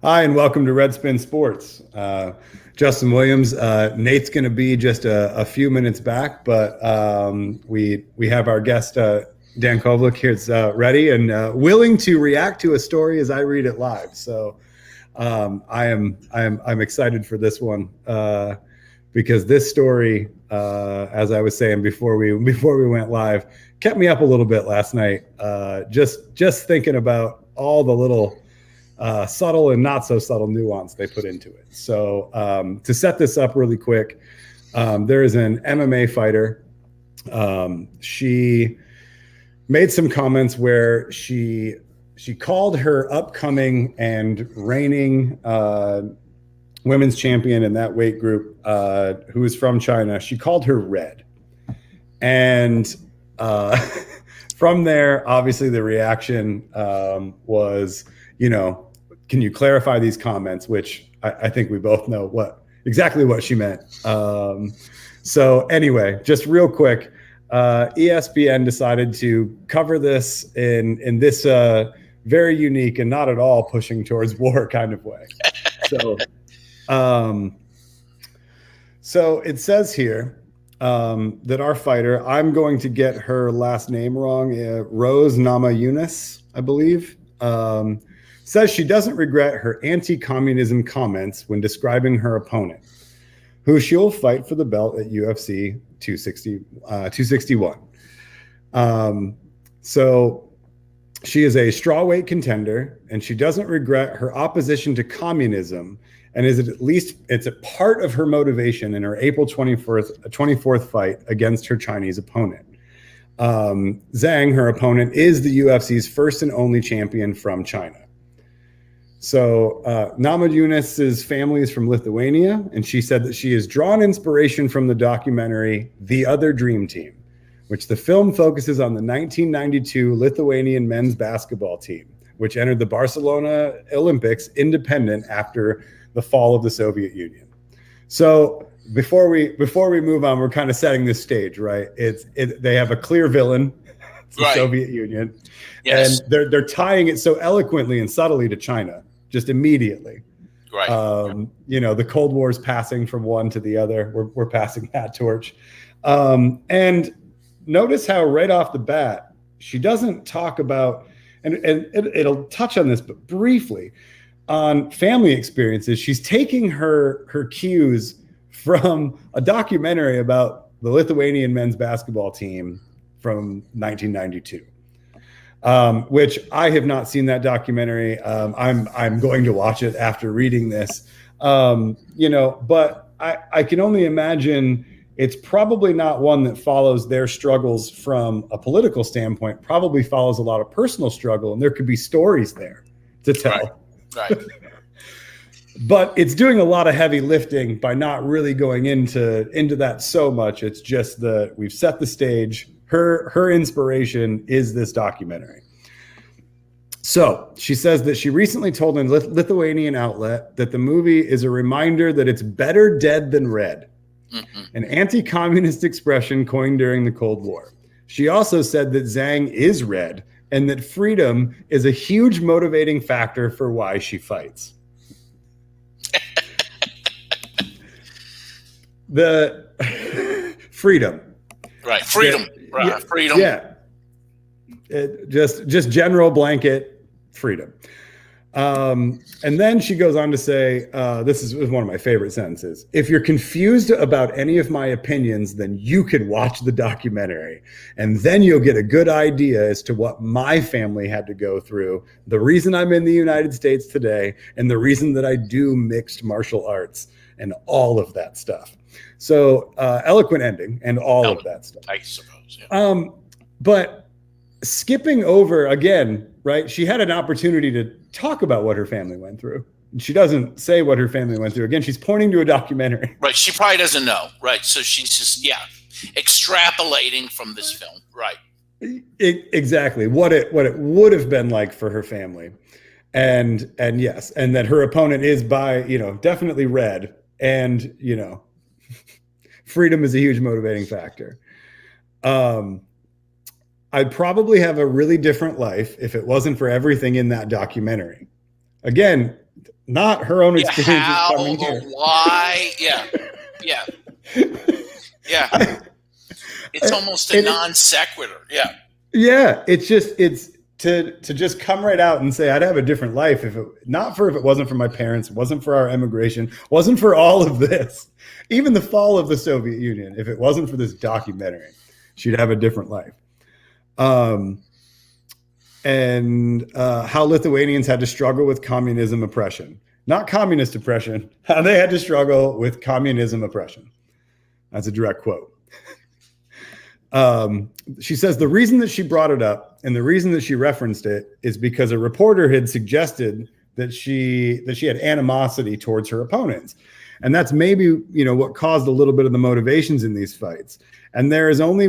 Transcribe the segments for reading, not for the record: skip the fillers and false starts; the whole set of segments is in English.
Hi, and welcome to Redspin Sports. Justin Williams. Nate's going to be just a few minutes back, but we have our guest Dan Kovalik here's ready and willing to react to a story as I read it live. So I'm excited for this one because this story, as I was saying before we went live, kept me up a little bit last night. Just thinking about all the little subtle and not so subtle nuance they put into it. So to set this up really quick, there is an MMA fighter. She made some comments where she called her upcoming and reigning women's champion in that weight group, who is from China. She called her red. And from there, obviously the reaction was, can you clarify these comments? Which I think we both know exactly what she meant. So anyway, just real quick, ESPN decided to cover this in this very unique and not at all pushing towards war kind of way. So it says here that our fighter, I'm going to get her last name wrong, Rose Namajunas, I believe, says she doesn't regret her anti-communism comments when describing her opponent, who she'll fight for the belt at UFC 261. So she is a strawweight contender, and she doesn't regret her opposition to communism, and it's a part of her motivation in her April 24th fight against her Chinese opponent. Zhang, her opponent, is the UFC's first and only champion from China. So Namajunas' family is from Lithuania, and she said that she has drawn inspiration from the documentary The Other Dream Team, which the film focuses on the 1992 Lithuanian men's basketball team, which entered the Barcelona Olympics independent after the fall of the Soviet Union. So before we move on, we're kind of setting this stage, right? They have a clear villain. It's the Soviet Union. Yes. And they're tying it so eloquently and subtly to China, just immediately. Right. The Cold War's passing from one to the other. We're passing that torch. And notice how right off the bat, she doesn't talk about, and it'll touch on this, but briefly, on family experiences. She's taking her cues from a documentary about the Lithuanian men's basketball team from 1992, which I have not seen that documentary. I'm going to watch it after reading this, but I can only imagine it's probably not one that follows their struggles from a political standpoint, probably follows a lot of personal struggle, and there could be stories there to tell. Right. But it's doing a lot of heavy lifting by not really going into that so much. It's just we've set the stage. Her inspiration is this documentary. So she says that she recently told a Lithuanian outlet that the movie is a reminder that it's better dead than red, an anti-communist expression coined during the Cold War. She also said that Zhang is red and that freedom is a huge motivating factor for why she fights. The freedom. Right. Freedom. Freedom. Yeah. Just general blanket freedom. And then she goes on to say, this is one of my favorite sentences. If you're confused about any of my opinions, then you can watch the documentary, and then you'll get a good idea as to what my family had to go through, the reason I'm in the United States today, and the reason that I do mixed martial arts and all of that stuff. So eloquent ending and all of that stuff. I suppose. Yeah. But skipping over again, right? She had an opportunity to talk about what her family went through. She doesn't say what her family went through. Again, she's pointing to a documentary. Right. She probably doesn't know. Right. So she's just, extrapolating from this film. Right. Exactly. What it would have been like for her family. And yes, and that her opponent is definitely red, and, freedom is a huge motivating factor. I'd probably have a really different life if it wasn't for everything in that documentary. Again, not her own experiences how coming or here. why. Yeah. It's almost a non sequitur. Yeah, it's to just come right out and say I'd have a different life if it wasn't for my parents, wasn't for our immigration, wasn't for all of this, even the fall of the Soviet Union. If it wasn't for this documentary, she'd have a different life. And how Lithuanians had to struggle with communism oppression, not communist oppression. How they had to struggle with communism oppression. That's a direct quote. She says the reason that she brought it up and the reason that she referenced it is because a reporter had suggested that she had animosity towards her opponents. And that's maybe, what caused a little bit of the motivations in these fights. And there's only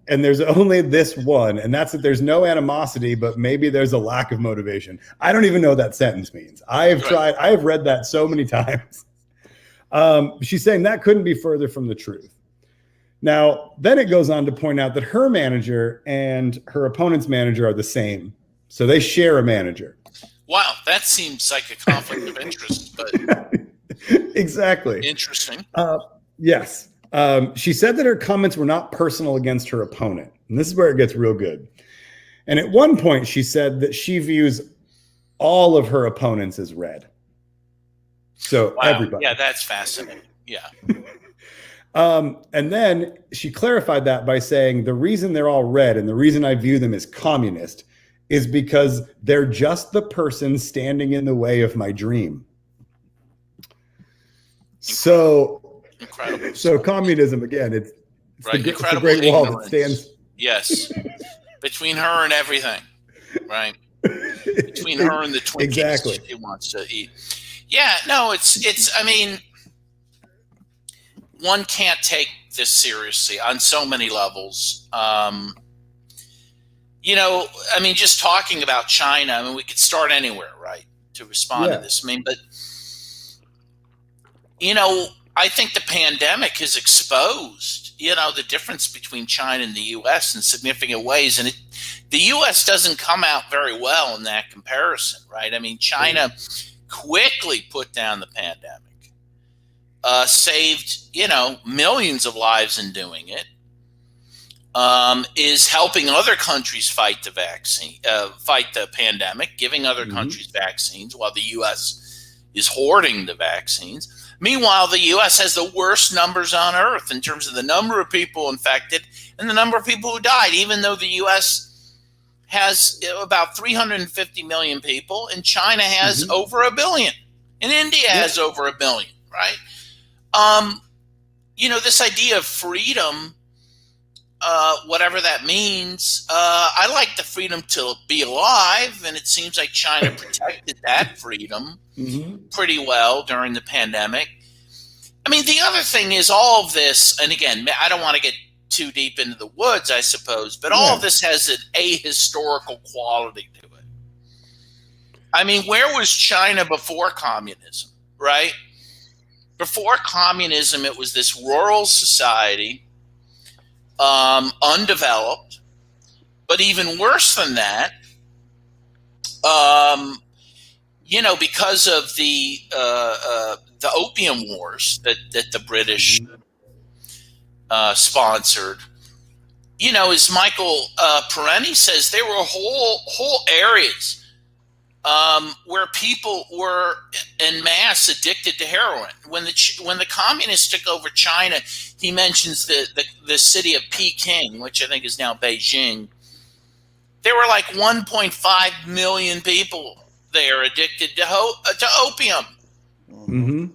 this one, and that's that there's no animosity, but maybe there's a lack of motivation. I don't even know what that sentence means. I have read that so many times. She's saying that couldn't be further from the truth. Now, then it goes on to point out that her manager and her opponent's manager are the same. So they share a manager. Wow, that seems like a conflict of interest, but exactly. Interesting. Yes. She said that her comments were not personal against her opponent. And this is where it gets real good. And at one point, she said that she views all of her opponents as red. So everybody. Yeah, that's fascinating. Yeah. And then she clarified that by saying the reason they're all red and the reason I view them as communist is because they're just the person standing in the way of my dream. Incredible. So communism, again, it's right. the great wall that stands. Yes. Between her and everything. Right. Between her and the Twinkies exactly. she wants to eat. Yeah, no, it's I mean, one can't take this seriously on so many levels. Just talking about China, we could start anywhere, right, to respond to this. But, I think the pandemic has exposed, the difference between China and the U.S. in significant ways. And the U.S. doesn't come out very well in that comparison, right? China quickly put down the pandemic. Saved, millions of lives in doing it, is helping other countries fight the pandemic, giving other countries vaccines while the U.S. is hoarding the vaccines. Meanwhile, the U.S. has the worst numbers on earth in terms of the number of people infected and the number of people who died, even though the U.S. has about 350 million people and China has over 1 billion and India has over 1 billion, right? This idea of freedom, whatever that means, I like the freedom to be alive, and it seems like China protected that freedom pretty well during the pandemic. The other thing is all of this, and again, I don't want to get too deep into the woods, I suppose, but all of this has an ahistorical quality to it. Where was China before communism, right? Before communism, it was this rural society, undeveloped, but even worse than that, because of the opium wars that the British sponsored. As Michael Perenni says, there were whole areas where people were en masse addicted to heroin. When the communists took over China, he mentions the city of Peking, which I think is now Beijing. There were like 1.5 million people there addicted to opium. Mm-hmm.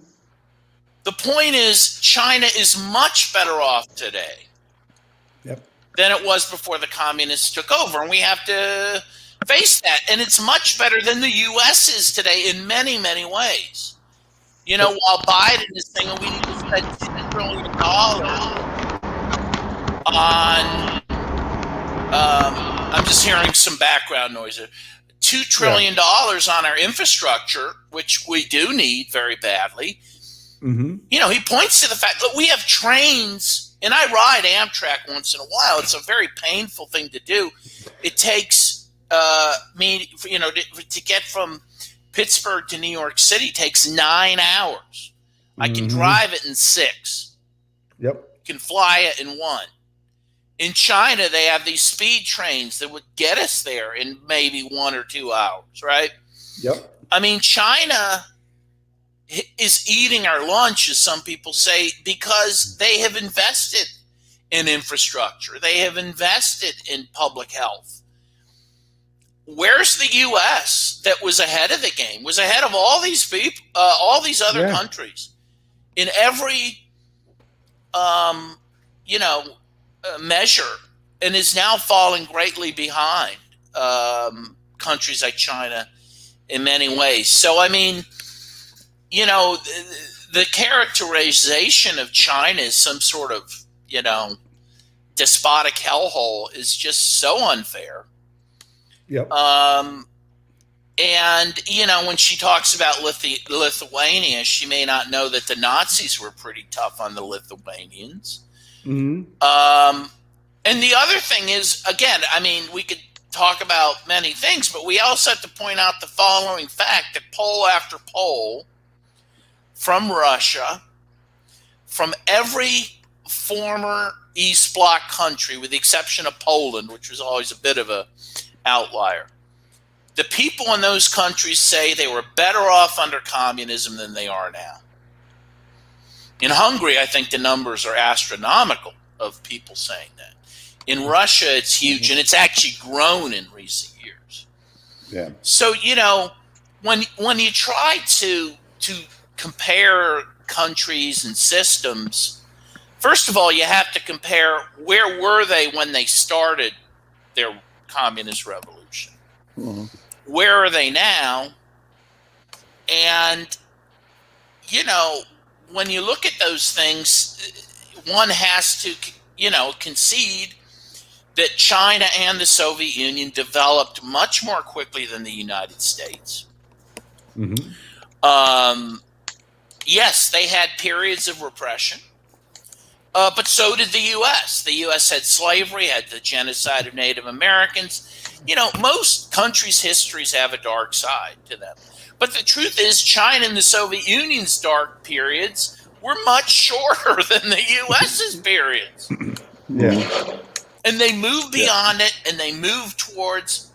The point is, China is much better off today than it was before the communists took over, and we have to face that. And it's much better than the U.S. is today in many, many ways. While Biden is saying we need to spend $10 trillion on, I'm just hearing some background noise there, $2 trillion on our infrastructure, which we do need very badly. He points to the fact that we have trains, and I ride Amtrak once in a while. It's a very painful thing to do. It takes me, to get from Pittsburgh to New York City takes 9 hours. I can drive it in 6. Yep. Can fly it in 1. In China, they have these speed trains that would get us there in maybe 1 or 2 hours, right? Yep. I mean, China is eating our lunch, as some people say, because they have invested in infrastructure. They have invested in public health. Where's the U.S. that was ahead of the game, was ahead of all these people, all these other countries in every, measure, and is now falling greatly behind countries like China in many ways. So, I mean, the characterization of China as some sort of, despotic hellhole is just so unfair. Yep. And, when she talks about Lithuania, she may not know that the Nazis were pretty tough on the Lithuanians. And the other thing is, again, I mean, we could talk about many things, but we also have to point out the following fact, that poll after poll from Russia, from every former East Bloc country, with the exception of Poland, which was always a bit of a outlier, the people in those countries say they were better off under communism than they are now. In Hungary, I think the numbers are astronomical of people saying that. In Russia, it's huge, and it's actually grown in recent years. Yeah. So, when you try to compare countries and systems, first of all, you have to compare where were they when they started their communist revolution. Where are they now? And, when you look at those things, one has to, concede that China and the Soviet Union developed much more quickly than the United States. Yes, they had periods of repression, but so did the U.S. The U.S. had slavery, had the genocide of Native Americans. Most countries' histories have a dark side to them. But the truth is, China and the Soviet Union's dark periods were much shorter than the U.S.'s periods. Yeah. And they moved beyond it, and they moved towards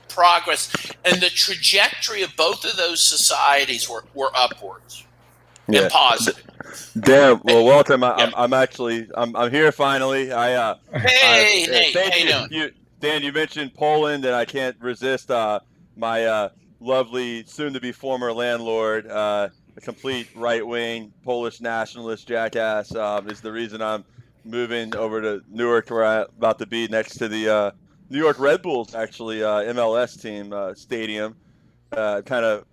progress. And the trajectory of both of those societies were upwards and positive. Damn. Well, Walter, I'm here finally. Hey, Nate, thank how you doing? Dan, you mentioned Poland, and I can't resist my lovely, soon-to-be former landlord, a complete right-wing Polish nationalist jackass, is the reason I'm moving over to Newark, where I'm about to be next to the New York Red Bulls, actually, MLS team stadium. Kind of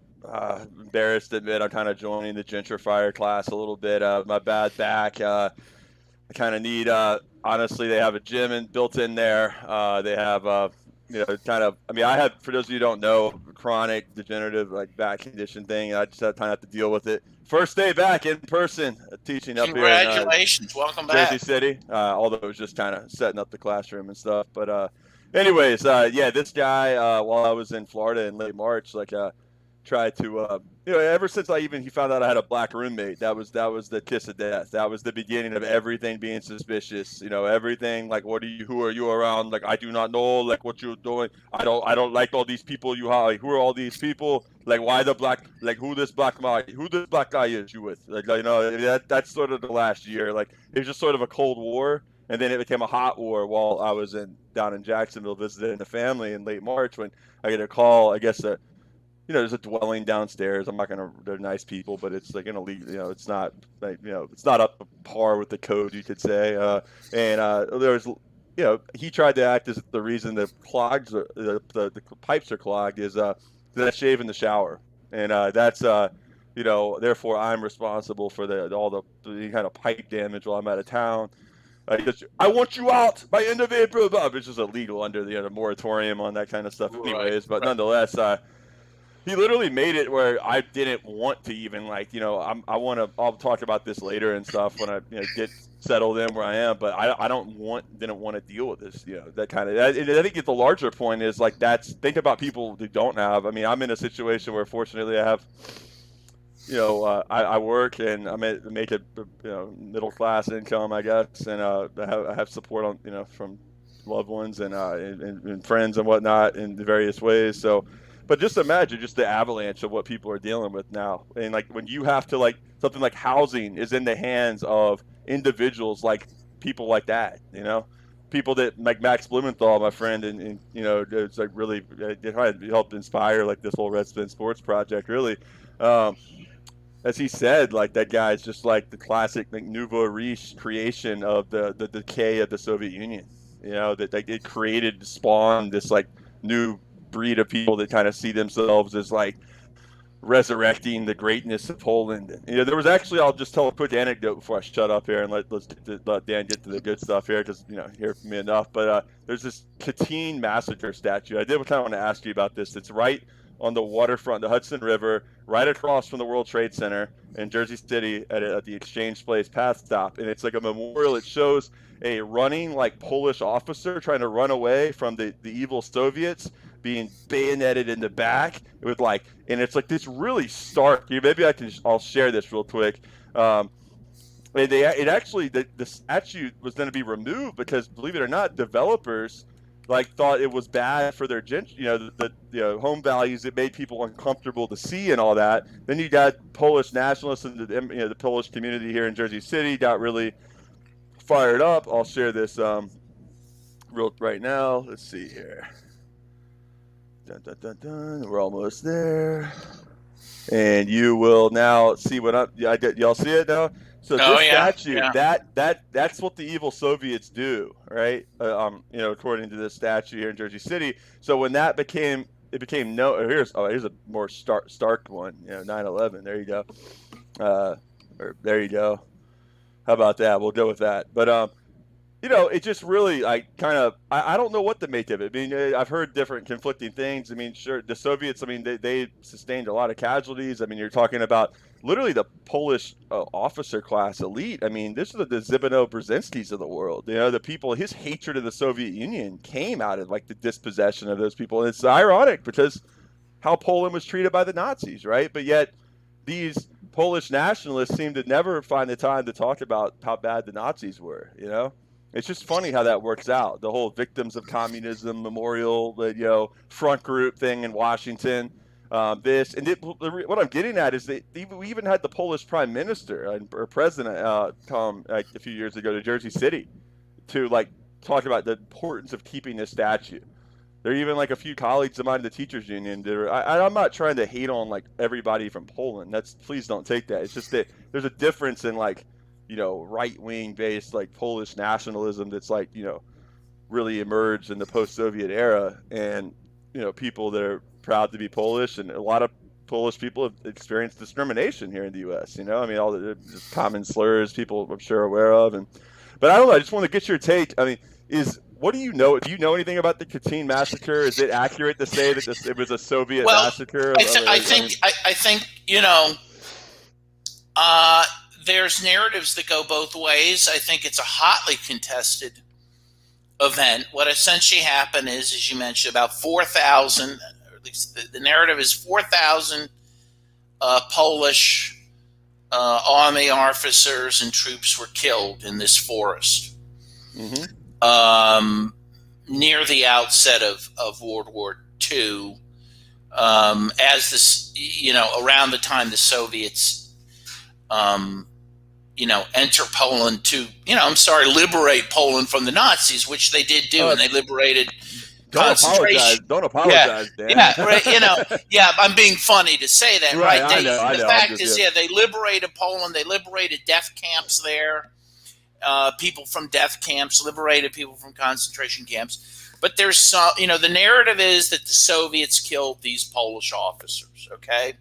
embarrassed to admit I'm kind of joining the gentrifier class a little bit. My bad back. I kind of need, honestly, they have a gym built in there. They have, I had, for those of you who don't know, chronic degenerative back condition thing. I just have to deal with it. First day back in person teaching up here. Congratulations. Welcome back. Jersey City, although it was just kind of setting up the classroom and stuff. But anyways, this guy, while I was in Florida in late March, tried to, ever since he found out I had a black roommate, that was the kiss of death. That was the beginning of everything being suspicious. Everything who are you around? I do not know, what you're doing. I don't like all these people you have. Who are all these people? Why the black? Who this black guy is you with? That's sort of the last year. It was just sort of a Cold War, and then it became a hot war while I was down in Jacksonville visiting the family in late March when I get a call. I guess there's a dwelling downstairs. They're nice people, but it's an elite, it's not it's not up to par with the code, you could say. There's, he tried to act as the reason the clogs, the pipes are clogged is that I shave in the shower. And that's, therefore I'm responsible for all the kind of pipe damage while I'm out of town. I want you out by end of April. It's just illegal under the moratorium on that kind of stuff anyways. But nonetheless, he literally made it where I didn't want to even I'll talk about this later and stuff when I get settled in where I am, but I didn't want to deal with this, that kind of. I think the larger point is like think about people who don't have. I mean, I'm in a situation where fortunately I have, I work and I make a middle class income, I guess, and I have support on from loved ones and friends and whatnot in various ways. So, but just imagine just the avalanche of what people are dealing with now, and like when you have to something like housing is in the hands of individuals like people like that, people that like Max Blumenthal, my friend, and it's like really helped inspire like this whole Redspin Sports project. Really, as he said, like that guy is just like the classic like nouveau riche creation of the decay of the Soviet Union. That it created, spawned this like new breed of people that kind of see themselves as like resurrecting the greatness of Poland. There was actually, I'll just tell a quick anecdote before I shut up here and let Dan get to the good stuff here, because hear from me enough. But there's this Katyn massacre statue. I did kind of want to ask you about this. It's right on the waterfront, the Hudson River, right across from the World Trade Center in Jersey City at the Exchange Place path stop, and it's like a memorial. It shows a running like Polish officer trying to run away from the evil Soviets, being bayoneted in the back with and it's like this really stark. Maybe I'll share this real quick. The statue was going to be removed because, believe it or not, developers thought it was bad for their the home values. It made people uncomfortable to see and all that. Then you got Polish nationalists and the Polish community here in Jersey City got really fired up. I'll share this right now. Let's see here. Dun, dun, dun, dun. We're almost there, and you will now see what y'all see it now. So statue, that's what the evil Soviets do, right? According to this statue here in Jersey City. So when it became here's a more stark one. 9/11. There you go. There you go. How about that? We'll go with that. But it just really I don't know what to make of it. I mean, I've heard different conflicting things. I mean, sure, the Soviets, I mean, they sustained a lot of casualties. I mean, you're talking about literally the Polish officer class elite. I mean, this is the Zbigniew-Brzezinskis of the world. The people, his hatred of the Soviet Union came out of the dispossession of those people. And it's ironic because how Poland was treated by the Nazis, right? But yet these Polish nationalists seem to never find the time to talk about how bad the Nazis were, It's just funny how that works out. The whole victims of communism memorial, front group thing in Washington. What I'm getting at is that we even had the Polish prime minister or president come a few years ago to Jersey City to talk about the importance of keeping this statue. There are even a few colleagues of mine in the teachers union that are, I'm not trying to hate on everybody from Poland. Please don't take that. It's just that there's a difference in right-wing based Polish nationalism that's really emerged in the post-Soviet era, and people that are proud to be Polish, and a lot of Polish people have experienced discrimination here in the U.S. I mean, all the just common slurs people I'm sure are aware of, but I don't know. I just want to get your take. I mean, what do you know? Do you know anything about the Katyn massacre? Is it accurate to say that it was a Soviet massacre? I think there's narratives that go both ways. I think it's a hotly contested event. What essentially happened is, as you mentioned, about 4,000, or at least the narrative is 4,000 Polish army officers and troops were killed in this forest near the outset of World War II. As this, around the time the Soviets enter Poland to, liberate Poland from the Nazis, which they did do, and they liberated concentration. Don't apologize, Dan. I'm being funny to say that, right? I know. The fact is, they liberated Poland. They liberated death camps there. People from death camps, liberated people from concentration camps. But there's some, the narrative is that the Soviets killed these Polish officers, okay?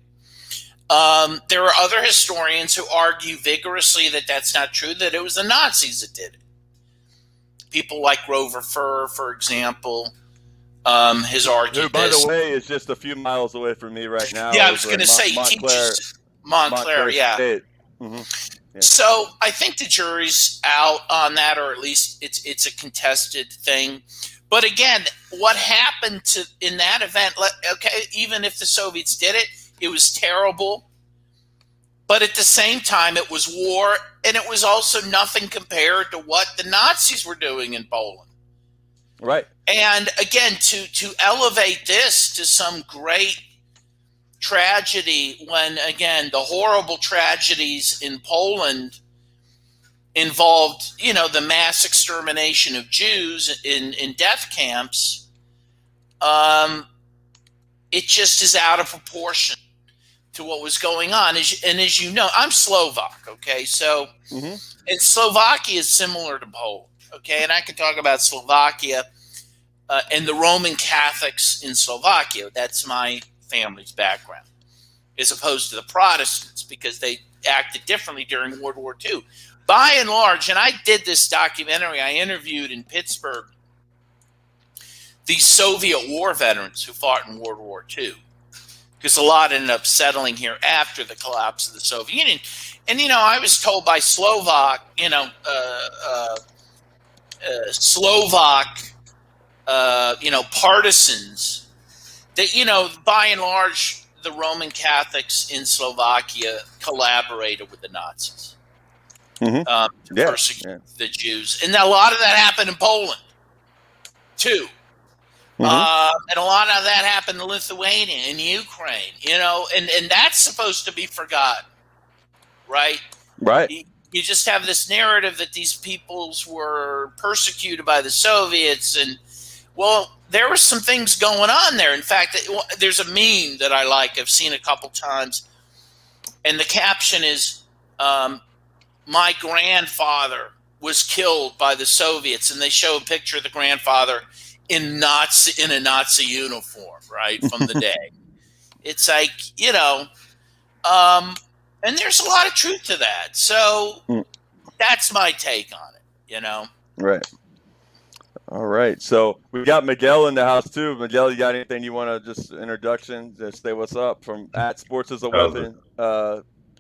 There are other historians who argue vigorously that that's not true, that it was the Nazis that did it. People like Grover Furr, for example, has argued who, by the way, is just a few miles away from me right now. Yeah, I was going to say he teaches Montclair, yeah. State. So I think the jury's out on that, or at least it's a contested thing. But again, what happened in that event? Okay, even if the Soviets did it, it was terrible. But at the same time, it was war, and it was also nothing compared to what the Nazis were doing in Poland. Right. And again, to elevate this to some great tragedy, when again the horrible tragedies in Poland involved, the mass extermination of Jews in death camps, it just is out of proportion to what was going on. And as you know, I'm Slovak, okay? So, and Slovakia is similar to Poland, okay? And I can talk about Slovakia and the Roman Catholics in Slovakia. That's my family's background, as opposed to the Protestants, because they acted differently during World War II. By and large, and I did this documentary, I interviewed in Pittsburgh these Soviet war veterans who fought in World War II, because a lot ended up settling here after the collapse of the Soviet Union. And, I was told by Slovak partisans that, by and large, the Roman Catholics in Slovakia collaborated with the Nazis to persecute the Jews. And a lot of that happened in Poland, too. And a lot of that happened in Lithuania and Ukraine, and that's supposed to be forgotten, right? Right. You just have this narrative that these peoples were persecuted by the Soviets, and, well, there were some things going on there. In fact, there's a meme that I like, I've seen a couple times, and the caption is, my grandfather was killed by the Soviets, and they show a picture of the grandfather in a Nazi uniform, right, from the day. It's like, and there's a lot of truth to that. So that's my take on it, Right. All right. So we got Miguel in the house too. Miguel, you got anything you want to just introduction? Just say what's up from @Sports as a Weapon.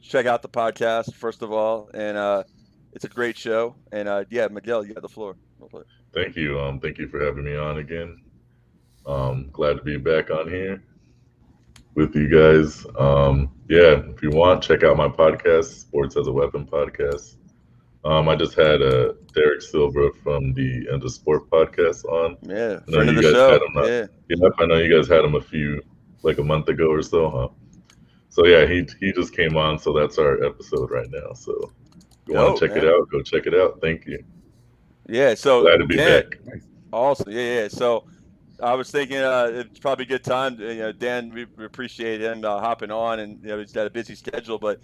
Check out the podcast first of all, and it's a great show. And Miguel, you got the floor. Thank you. Thank you for having me on again. Glad to be back on here with you guys. If you want, check out my podcast, Sports as a Weapon podcast. I just had Derek Silva from the End of Sport podcast on. Yeah, friend of the show. Yep, I know you guys had him a month ago or so, huh? So yeah, he just came on, so that's our episode right now. So if you want to check it out, go check it out. Thank you. Yeah, so glad to be back. Awesome. Yeah. So I was thinking it's probably a good time. Dan, we appreciate him hopping on, and he's got a busy schedule, but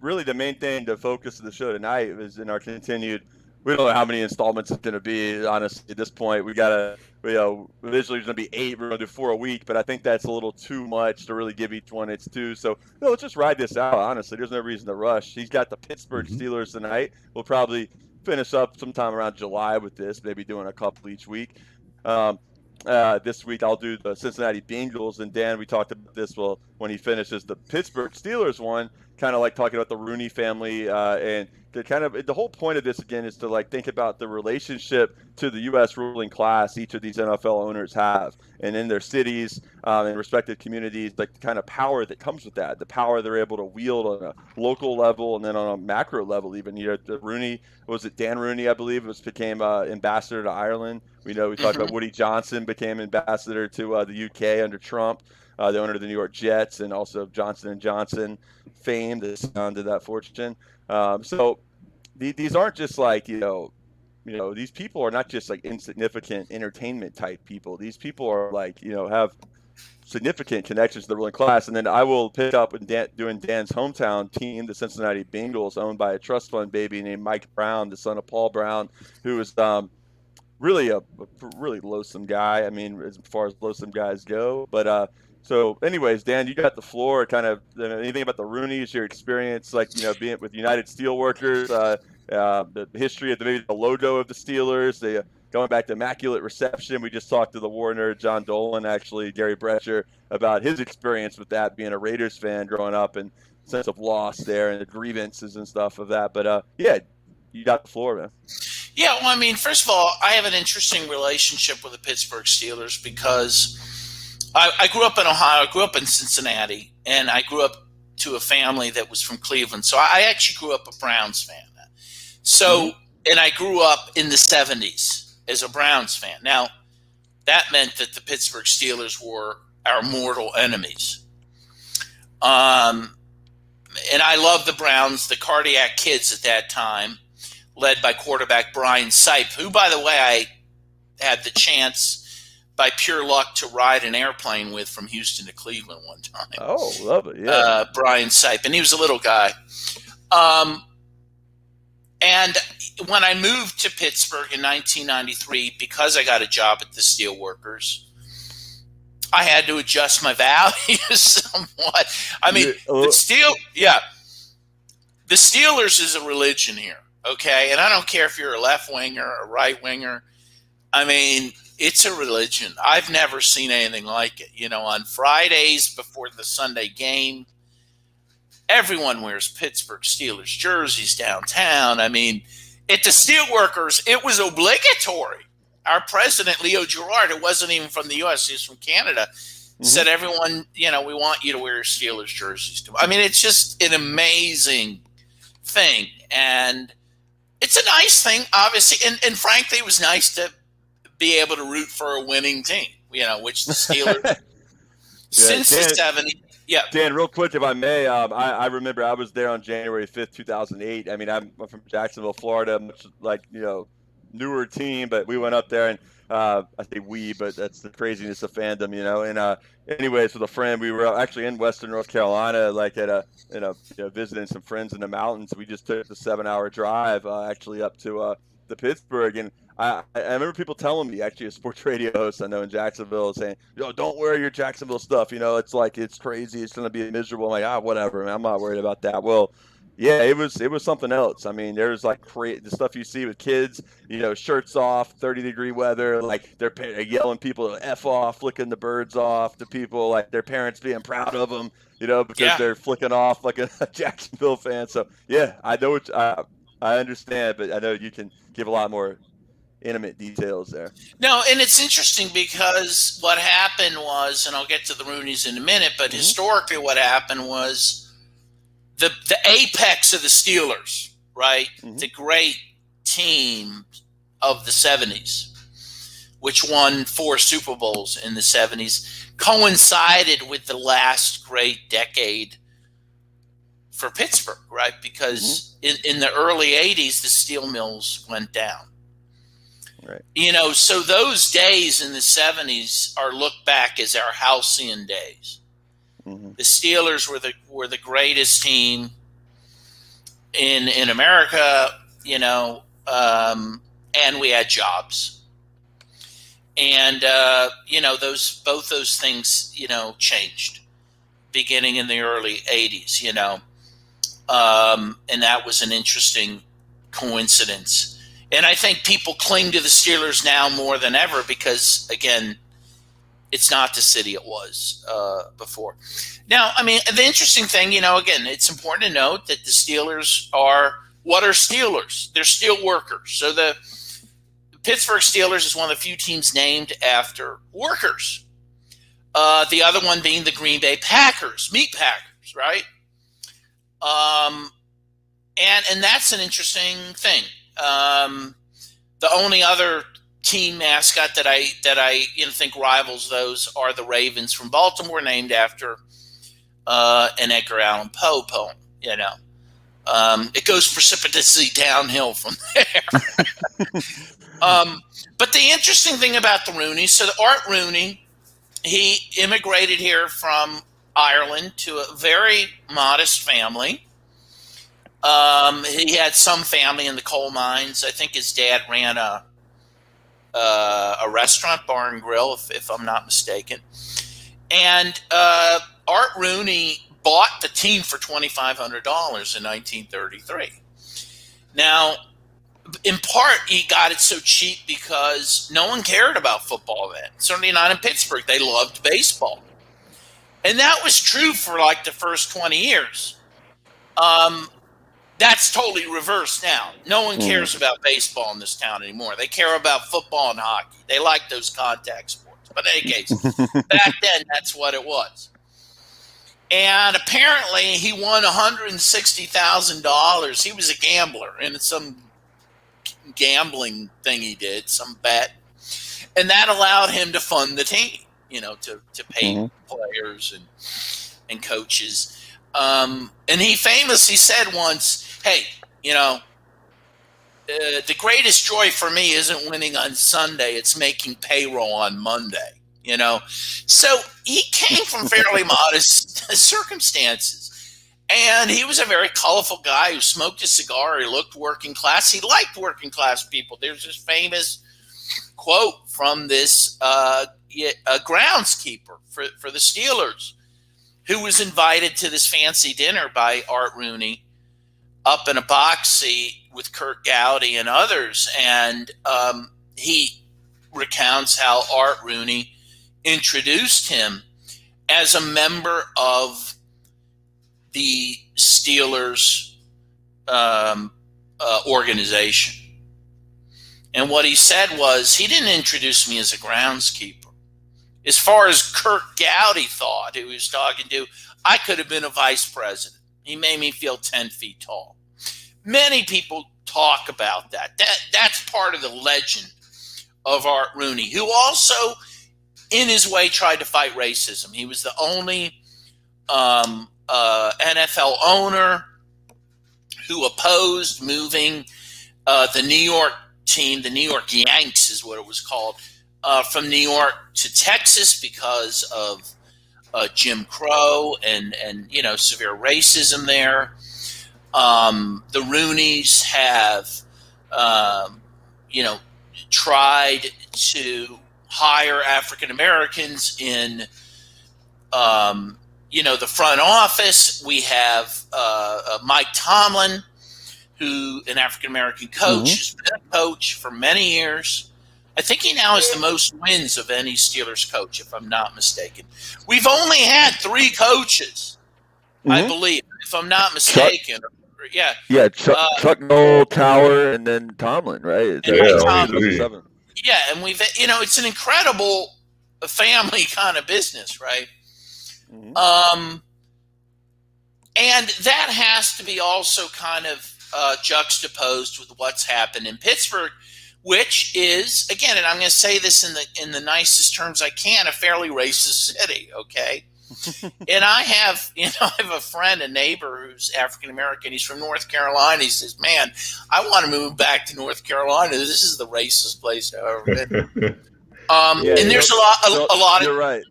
really the main thing, the focus of the show tonight is in our continued. We don't know how many installments it's going to be. Honestly, at this point, we got to. Initially, there's going to be 8. We're going to do 4 a week, but I think that's a little too much to really give each one its due. So let's just ride this out. Honestly, there's no reason to rush. He's got the Pittsburgh Steelers tonight. We'll probably finish up sometime around July with this, maybe doing a couple each week. This week I'll do the Cincinnati Bengals, and Dan, we talked about this. Well, when he finishes the Pittsburgh Steelers one, kind of like talking about the Rooney family, and the whole point of this again is to think about the relationship to the U.S. ruling class each of these NFL owners have, and in their cities and respective communities, the kind of power that comes with that, the power they're able to wield on a local level and then on a macro level. Even the Rooney, was it Dan Rooney, I believe, became ambassador to Ireland. We talked about Woody Johnson became ambassador to the UK under Trump. The owner of the New York Jets, and also Johnson & Johnson fame that sounded that fortune. So these aren't just these people are not just insignificant entertainment type people. These people are have significant connections to the ruling class. And then I will pick up with doing Dan's hometown team, the Cincinnati Bengals, owned by a trust fund baby named Mike Brown, the son of Paul Brown, who is really a really loathsome guy. I mean, as far as loathsome guys go, but so anyways, Dan, you got the floor. Kind of anything about the Rooneys, your experience, being with United Steelworkers, the history of maybe the logo of the Steelers, the going back to Immaculate Reception, we just talked to the war nerd John Dolan, actually, Gary Brecher, about his experience with that, being a Raiders fan growing up and sense of loss there and the grievances and stuff of that. But yeah, you got the floor, man. Yeah, well, I mean, first of all, I have an interesting relationship with the Pittsburgh Steelers because I grew up in Ohio, I grew up in Cincinnati, and I grew up to a family that was from Cleveland. So I actually grew up a Browns fan. So, and I grew up in the 70s as a Browns fan. Now, that meant that the Pittsburgh Steelers were our mortal enemies. And I loved the Browns, the Cardiac Kids at that time, led by quarterback Brian Sipe, who, by the way, I had the chance by pure luck to ride an airplane with from Houston to Cleveland one time. Oh, love it. Yeah. Brian Sipe, and he was a little guy. And when I moved to Pittsburgh in 1993, because I got a job at the Steelworkers, I had to adjust my values somewhat. I mean, the Steelers is a religion here, okay? And I don't care if you're a left winger or a right winger. I mean, it's a religion. I've never seen anything like it. You know, on Fridays before the Sunday game, everyone wears Pittsburgh Steelers jerseys downtown. I mean, at the Steelworkers, it was obligatory. Our president, Leo Gerard, who wasn't even from the U.S., he was from Canada, said, everyone, you know, we want you to wear Steelers jerseys. I mean, it's just an amazing thing. And it's a nice thing, obviously. And frankly, it was nice to be able to root for a winning team, you know, which the Steelers, since the 70s. Yeah, Dan, real quick, if I may, I remember I was there on January 5th, 2008. I mean, I'm from Jacksonville, Florida, much like, you know, newer team, but we went up there and I say we, but that's the craziness of fandom, you know. And anyways, with a friend, we were actually in Western North Carolina, like at visiting some friends in the mountains. We just took the 7-hour drive actually up to Pittsburgh, and I remember people telling me, actually a sports radio host I know in Jacksonville, saying, "Yo, don't wear your Jacksonville stuff. You know, it's like, it's crazy. It's going to be miserable." I'm like, whatever, man. I'm not worried about that. Well, yeah, it was something else. I mean, there's like the stuff you see with kids, you know, shirts off, 30-degree weather, like they're yelling people to F off, flicking the birds off to people, like their parents being proud of them, you know, because they're flicking off like a Jacksonville fan. So, yeah, I know I understand, but I know you can give a lot more intimate details there. No, and it's interesting because what happened was, and I'll get to the Roonies in a minute, but historically what happened was the apex of the Steelers, right? The great team of the 70s, which won 4 Super Bowls in the 70s, coincided with the last great decade for Pittsburgh, right? Because in the early 80s, the steel mills went down. Right. You know, so those days in the 70s are looked back as our halcyon days. The Steelers were the greatest team in America, you know, and we had jobs. And you know, both those things, you know, changed beginning in the early 80s, you know. And that was an interesting coincidence. And I think people cling to the Steelers now more than ever because, again, it's not the city it was before. Now, I mean, the interesting thing, you know, again, it's important to note that the Steelers are – what are Steelers? They're steel workers. So the Pittsburgh Steelers is one of the few teams named after workers. The other one being the Green Bay Packers, meat packers, right? And that's an interesting thing. The only other team mascot that I think rivals those are the Ravens from Baltimore, named after an Edgar Allan Poe poem. You know, it goes precipitously downhill from there. But the interesting thing about the Roonies, so Art Rooney, he immigrated here from Ireland to a very modest family. He had some family in the coal mines. I think his dad ran a restaurant, bar and grill, if I'm not mistaken. And Art Rooney bought the team for $2,500 in 1933. Now, in part, he got it so cheap because no one cared about football then. Certainly not in Pittsburgh. They loved baseball. And that was true for like the first 20 years. That's totally reversed now. No one cares about baseball in this town anymore. They care about football and hockey. They like those contact sports. But in any case, back then, that's what it was. And apparently, he won $160,000. He was a gambler in some gambling thing he did, some bet. And that allowed him to fund the team, to pay players and coaches. And he famously said once, hey, the greatest joy for me isn't winning on Sunday. It's making payroll on Monday, So he came from fairly modest circumstances. And he was a very colorful guy who smoked a cigar. He looked working class. He liked working class people. There's this famous quote from this groundskeeper for the Steelers, who was invited to this fancy dinner by Art Rooney up in a box seat with Kurt Gowdy and others. And he recounts how Art Rooney introduced him as a member of the Steelers organization. And what he said was, he didn't introduce me as a groundskeeper. As far as Kurt Gowdy thought, who he was talking to, I could have been a vice president. He made me feel 10 feet tall. Many people talk about that. That's part of the legend of Art Rooney, who also, in his way, tried to fight racism. He was the only NFL owner who opposed moving the New York team, the New York Yanks is what it was called, from New York to Texas because of Jim Crow and severe racism there. The Rooneys have tried to hire African Americans in the front office. We have Mike Tomlin, who an African American coach, who's been a coach for many years. I think he now has the most wins of any Steelers coach, if I'm not mistaken. We've only had 3 coaches, I believe, if I'm not mistaken. Chuck Noll, Tower, and then Tomlin, right? Tomlin. Yeah, and we've it's an incredible family kind of business, right? And that has to be also kind of juxtaposed with what's happened in Pittsburgh, which is, again, and I'm going to say this in the nicest terms I can, a fairly racist city. Okay. And I have a friend, a neighbor who's African American. He's from North Carolina. He says, "Man, I want to move back to North Carolina. This is the racist place I've ever been." And there's a lot of. You're right.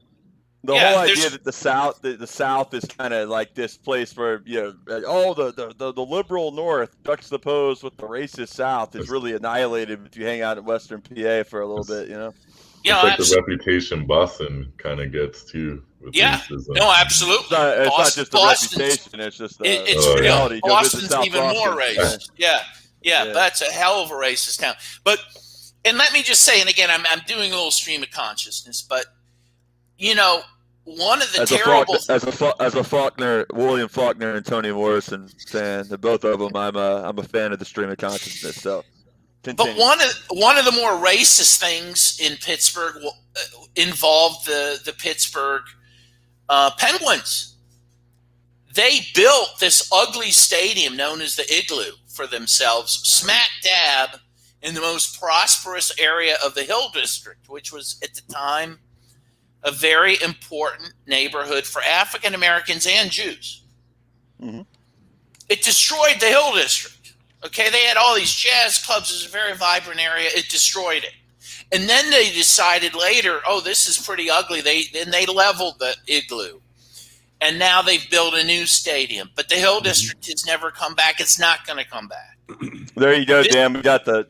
The whole idea that the South is kind of like this place where the liberal North juxtaposed with the racist South is really annihilated if you hang out in Western PA for a little bit. It's like the reputation Boston kind of gets too. Racism. No, absolutely. It's not just the reputation; it's just the reality. Boston's even more racist. Yeah, that's a hell of a racist town. And let me just say, and again, I'm doing a little stream of consciousness, but one of the as a Faulkner, William Faulkner, and Toni Morrison fan, both of them, I'm a fan of the stream of consciousness. So. Continue. But one of the more racist things in Pittsburgh involved the Pittsburgh Penguins. They built this ugly stadium known as the Igloo for themselves, smack dab in the most prosperous area of the Hill District, which was at the time a very important neighborhood for African Americans and Jews. It destroyed the Hill District. Okay, they had all these jazz clubs. It was a very vibrant area. It destroyed it. And then they decided later, this is pretty ugly. Then they leveled the Igloo. And now they've built a new stadium. But the Hill District has never come back. It's not going to come back. There you go, Dan. We got the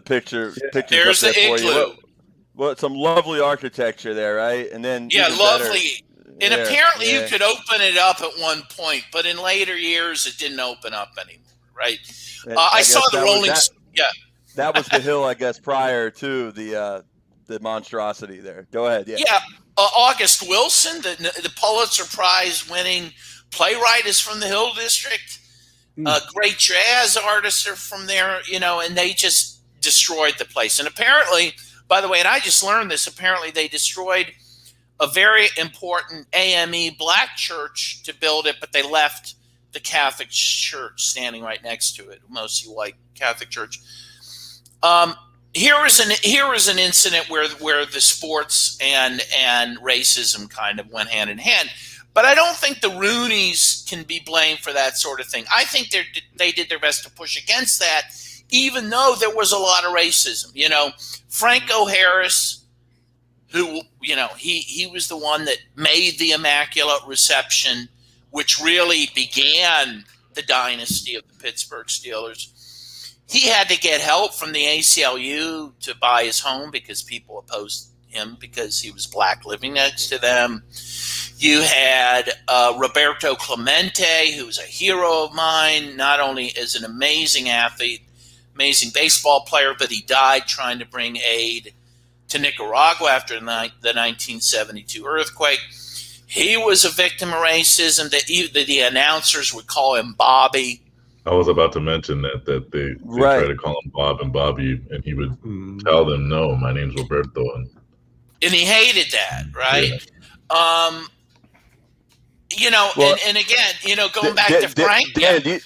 picture. There's the Igloo. Well, some lovely architecture there, right? And then lovely. And apparently you could open it up at one point, but in later years it didn't open up anymore, right? I saw the Rolling. that was the hill, I guess, prior to the monstrosity there. Go ahead. Yeah. Yeah. August Wilson, the Pulitzer Prize winning playwright, is from the Hill District. Great jazz artists are from there, and they just destroyed the place. And apparently, by the way, and I just learned this, apparently they destroyed a very important AME black church to build it, but they left the Catholic church standing right next to it, mostly white Catholic church. Here is an incident where the sports and racism kind of went hand in hand. But I don't think the Rooneys can be blamed for that sort of thing. I think they did their best to push against that, even though there was a lot of racism. Franco Harris, who, he was the one that made the Immaculate Reception, which really began the dynasty of the Pittsburgh Steelers. He had to get help from the ACLU to buy his home because people opposed him because he was black living next to them. You had Roberto Clemente, who's a hero of mine, not only as an amazing athlete, amazing baseball player, but he died trying to bring aid to Nicaragua after the 1972 earthquake. He was a victim of racism. The announcers would call him Bobby. I was about to mention that they try to call him Bob and Bobby, and he would tell them, "No, my name's Roberto," and he hated that, right? Yeah. And again, going back to Frank. Dan, do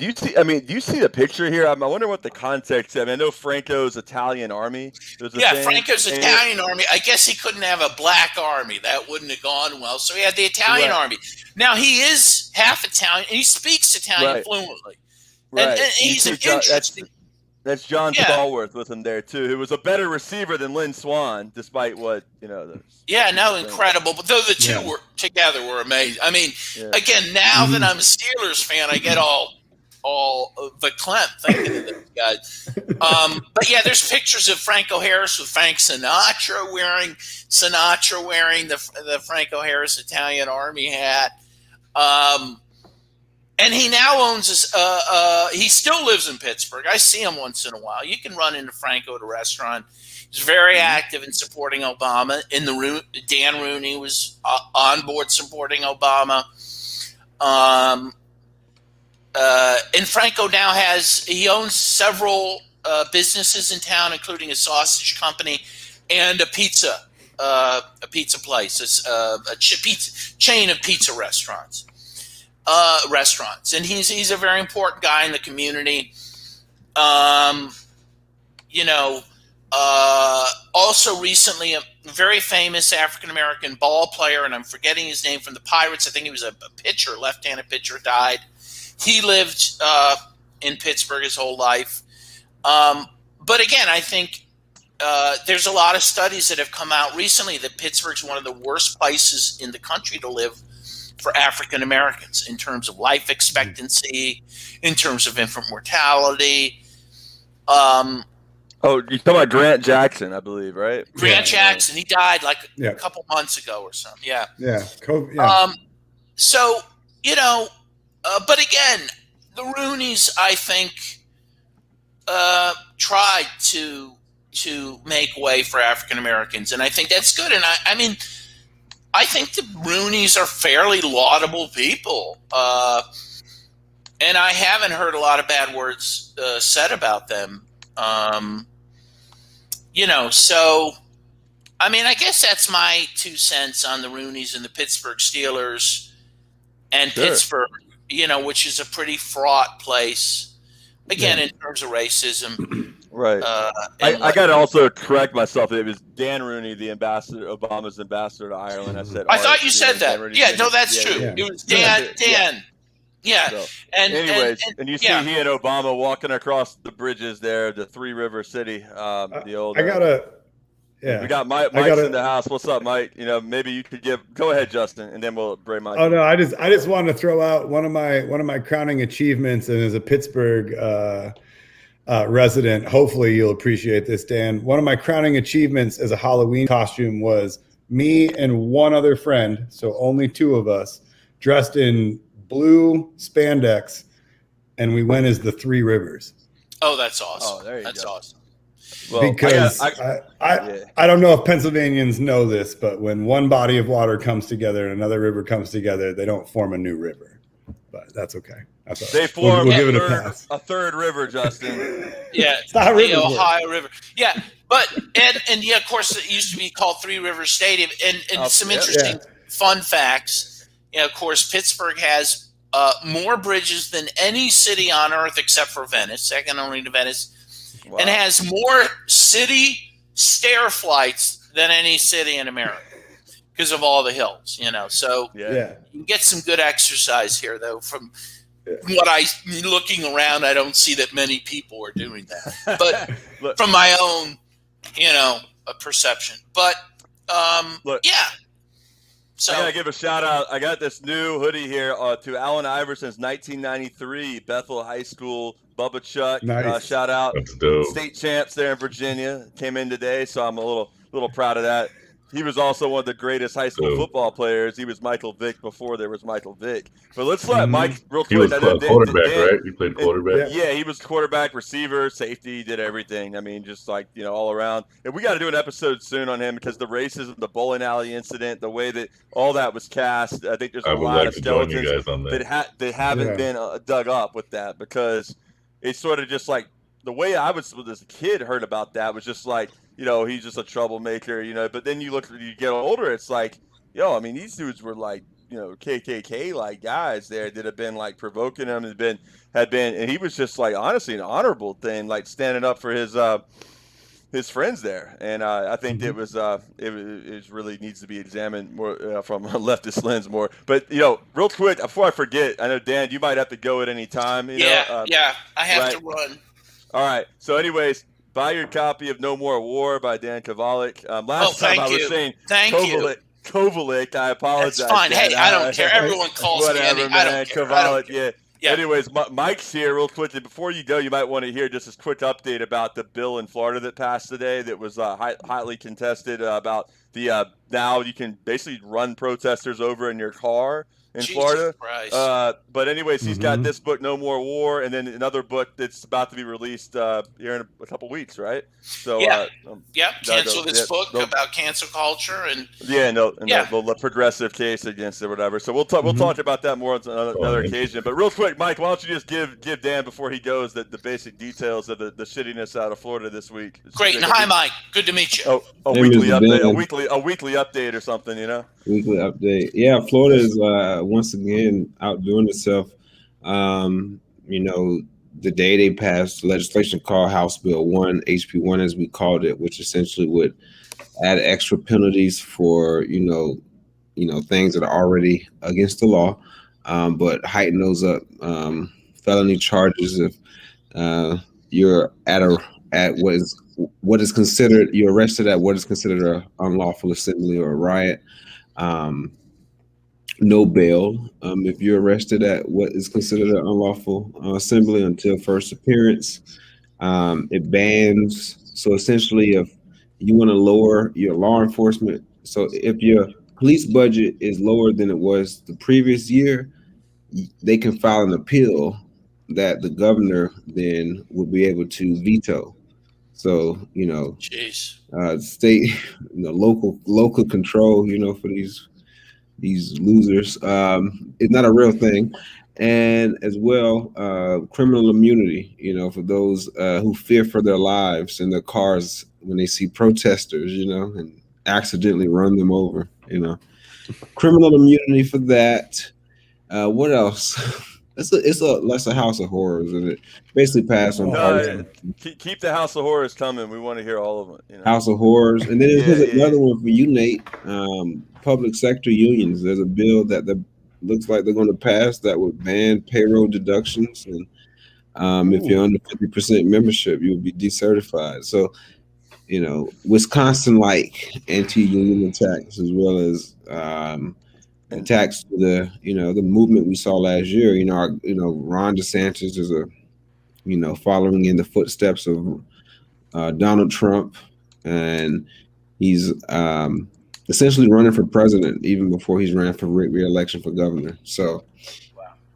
you see? I mean, do you see the picture here? I wonder what the context. I know Franco's Italian army. Franco's Italian army. I guess he couldn't have a black army. That wouldn't have gone well. So he had the Italian army. Now he is half Italian, and he speaks Italian fluently. Right. And he's an interesting. That's John Stallworth with him there too, who was a better receiver than Lynn Swann, despite what incredible. But though the two were together were amazing. I mean, again, now that I'm a Steelers fan, I get all verklempt thinking of those guys. But yeah, there's pictures of Franco Harris with Frank Sinatra wearing the Franco Harris Italian Army hat. And he now owns he still lives in Pittsburgh. I see him once in a while. You can run into Franco at a restaurant. He's very active in supporting Obama. Dan Rooney was on board supporting Obama. And Franco now he owns several businesses in town, including a sausage company and a pizza place, a chain of pizza restaurants. And he's a very important guy in the community. Also recently, a very famous African-American ball player, and I'm forgetting his name, from the Pirates. I think he was a pitcher, left-handed pitcher, died. He lived in Pittsburgh his whole life. But again, I think there's a lot of studies that have come out recently that Pittsburgh's one of the worst places in the country to live for African Americans in terms of life expectancy, in terms of infant mortality. You're talking about Grant Jackson, I believe, right? Grant Jackson, he died a couple months ago or something. Yeah. So, but again, the Rooneys, I think, tried to make way for African Americans, and I think that's good. And I mean, I think the Rooneys are fairly laudable people, and I haven't heard a lot of bad words said about them. So, I mean, I guess that's my 2 cents on the Rooneys and the Pittsburgh Steelers and Pittsburgh, which is a pretty fraught place, again, in terms of racism. Right. I got to also correct myself. It was Dan Rooney, Obama's ambassador to Ireland. I thought you said that. That's true. Yeah. It was Dan. Yeah. So, anyways, and you see he and Obama walking across the bridges there, the Three River City. The old. We got Mike's in the house. What's up, Mike? Maybe you could go ahead, Justin, and then we'll bring Mike. Oh no, I just wanted to throw out one of my crowning achievements, and as a Pittsburgh resident, hopefully you'll appreciate this, Dan. One of my crowning achievements as a Halloween costume was me and one other friend, so only 2 of us, dressed in blue spandex, and we went as the Three Rivers. Oh, that's awesome. Oh, there you go. That's awesome. Well, because I don't know if Pennsylvanians know this, but when one body of water comes together and another river comes together, they don't form a new river. But that's okay. They form we'll give it a pass. A third river, Justin. Yeah, it's not the Ohio River. Yeah, but and yeah, of course, it used to be called Three Rivers Stadium. And some interesting fun facts. You know, of course, Pittsburgh has more bridges than any city on earth except for Venice, second only to Venice, and has more city stair flights than any city in America because of all the hills, you know. So you can get some good exercise here, though. From looking around, I don't see that many people are doing that, but from my own, perception. But So I gotta give a shout out. I got this new hoodie here to Allen Iverson's 1993 Bethel High School Bubba Chuck. Nice. Shout out. That's dope. State champs there in Virginia came in today, so I'm a little proud of that. He was also one of the greatest high school football players. He was Michael Vick before there was Michael Vick. But let's let Mike real quick. He was quarterback, right? He played quarterback. Yeah, he was quarterback, receiver, safety, did everything. I mean, just like, all around. And we got to do an episode soon on him because the racism, the bowling alley incident, the way that all that was cast, I think there's a lot of skeletons that haven't been dug up with that, because it's sort of just like the way I was as a kid heard about that was just like, he's just a troublemaker, but then you get older, it's like, I mean, these dudes were like, KKK like guys there that have been like provoking him had been, and he was just like, honestly, an honorable thing, like standing up for his friends there. And I think it really needs to be examined more from a leftist lens more. But, real quick, before I forget, I know, Dan, you might have to go at any time. I have to run. All right. So anyways, buy your copy of No More War by Dan Kovalik. Last time I was saying Kovalik, I apologize. That's fine. Hey, I don't care. Everyone calls me. I don't care. Kovalik, yeah. Anyways, Mike's here real quickly. Before you go, you might want to hear just a quick update about the bill in Florida that passed today that was hotly contested about the now you can basically run protesters over in your car in Florida. But anyways, he's got this book, No More War, and then another book that's about to be released here in a couple weeks, right? So cancel this book about cancel culture and the progressive case against it, whatever. So we'll talk about that more on another occasion. But real quick, Mike, why don't you just give Dan before he goes the basic details of the shittiness out of Florida this week? Great, and hi, Mike. Good to meet you. A weekly update, a weekly update or something, Weekly update. Yeah, Florida is once again outdoing itself. The day they passed legislation called House Bill 1, HB 1 as we called it, which essentially would add extra penalties for, things that are already against the law, but heighten those up. Felony charges if you're what is considered, you're arrested at what is considered an unlawful assembly or a riot. No bail if you're arrested at what is considered an unlawful assembly until first appearance. It bans, so essentially if you want to lower your law enforcement, so if your police budget is lower than it was the previous year, they can file an appeal that the governor then would be able to veto. So, state, local control, for these losers, is not a real thing. And as well, criminal immunity, for those who fear for their lives in their cars when they see protesters, and accidentally run them over, criminal immunity for that. What else? It's a house of horrors, and it basically passed on. Keep the house of horrors coming. We want to hear all of it. House of horrors, and then there's another one for you, Nate. Public sector unions. There's a bill that looks like they're going to pass that would ban payroll deductions, and if you're under 50% membership, you would be decertified. So, Wisconsin like anti-union attacks as well as attacks to the movement we saw last year. Ron DeSantis is following in the footsteps of Donald Trump, and he's essentially running for president even before he's ran for re-election for governor. So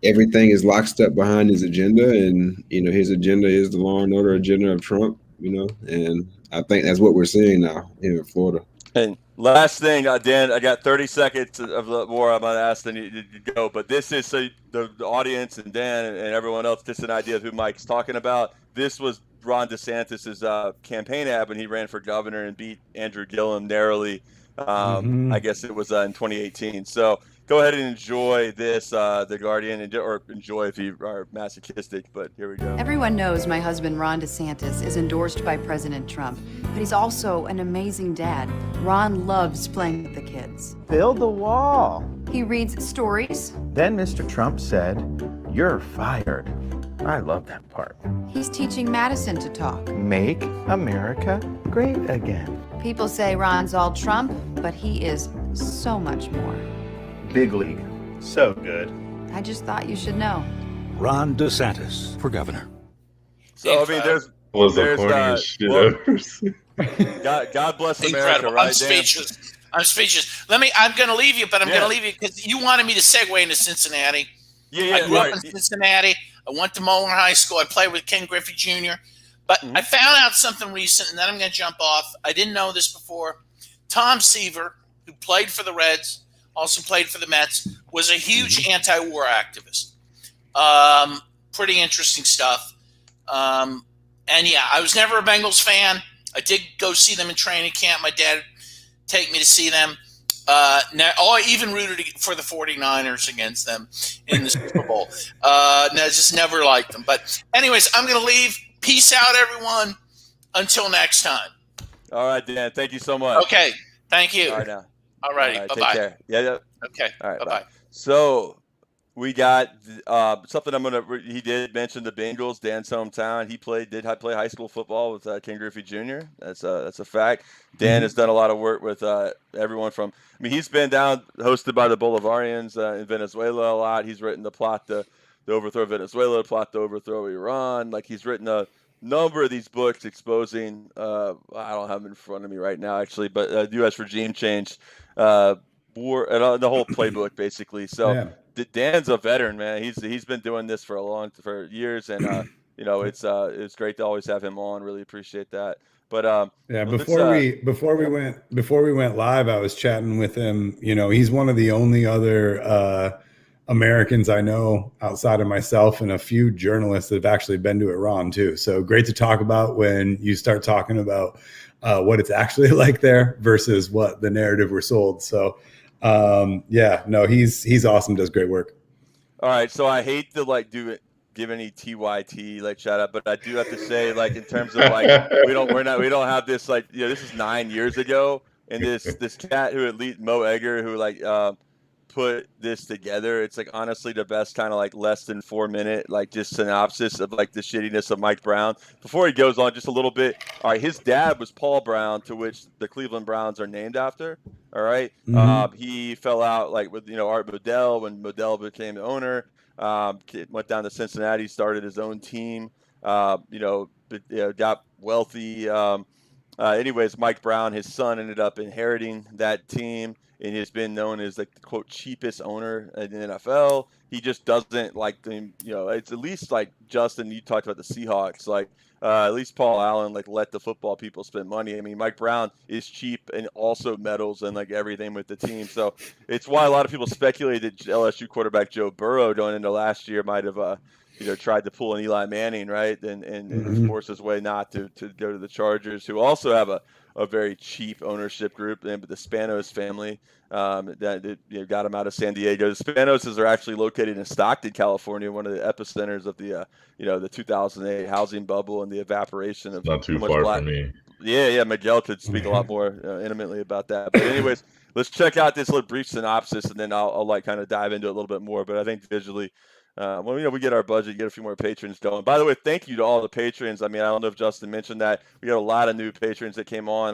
everything is lockstep behind his agenda, and his agenda is the law and order agenda of Trump, and I think that's what we're seeing now here in Florida. And last thing, Dan, I got 30 seconds of more I'm going to ask, then you go. But this is so the audience and Dan and everyone else just an idea of who Mike's talking about. This was Ron DeSantis' campaign ad when he ran for governor and beat Andrew Gillum narrowly. I guess it was in 2018. So go ahead and enjoy this, The Guardian, or enjoy if you are masochistic, but here we go. Everyone knows my husband, Ron DeSantis, is endorsed by President Trump, but he's also an amazing dad. Ron loves playing with the kids. Build the wall. He reads stories. Then Mr. Trump said, "You're fired." I love that part. He's teaching Madison to talk. Make America great again. People say Ron's all Trump, but he is so much more. Big league. So good. I just thought you should know. Ron DeSantis for governor. So, I mean, there's the corniest shit ever seen. God bless America, Incredible. right, I'm speechless. I'm speechless. I'm going to leave you, but I'm going to leave you because you wanted me to segue into Cincinnati. Yeah, I grew up in Cincinnati. I went to Moeller High School. I played with Ken Griffey Jr. But I found out something recent, and then I'm going to jump off. I didn't know this before. Tom Seaver, who played for the Reds, also played for the Mets, was a huge anti-war activist. Pretty interesting stuff. And yeah, I was never a Bengals fan. I did go see them in training camp. My dad would take me to see them. I even rooted for the 49ers against them in the Super Bowl. I just never liked them. But anyways, I'm going to leave. Peace out, everyone. Until next time. All right, Dan. Thank you so much. Okay. Thank you. All right, now. All righty. Take Bye-bye. care. Yeah. Okay. All right. Bye-bye. So we got something he did mention the Bengals, Dan's hometown. He did play high school football with Ken Griffey Jr. That's a fact. Dan has done a lot of work with everyone from, he's been hosted by the Bolivarians in Venezuela a lot. He's written the plot to overthrow Venezuela, plot to overthrow Iran. Like, he's written a number of these books exposing, I don't have them in front of me right now actually, but U.S. regime change, war, and the whole playbook basically. So Dan's a veteran, man. He's been doing this for years, and it's great to always have him on. Really appreciate that. But before we went live, I was chatting with him. He's one of the only other Americans I know outside of myself and a few journalists that have actually been to Iran too. So great to talk about when you start talking about what it's actually like there versus what the narrative we're sold. So he's awesome. Does great work. All right. So I hate to give any TYT shout out, but I do have to say, in terms of we don't have this this is 9 years ago, and this cat who Mo Egger who put this together. It's honestly the best kind of less than 4 minute just synopsis of the shittiness of Mike Brown. Before he goes on just a little bit, all right, his dad was Paul Brown, to which the Cleveland Browns are named after. All right, he fell out with Art Modell when Modell became the owner. Went down to Cincinnati, started his own team. Got wealthy. Anyways, Mike Brown, his son, ended up inheriting that team. And he's been known as the quote cheapest owner in the NFL. He just doesn't like them. It's at least Justin, you talked about the Seahawks. At least Paul Allen let the football people spend money. Mike Brown is cheap and also meddles and everything with the team. So it's why a lot of people speculated LSU quarterback Joe Burrow going into last year might have tried to pull an Eli Manning, right, and force his way not to go to the Chargers, who also have a very cheap ownership group, the Spanos family that got him out of San Diego. The Spanoses are actually located in Stockton, California, one of the epicenters of the the 2008 housing bubble and the evaporation of not too far from me. Yeah, Miguel could speak a lot more intimately about that. But anyways, let's check out this little brief synopsis, and then I'll kind of dive into it a little bit more. But I think visually, when we get our budget, get a few more patrons going. By the way, thank you to all the patrons. I don't know if Justin mentioned that. We got a lot of new patrons that came on.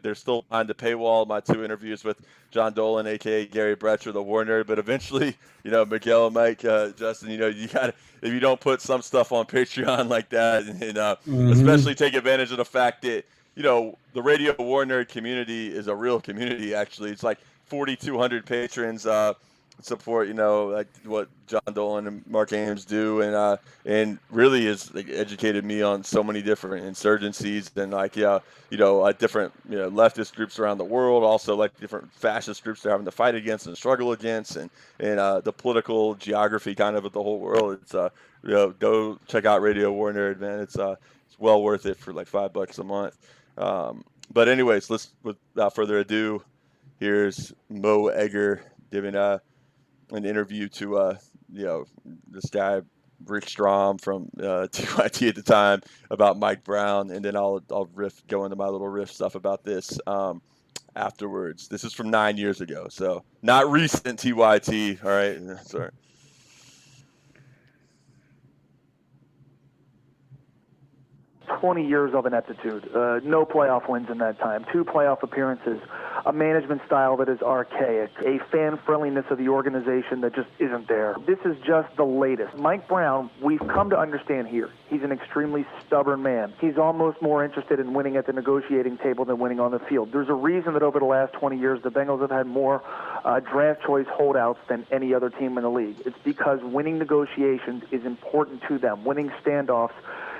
They're still behind the paywall. My 2 interviews with John Dolan, aka Gary Bretcher, the war nerd. But eventually, Miguel, Mike, Justin, you got, if you don't put some stuff on Patreon like that, and especially take advantage of the fact that the radio war nerd community is a real community. Actually, it's 4,200 patrons. support, like what John Dolan and Mark Ames do, and really has educated me on so many different insurgencies and different leftist groups around the world, also like different fascist groups they're having to fight against and struggle against, and the political geography kind of the whole world. It's go check out Radio War Nerd, man. It's well worth it for like $5 a month. But anyways, without further ado, here's Mo Egger giving an interview to this guy Rick Strom from TYT at the time about Mike Brown, and then I'll go into my little riff stuff about this afterwards. This is from 9 years ago, so not recent TYT. All right, sorry. "20 years of ineptitude, no playoff wins in that time, 2 playoff appearances, a management style that is archaic, a fan-friendliness of the organization that just isn't there. This is just the latest. Mike Brown, we've come to understand here, he's an extremely stubborn man. He's almost more interested in winning at the negotiating table than winning on the field. There's a reason that over the last 20 years, the Bengals have had more draft choice holdouts than any other team in the league. It's because winning negotiations is important to them. Winning standoffs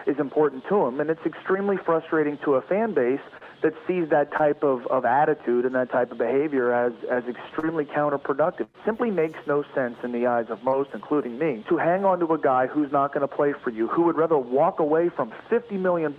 is important to them, and it's extremely frustrating to a fan base that sees that type of attitude and that type of behavior as extremely counterproductive. It simply makes no sense in the eyes of most, including me, to hang on to a guy who's not going to play for you, who would rather walk away from $50 million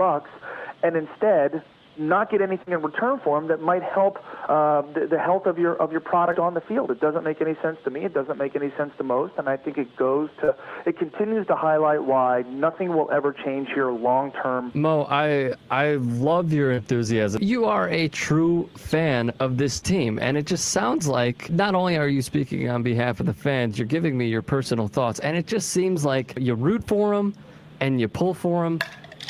and instead not get anything in return for him that might help the health of your product on the field. It doesn't make any sense to me. It doesn't make any sense to most, and I think it continues to highlight why nothing will ever change here long term. Mo, I love your enthusiasm. You are a true fan of this team, and it just sounds like not only are you speaking on behalf of the fans, you're giving me your personal thoughts, and it just seems like you root for them and you pull for them.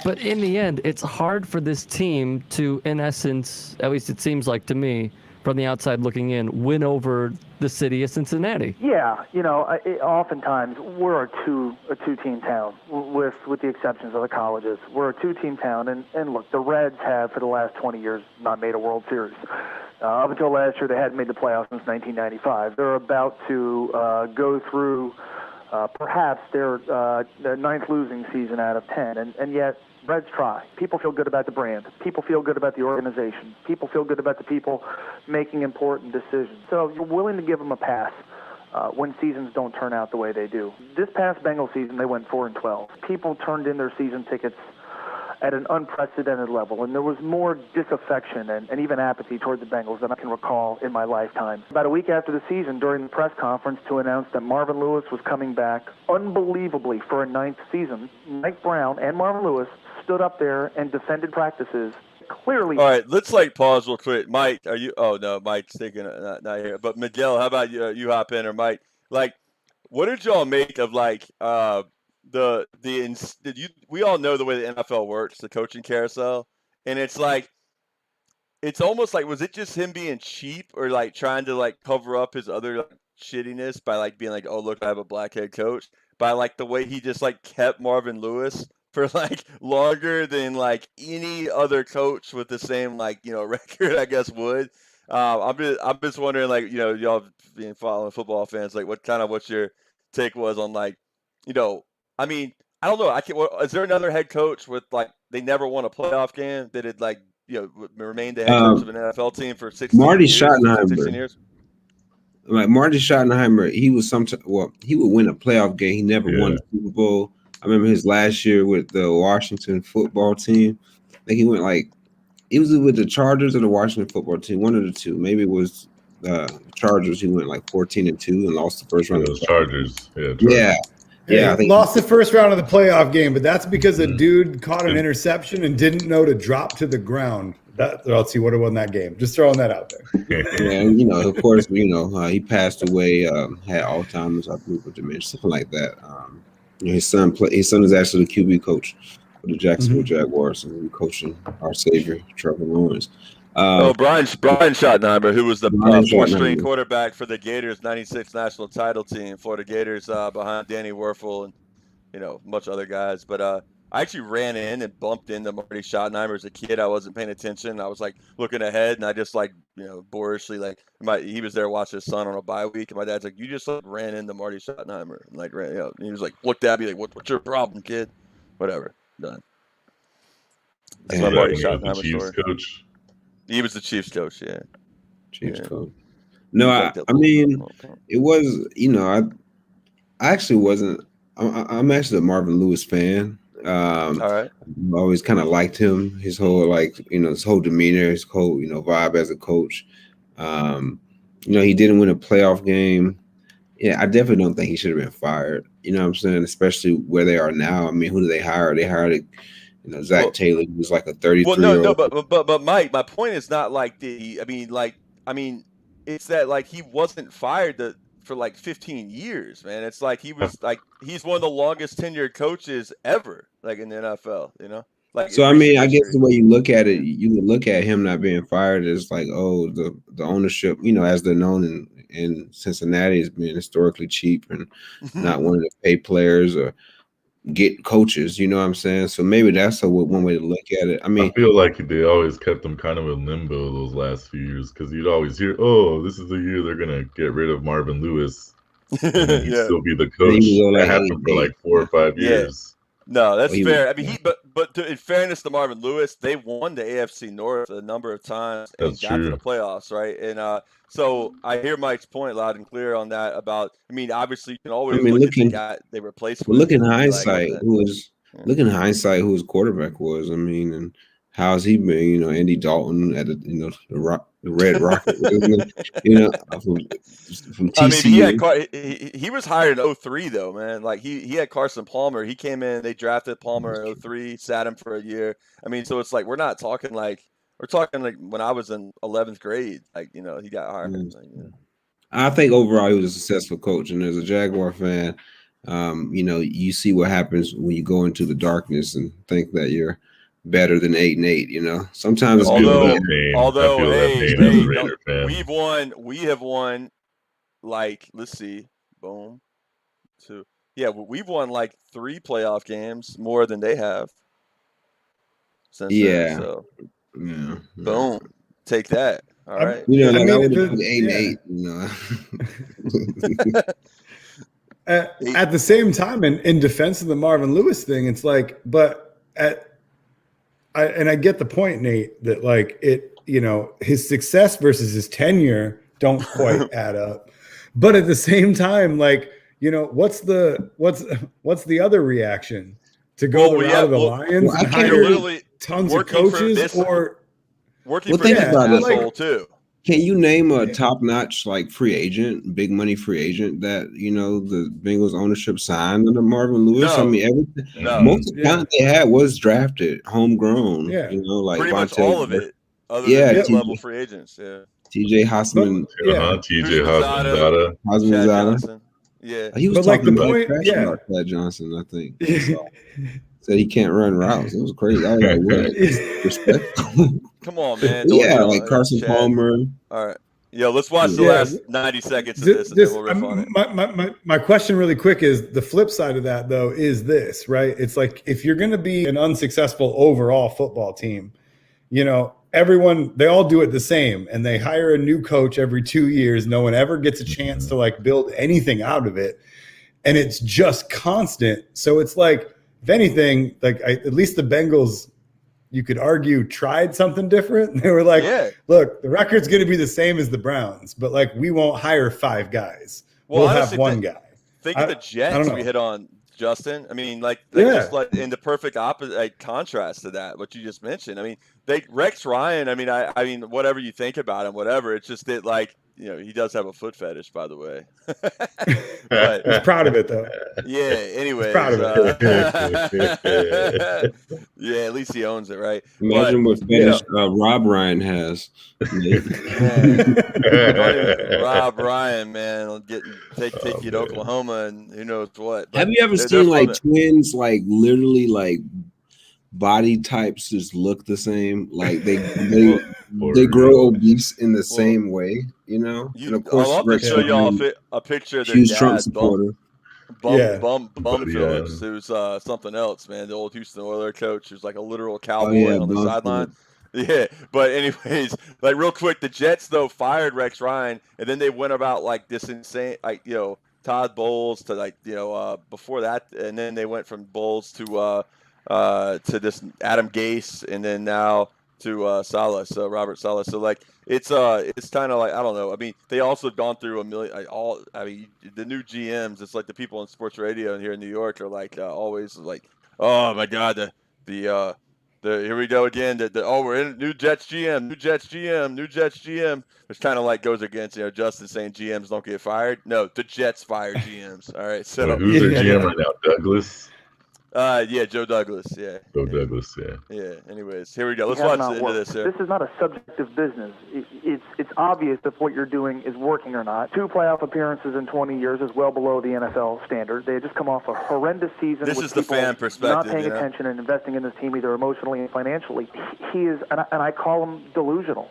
But in the end, it's hard for this team to, in essence, at least it seems like to me, from the outside looking in, win over the city of Cincinnati. Yeah, oftentimes we're a two-team town, with the exceptions of the colleges. We're a two-team town, and look, the Reds have for the last 20 years not made a World Series. Up until last year, they hadn't made the playoffs since 1995. They're about to go through perhaps their 9th losing season out of 10, and yet Reds try. People feel good about the brand. People feel good about the organization. People feel good about the people making important decisions. So you're willing to give them a pass when seasons don't turn out the way they do. This past Bengals season, they went 4-12. People turned in their season tickets at an unprecedented level, and there was more disaffection and even apathy toward the Bengals than I can recall in my lifetime. About a week after the season, during the press conference to announce that Marvin Lewis was coming back unbelievably for a 9th season, Mike Brown and Marvin Lewis stood up there and defended practices clearly. All right, let's pause real quick. Mike, are you? Oh no, Mike's taking not here. But Miguel, how about you hop in, or Mike? What did y'all make of we all know the way the NFL works, the coaching carousel, and it's almost like, was it just him being cheap or trying to cover up his other shittiness by being oh look, I have a black head coach, by the way he just kept Marvin Lewis for longer than any other coach with the same record, I guess, would. I'm just wondering y'all being following football fans, what's your take was on I mean, I don't know. Is there another head coach with they never won a playoff game that had remained the head coach of an NFL team for 16 Marty years? Schottenheimer. 16 years? Marty Schottenheimer, he would win a playoff game. He never won a Super Bowl. I remember his last year with the Washington football team. I think he went he was with the Chargers or the Washington football team, one of the two. Maybe it was the Chargers. He went 14-2 and lost the first round. It was Chargers. Yeah, I think lost the first round of the playoff game, but that's because a dude caught an interception and didn't know to drop to the ground. Let's see what it was in that game. Just throwing that out there. Yeah, of course, he passed away, had Alzheimer's, I believe, or dementia, something like that. His son is actually the QB coach for the Jacksonville Jaguars, and we're coaching our savior, Trevor Lawrence. Brian Schottenheimer, who was the 4th-string quarterback for the Gators' '96 national title team, Florida Gators, behind Danny Werfel and much other guys. But I actually ran in and bumped into Marty Schottenheimer as a kid. I wasn't paying attention. I was looking ahead, and I just boorishly, like he was there watching his son on a bye week, and my dad's like, "You just ran into Marty Schottenheimer," and and he was like, looked at me like, "What's your problem, kid?" Whatever, done. That's my Marty Schottenheimer story. Coach. He was the Chiefs coach, yeah. Chiefs coach. No, I mean, it was, I actually wasn't. I'm actually a Marvin Lewis fan. All right. I've always kind of liked him. His whole his whole demeanor, his whole vibe as a coach. He didn't win a playoff game. Yeah, I definitely don't think he should have been fired. You know what I'm saying? Especially where they are now. I mean, who do they hire? They hired Zach Taylor, who was like a 33-year-old. But Mike, my point is not like it's that he wasn't fired for 15 years, man. It's like he was he's one of the longest tenured coaches ever, in the NFL, So I mean, I guess the way you look at it, you can look at him not being fired as the ownership, as they're known in Cincinnati, as being historically cheap and not wanting to pay players or get coaches, you know what I'm saying? So maybe that's one way to look at it. I mean, I feel like they always kept them kind of in limbo those last few years, because you'd always hear, "Oh, this is the year they're gonna get rid of Marvin Lewis, and then he'd still be the coach." That happened for 4 or 5 years. No, that's fair. I mean, but in fairness to Marvin Lewis, they won the AFC North a number of times and got to the playoffs, right? And so I hear Mike's point loud and clear on that. About, obviously you can always look at the guy they replaced. Look in hindsight, look in hindsight who his quarterback was. I mean, and how's he been? Andy Dalton at the Red Rocket, from TCU. He was hired in 03 though, man. He had Carson Palmer. He came in, they drafted Palmer in 03, sat him for a year. So it's we're not talking we're talking when I was in 11th grade. He got hired. I think overall he was a successful coach, and as a Jaguar fan, you see what happens when you go into the darkness and think that you're better than 8-8. Sometimes it's we have won let's see, boom, 2. Yeah, we've won 3 playoff games more than they have. Since then, so boom, take that. All right. I would have 8-8. At the same time, in defense of the Marvin Lewis thing, it's and I get the point, Nate, that his success versus his tenure don't quite add up. But at the same time, what's the other reaction? To go the route of the Lions and hire tons of coaches working for this asshole too. Can you name a top-notch free agent, big money free agent that the Bengals ownership signed under Marvin Lewis? No. Most of the talent they had was drafted, homegrown. Yeah, pretty much all of it. Other than level free agents. Yeah, TJ Hosman, TJ Hosman. Yeah, he was talking about Chad Johnson, I think. Said he can't run routes. It was crazy. I was like, what? Respectful. Come on, man. Carson Palmer. All right. Yo, let's watch the last 90 seconds of this, and then we'll riff on it. My question really quick is, the flip side of that, though, is this, right? It's if you're going to be an unsuccessful overall football team, they all do it the same, and they hire a new coach every 2 years. No one ever gets a chance to build anything out of it. And it's just constant. So it's if anything, at least the Bengals, you could argue, tried something different. They were look, the record's going to be the same as the Browns, but we won't hire 5 guys. We'll have one guy. Think of the Jets we hit on, Justin. Just in the perfect opposite contrast to that, what you just mentioned. Rex Ryan. I mean, whatever you think about him, whatever. It's just that he does have a foot fetish, by the way. But, he's proud of it, though. Yeah. Anyway, proud of it. Yeah, at least he owns it, right? Imagine what fetish Rob Ryan has. Rob Ryan, man, take you to Oklahoma, and who knows what. But have you ever seen twins literally body types just look the same? They grow obese in the same way, and of course, I'll have to show y'all a picture of their huge dad, Trump supporter. Bum Phillips, who's something else, man. The old Houston Oilers coach, who's a literal cowboy on the sideline. Yeah, but anyways, like real quick, the Jets though fired Rex Ryan, and then they went about like this insane, like Todd Bowles to before that, and then they went from Bowles to this Adam Gase, and then now to Salas, Robert Salas. So like it's kind of like I don't know. I mean, they also gone through a million. The new GMs. It's like the people on sports radio here in New York are like always like, oh my God, the here we go again. We're in new Jets GM, new Jets GM, new Jets GM. Which kind of like goes against Justin saying GMs don't get fired. No, the Jets fire GMs. All right, so Wait, who's their GM right now? Douglas. Yeah, Joe Douglas. Yeah. Joe Douglas. Yeah. Yeah. Anyways, here we go. Let's watch the end of this. This is not a subjective business. It's obvious if what you're doing is working or not. 2 playoff appearances in 20 years is well below the NFL standard. They had just come off a horrendous season. This with is the fan perspective. Not paying attention and investing in this team either emotionally and financially. He is, and I call him delusional.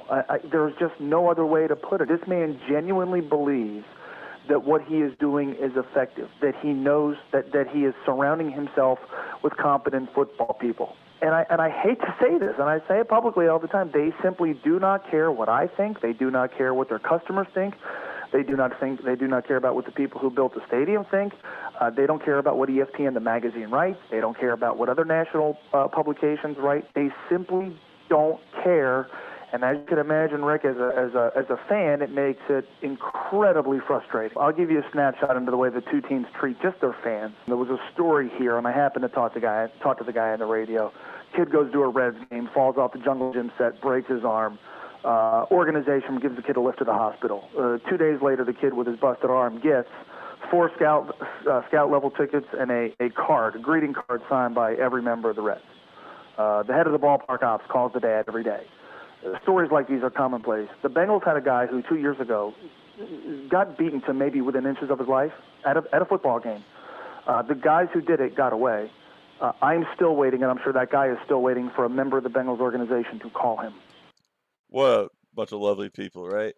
There's just no other way to put it. This man genuinely believes that what he is doing is effective, that he knows that he is surrounding himself with competent football people. And I hate to say this, and I say it publicly all the time, they simply do not care what I think. They do not care what their customers think. They do not care about what the people who built the stadium think. They don't care about what ESPN, the magazine, writes. They don't care about what other national publications write. They simply don't care. And as you can imagine, Rick, as a fan, it makes it incredibly frustrating. I'll give you a snapshot into the way the two teams treat just their fans. There was a story here, and I happened to talk to the guy on the radio. Kid goes to a Reds game, falls off the jungle gym set, breaks his arm. Organization gives the kid a lift to the hospital. 2 days later, the kid with his busted arm gets 4 scout level tickets and a greeting card signed by every member of the Reds. The head of the ballpark ops calls the dad every day. Stories like these are commonplace. The Bengals had a guy who 2 years ago got beaten to maybe within inches of his life at a football game. The guys who did it got away. I'm still waiting, and I'm sure that guy is still waiting for a member of the Bengals organization to call him. What a bunch of lovely people, right?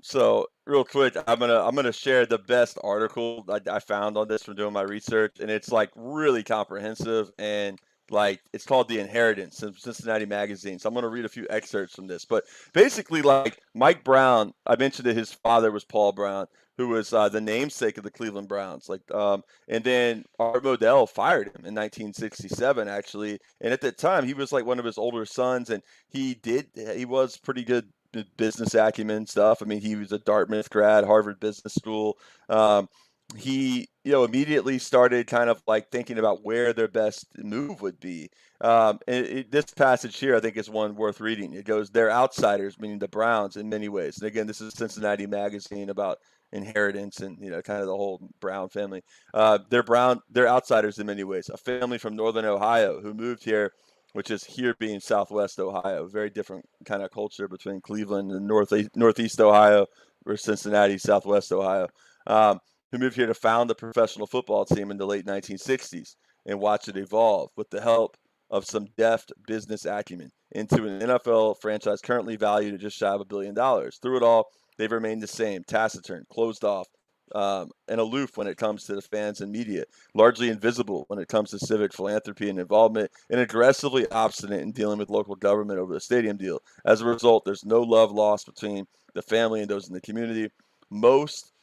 So real quick, I'm gonna share the best article I found on this from doing my research, and it's like really comprehensive and like it's called The Inheritance in Cincinnati Magazine. So I'm going to read a few excerpts from this. But basically, like Mike Brown, I mentioned that his father was Paul Brown, who was the namesake of the Cleveland Browns. And then Art Modell fired him in 1967, actually. And at that time, he was like one of his older sons, and he was pretty good business acumen stuff. I mean, he was a Dartmouth grad, Harvard Business School. He immediately started kind of like thinking about where their best move would be. This passage here, I think, is one worth reading. It goes, "They're outsiders," meaning the Browns, in many ways. And again, this is Cincinnati Magazine about inheritance and kind of the whole Brown family. They're outsiders in many ways. A family from Northern Ohio who moved here, which is here being Southwest Ohio. Very different kind of culture between Cleveland and Northeast Ohio versus Cincinnati, Southwest Ohio. Who moved here to found the professional football team in the late 1960s and watch it evolve with the help of some deft business acumen into an NFL franchise currently valued at just shy of $1 billion. Through it all, they've remained the same, taciturn, closed off, and aloof when it comes to the fans and media, largely invisible when it comes to civic philanthropy and involvement, and aggressively obstinate in dealing with local government over the stadium deal. As a result, there's no love lost between the family and those in the community, most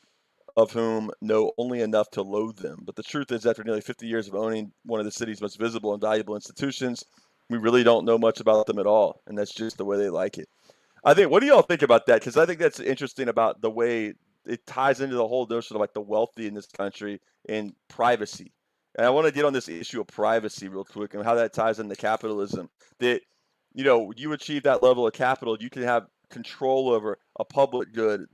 of whom know only enough to loathe them. But the truth is, after nearly 50 years of owning one of the city's most visible and valuable institutions, we really don't know much about them at all, and that's just the way they like it. I think, what do y'all think about that? Because I think that's interesting about the way it ties into the whole notion of like the wealthy in this country and privacy. And I want to get on this issue of privacy real quick and how that ties into capitalism. That, you achieve that level of capital, you can have control over a public good,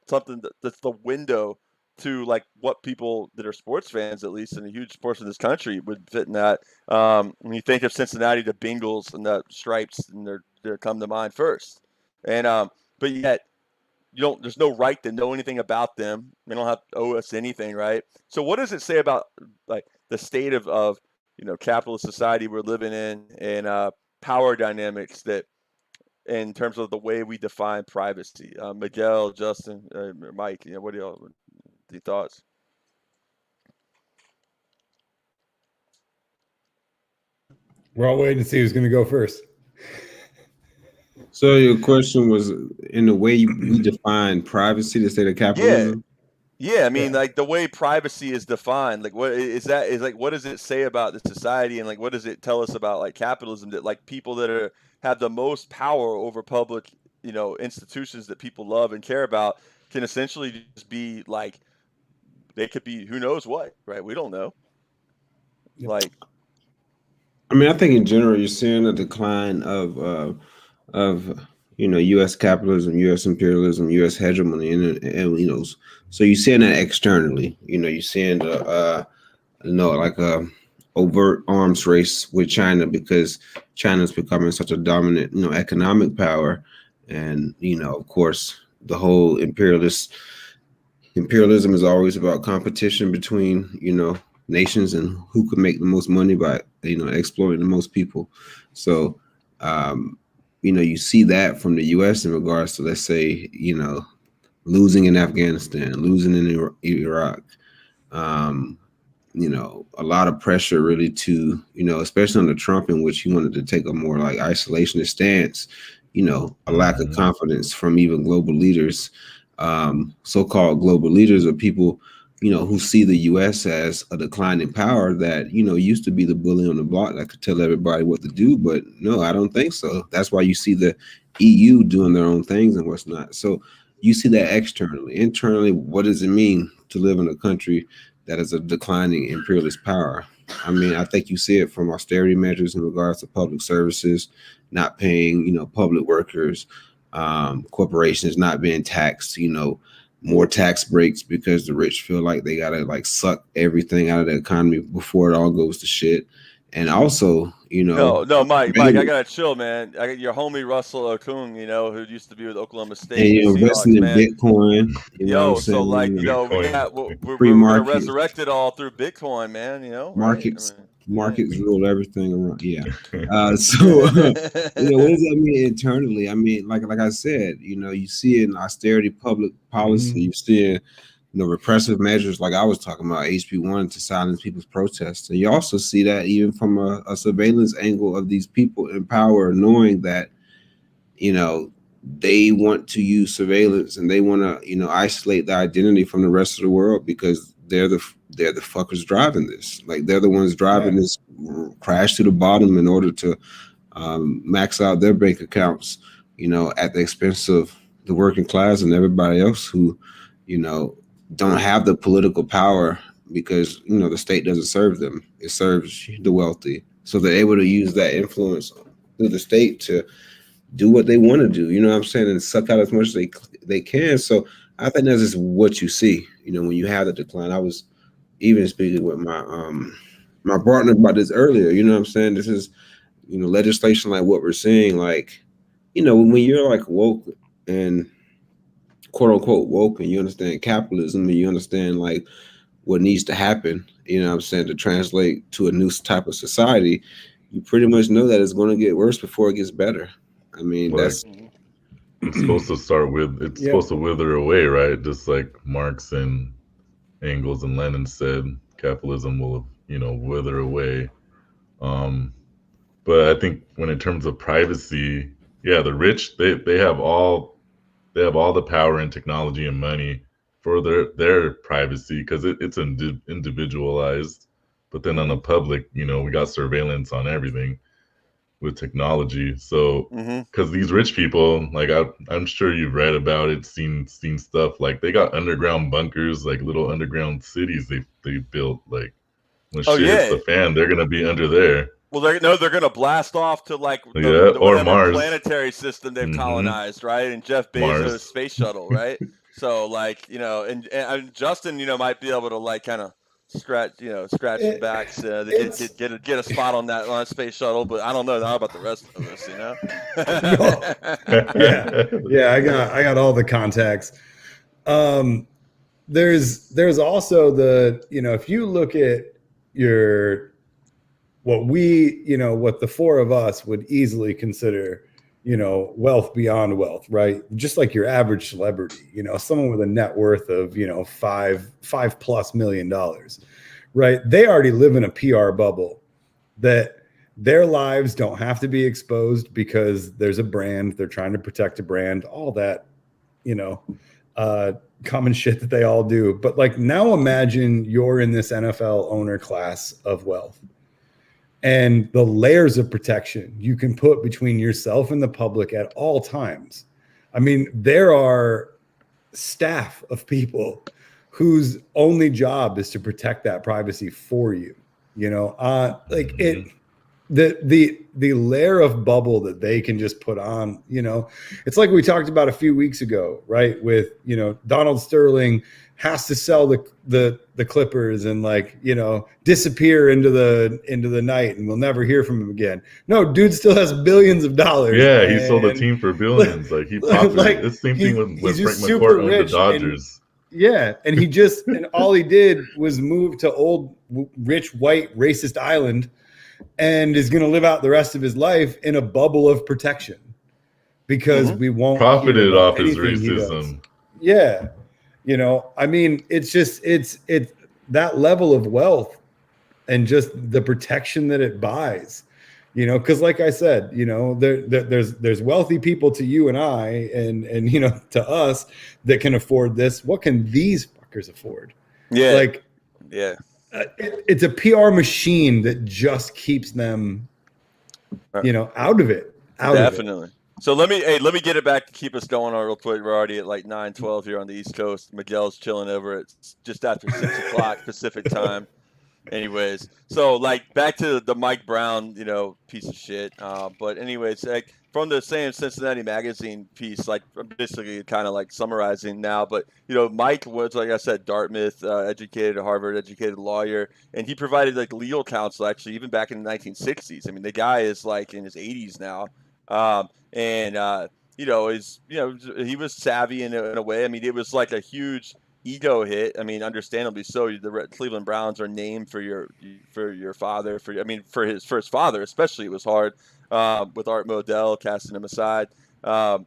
something that's the window to like what people that are sports fans, at least in a huge portion of this country, would fit in that. When you think of Cincinnati, the Bengals and the stripes, and they're come to mind first. And but yet there's no right to know anything about them. They don't have to owe us anything, right? So what does it say about like the state of capitalist society we're living in and power dynamics that in terms of the way we define privacy? Miguel, Justin, Mike, what are y'all? The thoughts? We're all waiting to see who's going to go first. So your question was in the way we define privacy, the state of capitalism. Yeah, I mean, like the way privacy is defined, like what is that? Is like what does it say about the society, and like what does it tell us about like capitalism? That like people that have the most power over public, institutions that people love and care about can essentially just be like they could be who knows what, right? We don't know. Like, I mean, I think in general you're seeing a decline of U.S. capitalism, U.S. imperialism, U.S. hegemony, and so you're seeing that externally. You're seeing like a overt arms race with China because China's becoming such a dominant, economic power, and of course, the whole imperialism is always about competition between nations and who could make the most money by exploiting the most people. So you see that from the U.S. in regards to, let's say, losing in Afghanistan, losing in Iraq, a lot of pressure really to, especially under Trump, in which he wanted to take a more like isolationist stance, a lack of confidence from even global leaders, so-called global leaders, or people, who see the U.S. as a declining power that, used to be the bully on the block that could tell everybody what to do. But no, I don't think so. That's why you see the EU doing their own things and what's not. So you see that externally. Internally, what does it mean to live in a country that is a declining imperialist power? I mean, I think you see it from austerity measures in regards to public services, not paying, public workers, corporations not being taxed, more tax breaks because the rich feel like they gotta like suck everything out of the economy before it all goes to shit. And also, no, Mike, I gotta chill, man. I got your homie Russell Okung, who used to be with Oklahoma State. And you're investing in Bitcoin. So like, we're gonna resurrect it all through Bitcoin, man. Markets. Right? Markets rule everything around. Yeah. So what does that mean internally? I mean, like I said, you see it in austerity public policy, you see it, repressive measures like I was talking about, HB1 to silence people's protests. And you also see that even from a surveillance angle of these people in power, knowing that, they want to use surveillance and they want to, isolate the identity from the rest of the world because they're the fuckers driving this. Like they're the ones driving this crash to the bottom in order to max out their bank accounts, at the expense of the working class and everybody else who, don't have the political power because, the state doesn't serve them. It serves the wealthy. So they're able to use that influence through the state to do what they want to do, what I'm saying, and suck out as much as they can. So I think that's just what you see, when you have the decline. I was even speaking with my partner about this earlier, what I'm saying? This is, legislation like what we're seeing, like, when you're like woke and quote unquote woke and you understand capitalism and you understand like what needs to happen, what I'm saying, to translate to a new type of society, you pretty much know that it's going to get worse before it gets better. I mean, it's supposed to start with, it's supposed to wither away, right? Just like Marx and Engels and Lenin said, capitalism will, wither away. But I think when in terms of privacy, the rich, they have all the power and technology and money for their privacy because it's individualized. But then on the public, we got surveillance on everything with technology. So because these rich people, like I'm sure you've read about it, seen stuff, like they got underground bunkers, like little underground cities they built. Like when shit hits the fan, they're gonna be under there. Well, they're gonna blast off to like or Mars planetary system they've colonized, right? And Jeff Bezos' space shuttle, right? So like, and Justin, might be able to like kind of scratch the backs, get a spot on that space shuttle, but I don't know about the rest of us, I got all the contacts. There's also the, if you look at what the four of us would easily consider, wealth beyond wealth, right? Just like your average celebrity, someone with a net worth of, $5+ million, right? They already live in a PR bubble that their lives don't have to be exposed because there's a brand, they're trying to protect a brand, all that, common shit that they all do. But like, now imagine you're in this NFL owner class of wealth, and the layers of protection you can put between yourself and the public at all times. I mean, there are staff of people whose only job is to protect that privacy for you. The layer of bubble that they can just put on, it's like we talked about a few weeks ago, right? With, Donald Sterling has to sell the Clippers and disappear into the night, and we'll never hear from him again. No, dude still has billions of dollars. Yeah, he sold the team for billions. Like, he popular. The same thing with Frank McCourt owned the Dodgers. And he just and all he did was move to old rich white racist island, and is going to live out the rest of his life in a bubble of protection because we won't profited off his racism. Yeah. I mean, it's that level of wealth and just the protection that it buys, because like I said, there's wealthy people to you and I and to us that can afford this. What can these fuckers afford? Yeah. It's a PR machine that just keeps them, out of it. Definitely. So let me get it back to keep us going on real quick. We're already at like 9:12 here on the East Coast. Miguel's chilling over at just after 6 o'clock Pacific time. Anyways, so back to the Mike Brown, piece of shit. But anyways, from the same Cincinnati Magazine piece, I'm basically kind of summarizing now. But Mike was, like I said, Dartmouth educated, Harvard educated lawyer, and he provided legal counsel actually even back in the 1960s. I mean, the guy is in his 80s now. He was savvy in a way. I mean, it was a huge ego hit. I mean, understandably so. The Cleveland Browns are named for your father. For his father, especially, it was hard with Art Modell casting him aside. So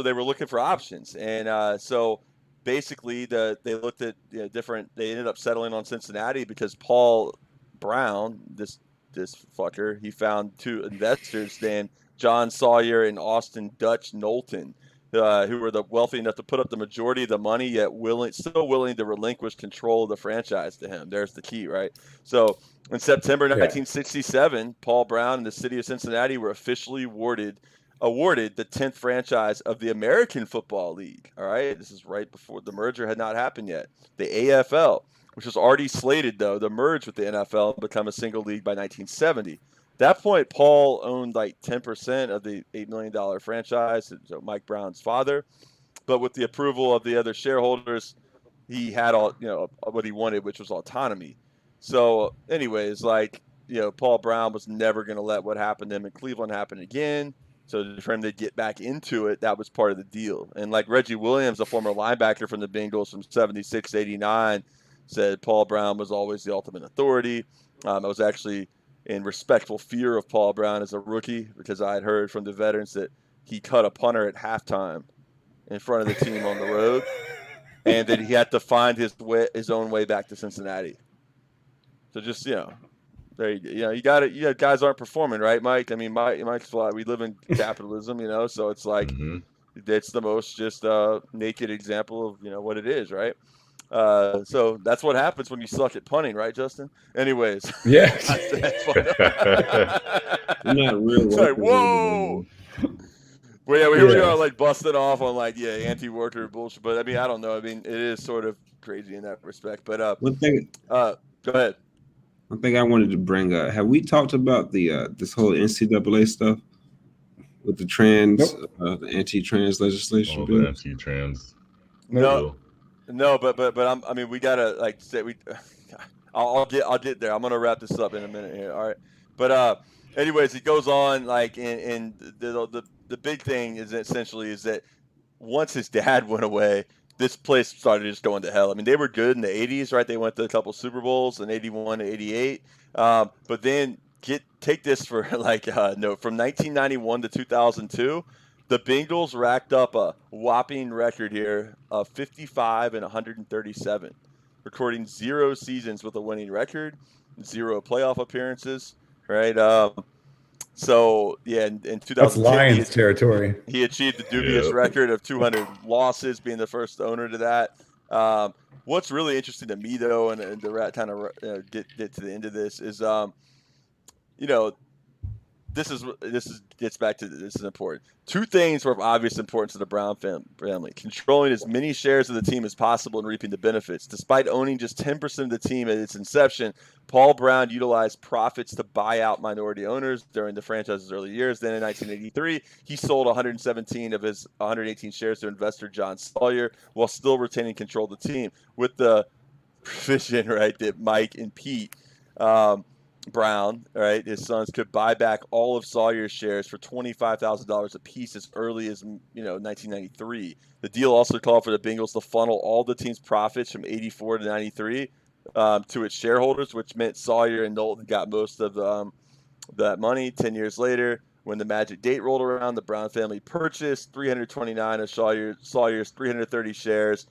they were looking for options, and so basically they looked at different. They ended up settling on Cincinnati because Paul Brown, this fucker, he found two investors named John Sawyer and Austin Dutch Knowlton, who were wealthy enough to put up the majority of the money, yet still willing to relinquish control of the franchise to him. There's the key, right? So in September 1967, Paul Brown and the city of Cincinnati were officially awarded the 10th franchise of the American Football League. All right, this is right before the merger had not happened yet. The AFL, which was already slated, though, to merge with the NFL and become a single league by 1970. At that point, Paul owned 10% of the $8 million franchise, so Mike Brown's father. But with the approval of the other shareholders, he had all what he wanted, which was autonomy. So, anyways, Paul Brown was never going to let what happened to him in Cleveland happen again. So for him to get back into it, that was part of the deal. And Reggie Williams, a former linebacker from the Bengals from 76 to 89, said Paul Brown was always the ultimate authority. I was actually in respectful fear of Paul Brown as a rookie because I had heard from the veterans that he cut a punter at halftime in front of the team on the road, and that he had to find his own way back to Cincinnati. So just there you got it. Guys aren't performing, right, Mike? I mean, Mike's we live in capitalism, so it's it's the most just naked example of what it is, right? So that's what happens when you suck at punting, right, Justin? Anyways. Yeah. Not real. Sorry, whoa. Well, yeah, here we are, busting off on anti-worker bullshit. But I mean, I don't know. I mean, it is sort of crazy in that respect. But one thing. Go ahead. One thing I wanted to bring up. Have we talked about the this whole NCAA stuff with the the anti-trans legislation bill? The anti-trans. No, but we gotta say we. I'll get there. I'm gonna wrap this up in a minute here. All right, but anyways, it goes on and the big thing is that once his dad went away, this place started just going to hell. I mean, they were good in the 80s, right? They went to a couple Super Bowls in 81 to 88, but then take this for from 1991 to 2002. The Bengals racked up a whopping record here of 55 and 137, recording 0 seasons with a winning record, 0 playoff appearances. right? So yeah, in 2010, That's Lions territory. He achieved the dubious record of 200 losses, being the first owner to that. What's really interesting to me, though, and to kind of get to the end of this is, this gets back to this is important. Two things were of obvious importance to the Brown family: controlling as many shares of the team as possible and reaping the benefits. Despite owning just 10% of the team at its inception, Paul Brown utilized profits to buy out minority owners during the franchise's early years. Then in 1983, he sold 117 of his 118 shares to investor John Sawyer while still retaining control of the team, with the provision, right, that Mike and Pete Brown, right, his sons, could buy back all of Sawyer's shares for $25,000 apiece as early as 1993. The deal also called for the Bengals to funnel all the team's profits from 84 to 93 to its shareholders, which meant Sawyer and Knowlton got most of that money. 10 years later, when the magic date rolled around, the Brown family purchased 329 of Sawyer's 330 shares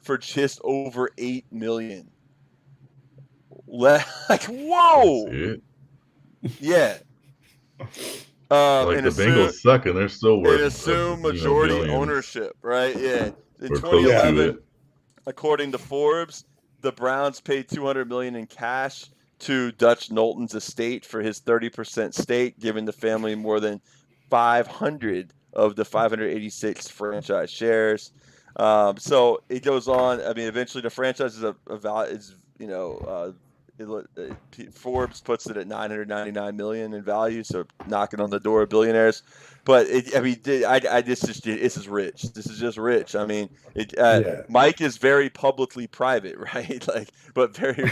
for just over $8 million. Like, whoa! Yeah. Like the Bengals suck, and they're still worth. And assume majority ownership, right? Yeah. In We're close to 2011, it. according to Forbes, the Browns paid $200 million in cash to Dutch Knowlton's estate for his 30% stake, giving the family more than 500 of the 586 franchise shares. So it goes on. I mean, eventually the franchise is Forbes puts it at $999 million in value, so knocking on the door of billionaires. But this is rich. This is just rich. I mean, Mike is very publicly private, right? Like, but very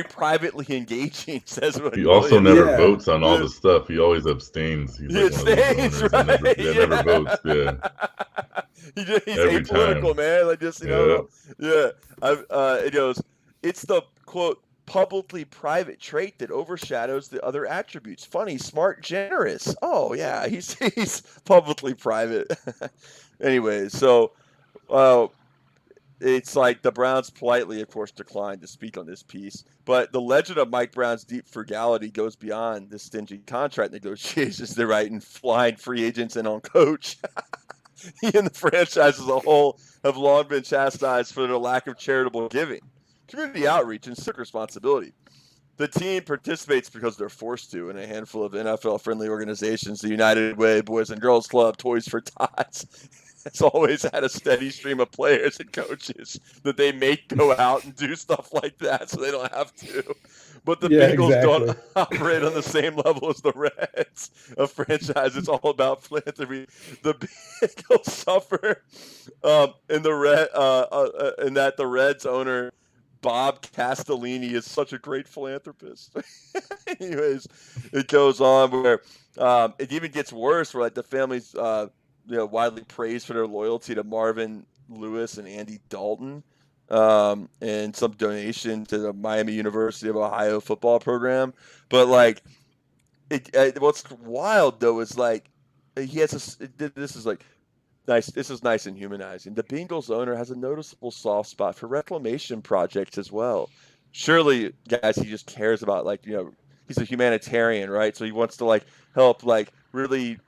privately engaging. Says what he also never votes on all the stuff. He always abstains. He abstains, right? Never votes. Yeah. He's apolitical, man. Like, just it goes. It's the, quote, publicly private trait that overshadows the other attributes. Funny, smart, generous. Oh, yeah, he's publicly private. Anyway, so it's like the Browns politely, of course, declined to speak on this piece. But the legend of Mike Brown's deep frugality goes beyond the stingy contract negotiations. They're writing flying free agents and on coach. He and the franchise as a whole have long been chastised for their lack of charitable giving, community outreach, and civic responsibility. The team participates because they're forced to in a handful of NFL-friendly organizations: the United Way, Boys and Girls Club, Toys for Tots. It's always had a steady stream of players and coaches that they make go out and do stuff like that so they don't have to. But the Bengals don't operate on the same level as the Reds, a franchise. It's all about philanthropy. The Bengals suffer in that the Reds owner, Bob Castellini, is such a great philanthropist. Anyways, it goes on where it even gets worse, where like the family's widely praised for their loyalty to Marvin Lewis and Andy Dalton, and some donation to the Miami University of Ohio football program. But like, what's wild though is like he has this is like nice. This is nice and humanizing. The Bengals owner has a noticeable soft spot for reclamation projects as well. Surely, guys, he just cares about he's a humanitarian, right? So he wants to like help really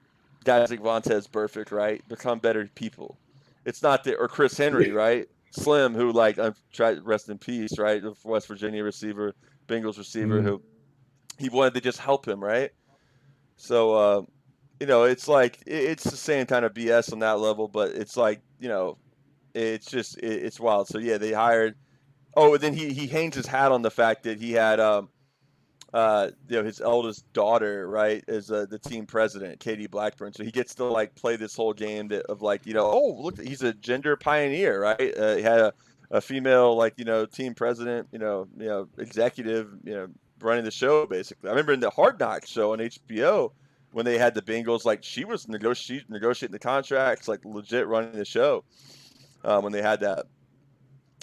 guys like Vontaze Burfict, right, become better people. It's not or Chris Henry, right? Slim, who rest in peace, right? The West Virginia receiver, Bengals receiver, who he wanted to just help him, right? So, it's like it's the same kind of BS on that level, but it's like it's just it's wild. So yeah, they hired. Oh, and then he hangs his hat on the fact that he had his eldest daughter, right, as the team president, Katie Blackburn. So he gets to play this whole game of oh, look, he's a gender pioneer, right? He had a female team president, executive, running the show basically. I remember in the Hard Knocks show on HBO when they had the Bengals, she was negotiating the contracts, legit running the show when they had that.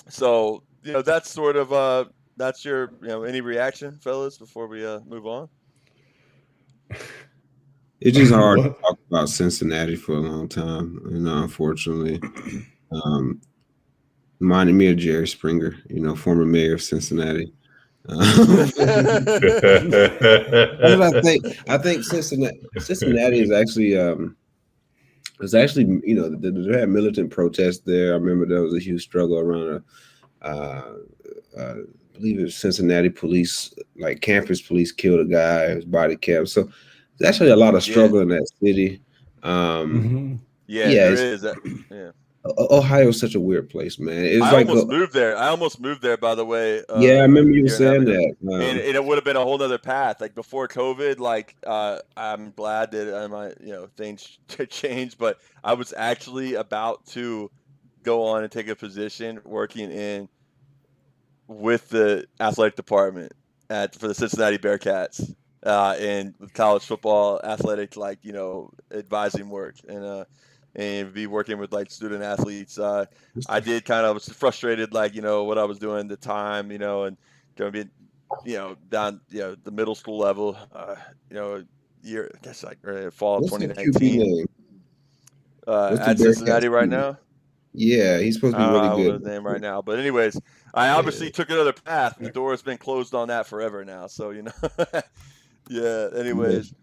So that's sort of that's your, any reaction, fellas, before we move on? It's just hard to talk about Cincinnati for a long time, unfortunately. Reminded me of Jerry Springer, former mayor of Cincinnati. That's what I think. I think Cincinnati is actually they had militant protests there. I remember there was a huge struggle around I believe it was Cincinnati police, like campus police killed a guy, his body kept. So there's actually a lot of struggle in that city. There is. Yeah. Ohio's such a weird place, man. It's I like almost moved there. I almost moved there, by the way. Yeah, I remember you saying that. And it would have been a whole nother path. Like before COVID, I'm glad that things changed, but I was actually about to go on and take a position working with the athletic department for the Cincinnati Bearcats in college football athletic, advising work and be working with student athletes. I was frustrated, what I was doing at the time, and going to be, down, the middle school level, fall of 2019. At Cincinnati right now. Yeah, he's supposed to be really good. His name right now, but anyways, I obviously took another path. The door has been closed on that forever now. So yeah. Anyways.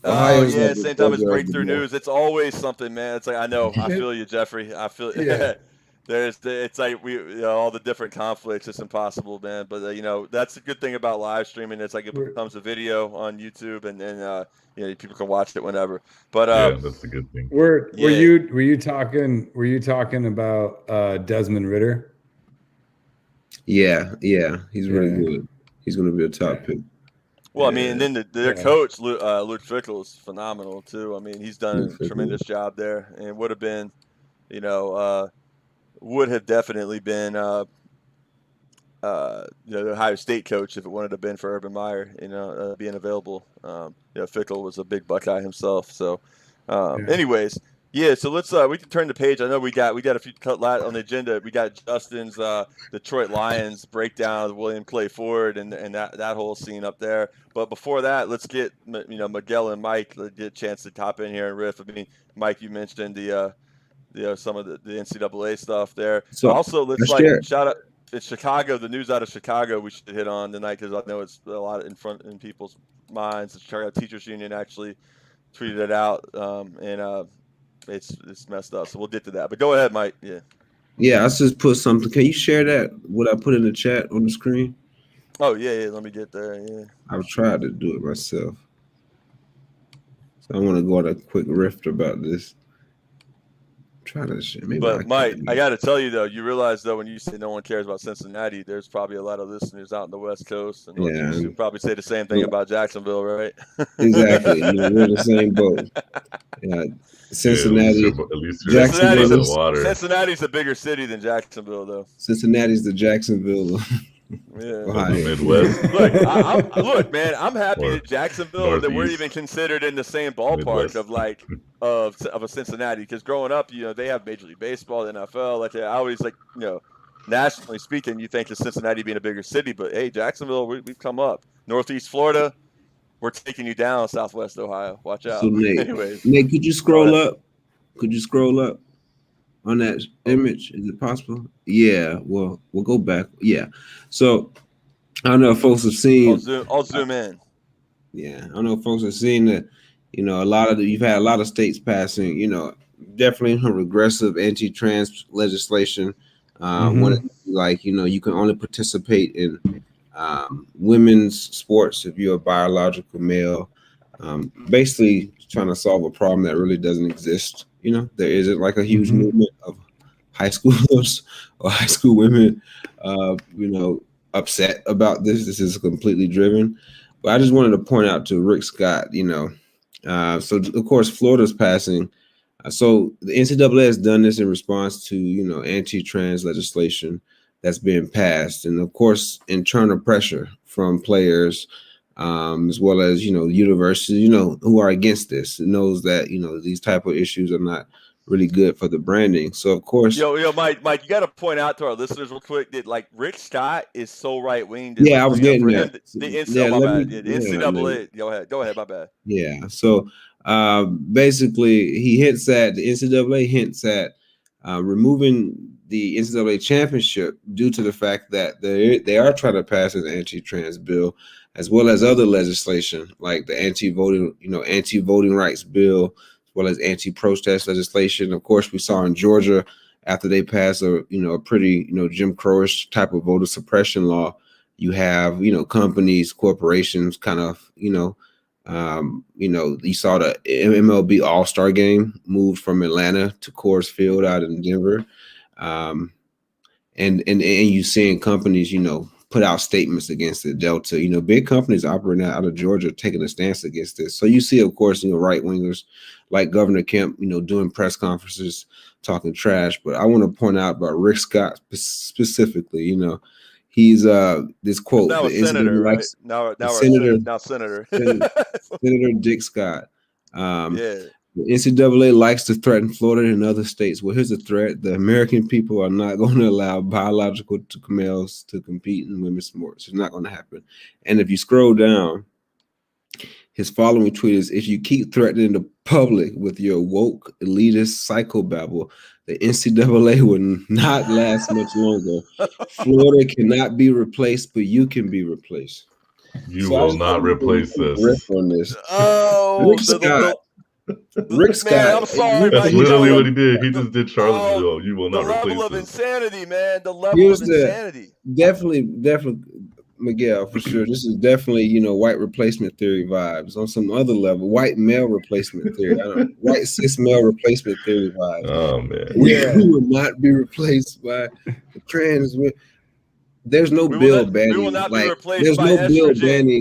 Same time as breakthrough news. It's always something, man. It's I know. I feel you, Jeffrey. I feel. Yeah. It's all the different conflicts. It's impossible, man. But that's the good thing about live streaming. It's it becomes a video on YouTube, and people can watch it whenever. But that's the good thing. Were you talking about Desmond Ritter? Yeah, he's really good. He's going to be a top pick. Well, I mean, and then their coach, Luke Fickell, is phenomenal too. I mean, he's done a tremendous job there, and would have been, would have definitely been, the Ohio State coach if it wanted to have been for Urban Meyer, being available. Fickell was a big Buckeye himself. So, anyways, so let's we can turn the page. I know we got a few on the agenda. We got Justin's Detroit Lions breakdown of William Clay Ford and that whole scene up there. But before that, let's get Miguel and Mike get a chance to top in here and riff. I mean, Mike, you mentioned some of the NCAA stuff there. So also let's shout out it's Chicago. The news out of Chicago we should hit on tonight because I know it's a lot in people's minds. The Chicago Teachers Union actually tweeted it out, and it's messed up. So we'll get to that. But go ahead, Mike. Yeah, I just put something. Can you share that? What I put in the chat on the screen? Oh yeah. Let me get there. Yeah. I've tried to do it myself. So I want to go on a quick riff about this. Try to share. But Mike, I got to tell you though, you realize though when you say no one cares about Cincinnati, there's probably a lot of listeners out in the West Coast, and you probably say the same thing about Jacksonville, right? Exactly. We're in the same boat. Yeah. Cincinnati. Cincinnati's a bigger city than Jacksonville, though. Cincinnati's the Jacksonville. Midwest. Look, man, I'm happy that Jacksonville that we're even considered in the same ballpark Midwest. of a Cincinnati. Because growing up, they have Major League Baseball, the NFL. I always nationally speaking, you think of Cincinnati being a bigger city, but hey, Jacksonville, we've come up. Northeast Florida. We're taking you down, Southwest Ohio. Watch out. So Nate, could you scroll up? Could you scroll up on that image? Is it possible? Yeah. Well, we'll go back. Yeah. So I don't know if folks have seen. I'll zoom in. Yeah, I don't know if folks have seen that. You've had a lot of states passing. Definitely regressive anti-trans legislation. You can only participate in women's sports if you're a biological male. Basically trying to solve a problem that really doesn't exist. There isn't a huge movement of high schoolers or high school women upset about this. This is completely driven. But I just wanted to point out to Rick Scott, so of course Florida's passing. So the NCAA has done this in response to anti-trans legislation that's being passed, and of course internal pressure from players, as well as universities, who are against this. It knows that these type of issues are not really good for the branding. So of course, Mike, you got to point out to our listeners real quick that Rick Scott is so right wing. Yeah, I was getting that. The NCAA. Go ahead, my bad. Yeah. So basically, the NCAA hints at removing the NCAA championship due to the fact that they are trying to pass an anti-trans bill, as well as other legislation like the anti-voting rights bill, as well as anti-protest legislation. Of course, we saw in Georgia after they passed a pretty Jim Crowish type of voter suppression law. You have companies, corporations, kind of you saw the MLB All-Star game moved from Atlanta to Coors Field out in Denver. And you seeing companies, put out statements against it. Delta, big companies operating out of Georgia taking a stance against this. So you see, of course, right wingers like Governor Kemp, doing press conferences, talking trash. But I want to point out about Rick Scott specifically. He's this quote. Now a senator, right? Now senator. Senator Dick Scott. The NCAA likes to threaten Florida and other states. Well, here's a threat. The American people are not going to allow biological males to compete in women's sports. It's not going to happen. And if you scroll down, his following tweet is, if you keep threatening the public with your woke, elitist psychobabble, the NCAA will not last much longer. Florida cannot be replaced, but you can be replaced. You will not replace this. On this. Oh, Rick Scott. Man, I'm sorry. That's literally what he did. He just did Charlottesville. You will not replace this. The level of insanity, man. The level of insanity. Definitely, Miguel, for sure. This is definitely, white replacement theory vibes. On some other level, white male replacement theory. White cis male replacement theory vibes. Oh, man. We will not be replaced by the trans. There's no bill banning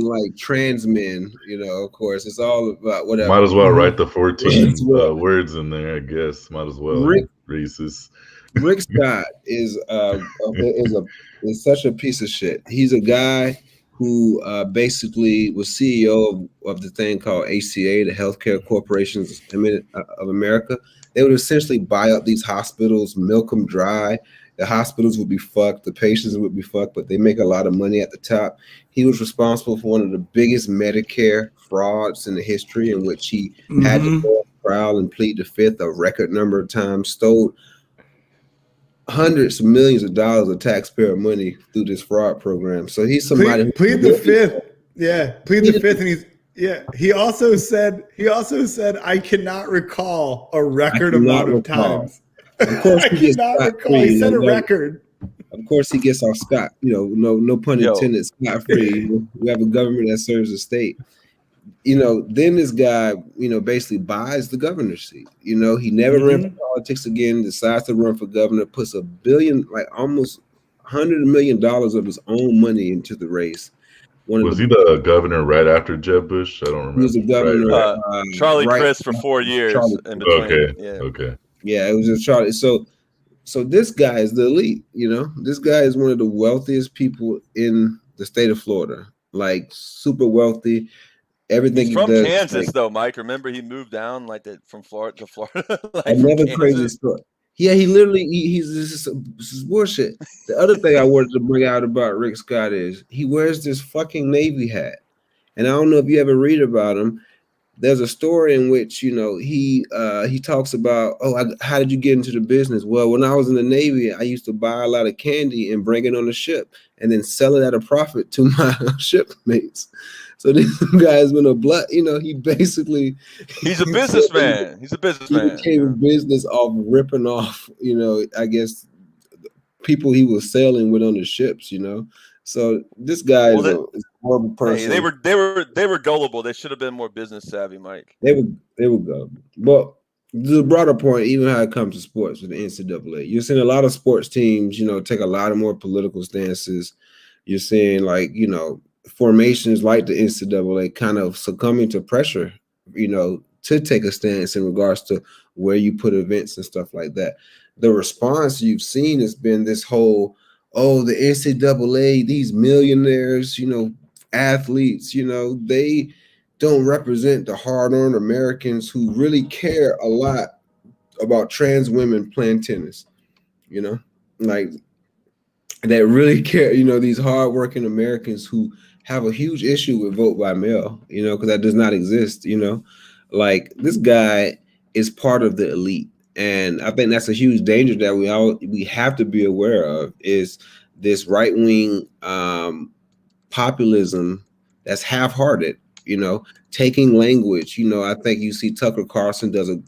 like trans men, of course. It's all about whatever. Might as well write the 14 words in there, I guess. Might as well. Racist. Rick Scott is such a piece of shit. He's a guy who basically was CEO of the thing called ACA, the Healthcare Corporations of America. They would essentially buy up these hospitals, milk them dry. The hospitals would be fucked. The patients would be fucked, but they make a lot of money at the top. He was responsible for one of the biggest Medicare frauds in the history, in which he had to go on trial and plead the fifth a record number of times, stole hundreds of millions of dollars of taxpayer money through this fraud program. So he's somebody plead the fifth. Yeah, plead the fifth, and he also said I cannot recall a record amount of times. Of course, he set a record. Of course, he gets off scot. No pun intended, scot free. We have a government that serves the state. Then this guy, basically buys the governor's seat. He never ran for politics again. Decides to run for governor. Puts $1 billion, like almost $100 million of his own money into the race. Was he the governor right after Jeb Bush? I don't remember. He was the governor. Charlie Crist for 4 years. In between. Okay. Yeah, it was just Charlie. So this guy is the elite, This guy is one of the wealthiest people in the state of Florida, like super wealthy. Everything he's from he does, Kansas, though, Mike. Remember, he moved down like that from Florida to Florida. Another crazy story. Yeah, he's this is bullshit. The other thing I wanted to bring out about Rick Scott is he wears this fucking Navy hat, and I don't know if you ever read about him. There's a story in which he talks about, how did you get into the business? Well, when I was in the Navy, I used to buy a lot of candy and bring it on the ship and then sell it at a profit to my shipmates. So this guy's been a blood, he basically he's a businessman. He's a businessman. He became a business off ripping off, I guess people he was sailing with on the ships, So this guy is a horrible person. Hey, they were gullible. They should have been more business savvy, Mike. They were gullible. But the broader point, even how it comes to sports with the NCAA, you're seeing a lot of sports teams, take a lot of more political stances. You're seeing formations like the NCAA kind of succumbing to pressure, to take a stance in regards to where you put events and stuff like that. The response you've seen has been this whole, the NCAA, these millionaires, athletes, they don't represent the hard-earned Americans who really care a lot about trans women playing tennis, like that really care, these hard-working Americans who have a huge issue with vote by mail, because that does not exist, like this guy is part of the elite. And I think that's a huge danger that we have to be aware of, is this right-wing populism that's half-hearted, taking language. I think you see Tucker Carlson does a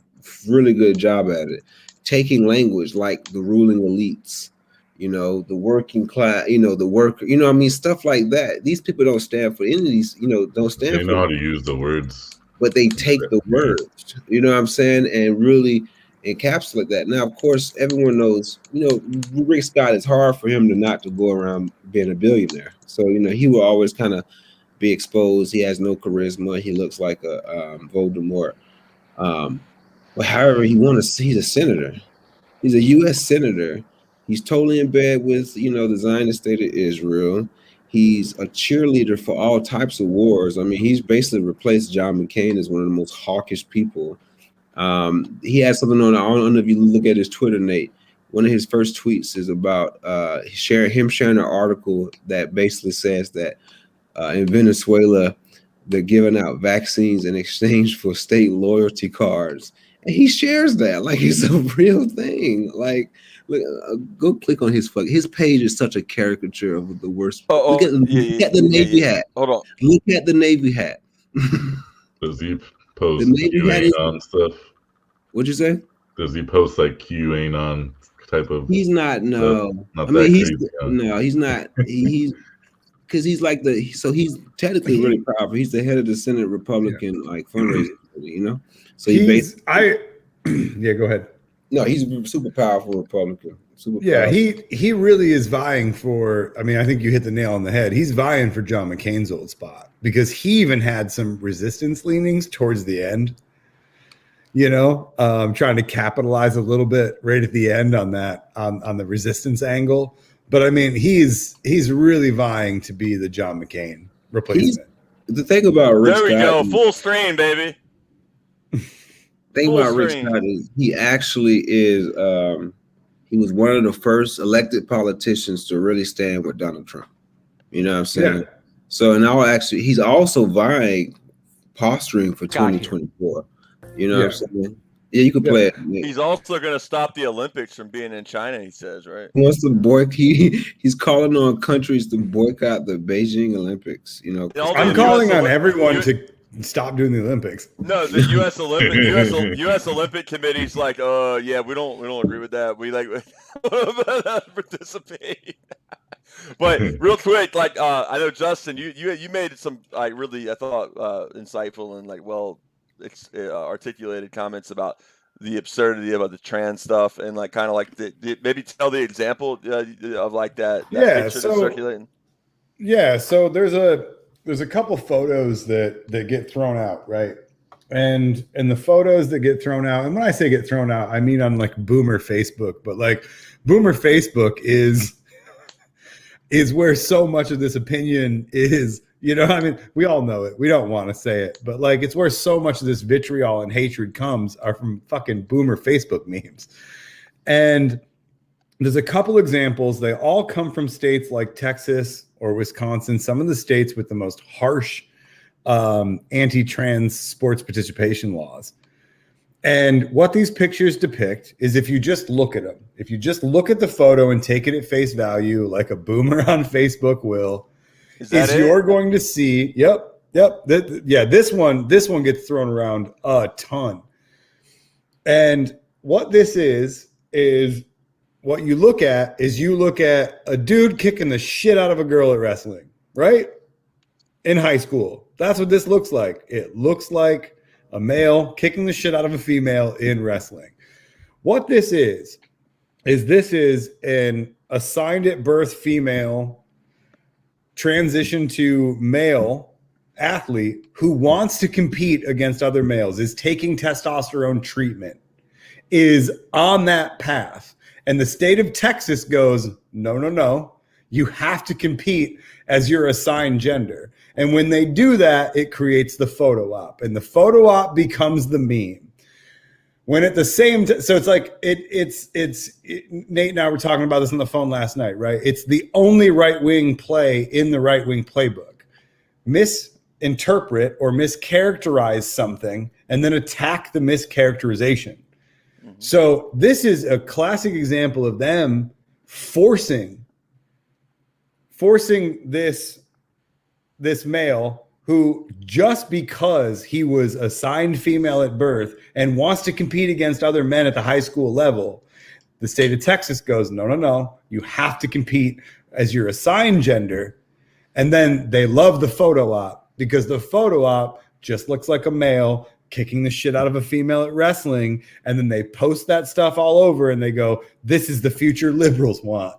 really good job at it, taking language like the ruling elites, the working class, the worker, stuff like that. These people don't stand for any of these, don't stand for. They know how to use the words, but they take the words, what I'm saying, and really encapsulate that. Now, of course, everyone knows, Rick Scott, it's hard for him to go around being a billionaire. So, he will always kind of be exposed. He has no charisma. He looks like a Voldemort. But however, he's a senator. He's a U.S. senator. He's totally in bed with, the Zionist state of Israel. He's a cheerleader for all types of wars. I mean, he's basically replaced John McCain as one of the most hawkish people. He has something on, I don't know if you look at his Twitter, Nate. One of his first tweets is about sharing an article that basically says that in Venezuela, they're giving out vaccines in exchange for state loyalty cards. And he shares that like it's a real thing. Like, look, go click on his page is such a caricature of the worst. Look at the Navy hat. Hold on. Look at the Navy hat. Does he post QAnon stuff? What'd you say? Does he post like QAnon type of? He's not. No, not that crazy. No, he's not. He's because he's like he's technically really powerful. He's the head of the Senate Republican fundraising, So yeah, go ahead. No, he's a super powerful Republican. He really is vying for. I mean, I think you hit the nail on the head. He's vying for John McCain's old spot because he even had some resistance leanings towards the end. Trying to capitalize a little bit right at the end on that on the resistance angle. But I mean, he's really vying to be the John McCain replacement. The thing about Rick Scott, go, full screen, baby. Rick Scott is he actually is. He was one of the first elected politicians to really stand with Donald Trump. You know what I'm saying? Yeah. So he's also posturing for 2024. You know what I'm saying? Yeah, you can play it. He's also going to stop the Olympics from being in China, he says, right? He wants to boycott. He's calling on countries to boycott the Beijing Olympics. I'm calling on everyone to stop doing the Olympics. No, the U.S. Olympic Committee's like, yeah, we don't agree with that. We like participate. But real quick, like I know Justin, you made some really I thought insightful and articulated comments about the absurdity about the trans stuff and kind of maybe tell the example of that picture that's circulating. Yeah, so there's a couple photos that get thrown out, right? And the photos that get thrown out, and when I say get thrown out, I mean on Boomer Facebook, but Boomer Facebook is where so much of this opinion is. I mean, we all know it. We don't want to say it, but it's where so much of this vitriol and hatred are from fucking Boomer Facebook memes. And there's a couple examples. They all come from states like Texas or Wisconsin, some of the states with the most harsh anti-trans sports participation laws. And what these pictures depict is if you just look at them, if you just look at the photo and take it at face value, like a boomer on Facebook will, you're going to see, this one gets thrown around a ton. And what this is what you look at a dude kicking the shit out of a girl at wrestling, right? In high school. That's what this looks like. It looks like a male kicking the shit out of a female in wrestling. What this is an assigned at birth female transition to male athlete who wants to compete against other males, is taking testosterone treatment, is on that path. And the state of Texas goes, no, you have to compete as your assigned gender. And when they do that, it creates the photo op, and the photo op becomes the meme. When at the same time, so it's Nate and I were talking about this on the phone last night, right? It's the only right-wing play in the right-wing playbook. Misinterpret or mischaracterize something and then attack the mischaracterization. So this is a classic example of them forcing this male who, just because he was assigned female at birth and wants to compete against other men at the high school level, the state of Texas goes, no, you have to compete as your assigned gender. And then they love the photo op, because the photo op just looks like a male kicking the shit out of a female at wrestling. And then they post that stuff all over and they go, this is the future liberals want.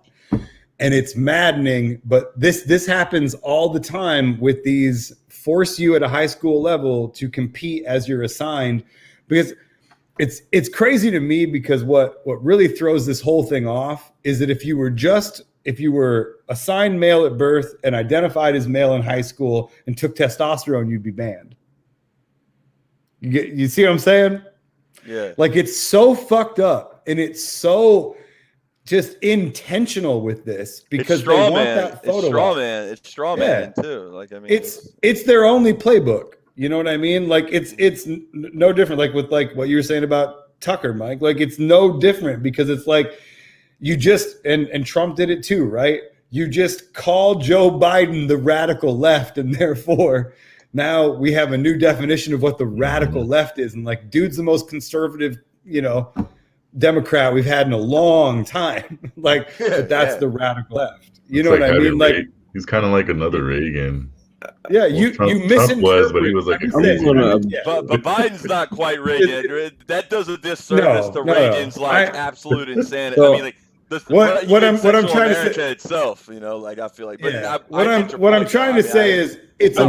And it's maddening, but this happens all the time with these force you at a high school level to compete as you're assigned, because it's crazy to me, because what really throws this whole thing off is that if you were assigned male at birth and identified as male in high school and took testosterone, you'd be banned. You see what I'm saying? Yeah. Like, it's so fucked up, and it's so just intentional with this, because they want that photo. It's straw man too. Like, I mean, it's their only playbook. You know what I mean? Like, it's no different. Like with like what you were saying about Tucker, Mike. Like, it's no different, because it's like you just and Trump did it too, right? You just call Joe Biden the radical left, and therefore now we have a new definition of what the radical left is. And like, dude's the most conservative, Democrat we've had in a long time. Like, that's the radical left. You know what I mean? Like, he's kind of like another Reagan. Yeah, you misinterpret. Trump was, but he was like but Biden's not quite Reagan. That does a disservice to Reagan's absolute insanity. I mean, like, what I'm trying to say itself, like, I feel like. But what I'm trying to say is it's a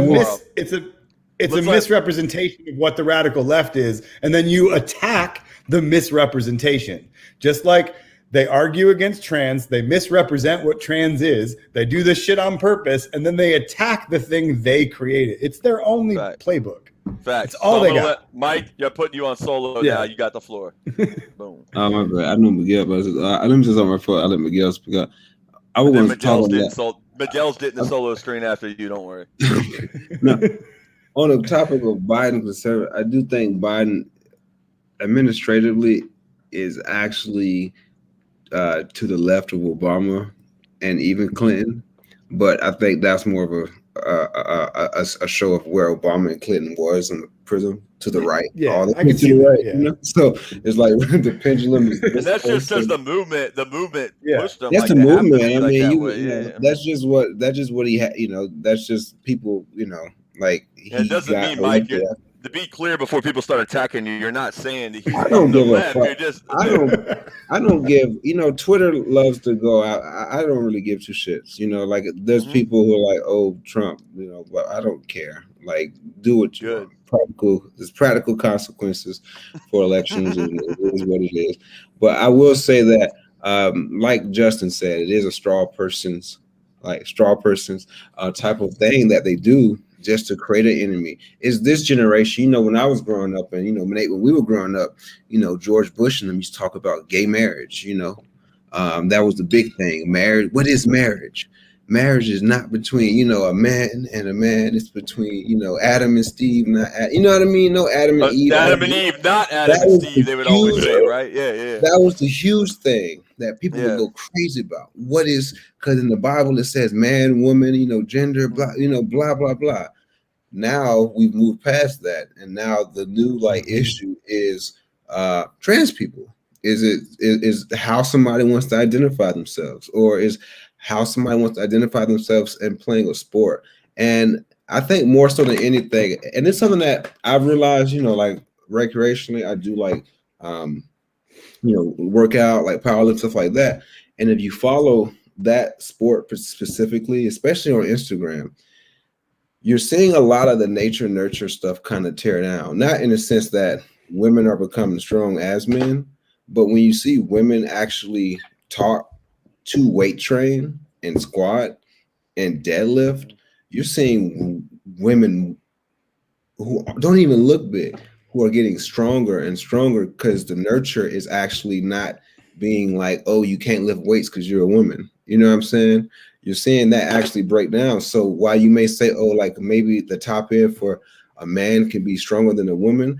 misrepresentation of what the radical left is, and then you attack the misrepresentation. Just like they argue against trans, they misrepresent what trans is, they do this shit on purpose, and then they attack the thing they created. It's their only playbook. Facts. It's all they got. Mike, you're putting you on solo now. You got the floor. Boom. Oh, my bad. I know Miguel, but let me just on my phone. I let Miguel speak up. I was going to talk about that. Miguel's getting the solo screen after you. Don't worry. No, on the topic of Biden conservative, I do think Biden administratively is actually to the left of Obama and even Clinton, but I think that's more of a show of where Obama and Clinton was on the prism, to the right. Yeah, I can see that. Yeah. So it's like the pendulum is. And that's just because the movement pushed them. That's like the movement. I mean, that's just what he had. That's just people. Like, it doesn't mean, Mike. To be clear, before people start attacking you, you're not saying that he's I don't give a fuck. You're just, I don't give. Twitter loves to go out. I don't really give two shits. Like, there's people who are like, "Oh, Trump," but I don't care. Like, do what you want. There's practical consequences for elections, and it is what it is. But I will say that, like Justin said, it is a straw person's type of thing that they do, just to create an enemy. Is this generation, when I was growing up, and when we were growing up, George Bush and them used to talk about gay marriage. That was the big thing. Marriage. What is marriage? Marriage is not between a man and a man. It's between Adam and Steve. Not you know what I mean? No Adam and Eve. Adam and Eve, not Adam and Steve. They would always say, right? Yeah. That was the huge thing that people would go crazy about. What is? Because in the Bible it says man, woman, gender, blah, blah blah blah. Now we've moved past that, and now the new issue is trans people. Is how somebody wants to identify themselves, or is how somebody wants to identify themselves in playing a sport. And I think more so than anything, and it's something that I've realized, like recreationally, I do work out, like powerlift, stuff like that. And if you follow that sport specifically, especially on Instagram, you're seeing a lot of the nature nurture stuff kind of tear down. Not in the sense that women are becoming strong as men, but when you see women actually talk to weight train and squat and deadlift, you're seeing women who don't even look big, who are getting stronger and stronger, because the nurture is actually not being like, oh, you can't lift weights because you're a woman. You know what I'm saying? You're seeing that actually break down. So while you may say, oh, like maybe the top end for a man can be stronger than a woman,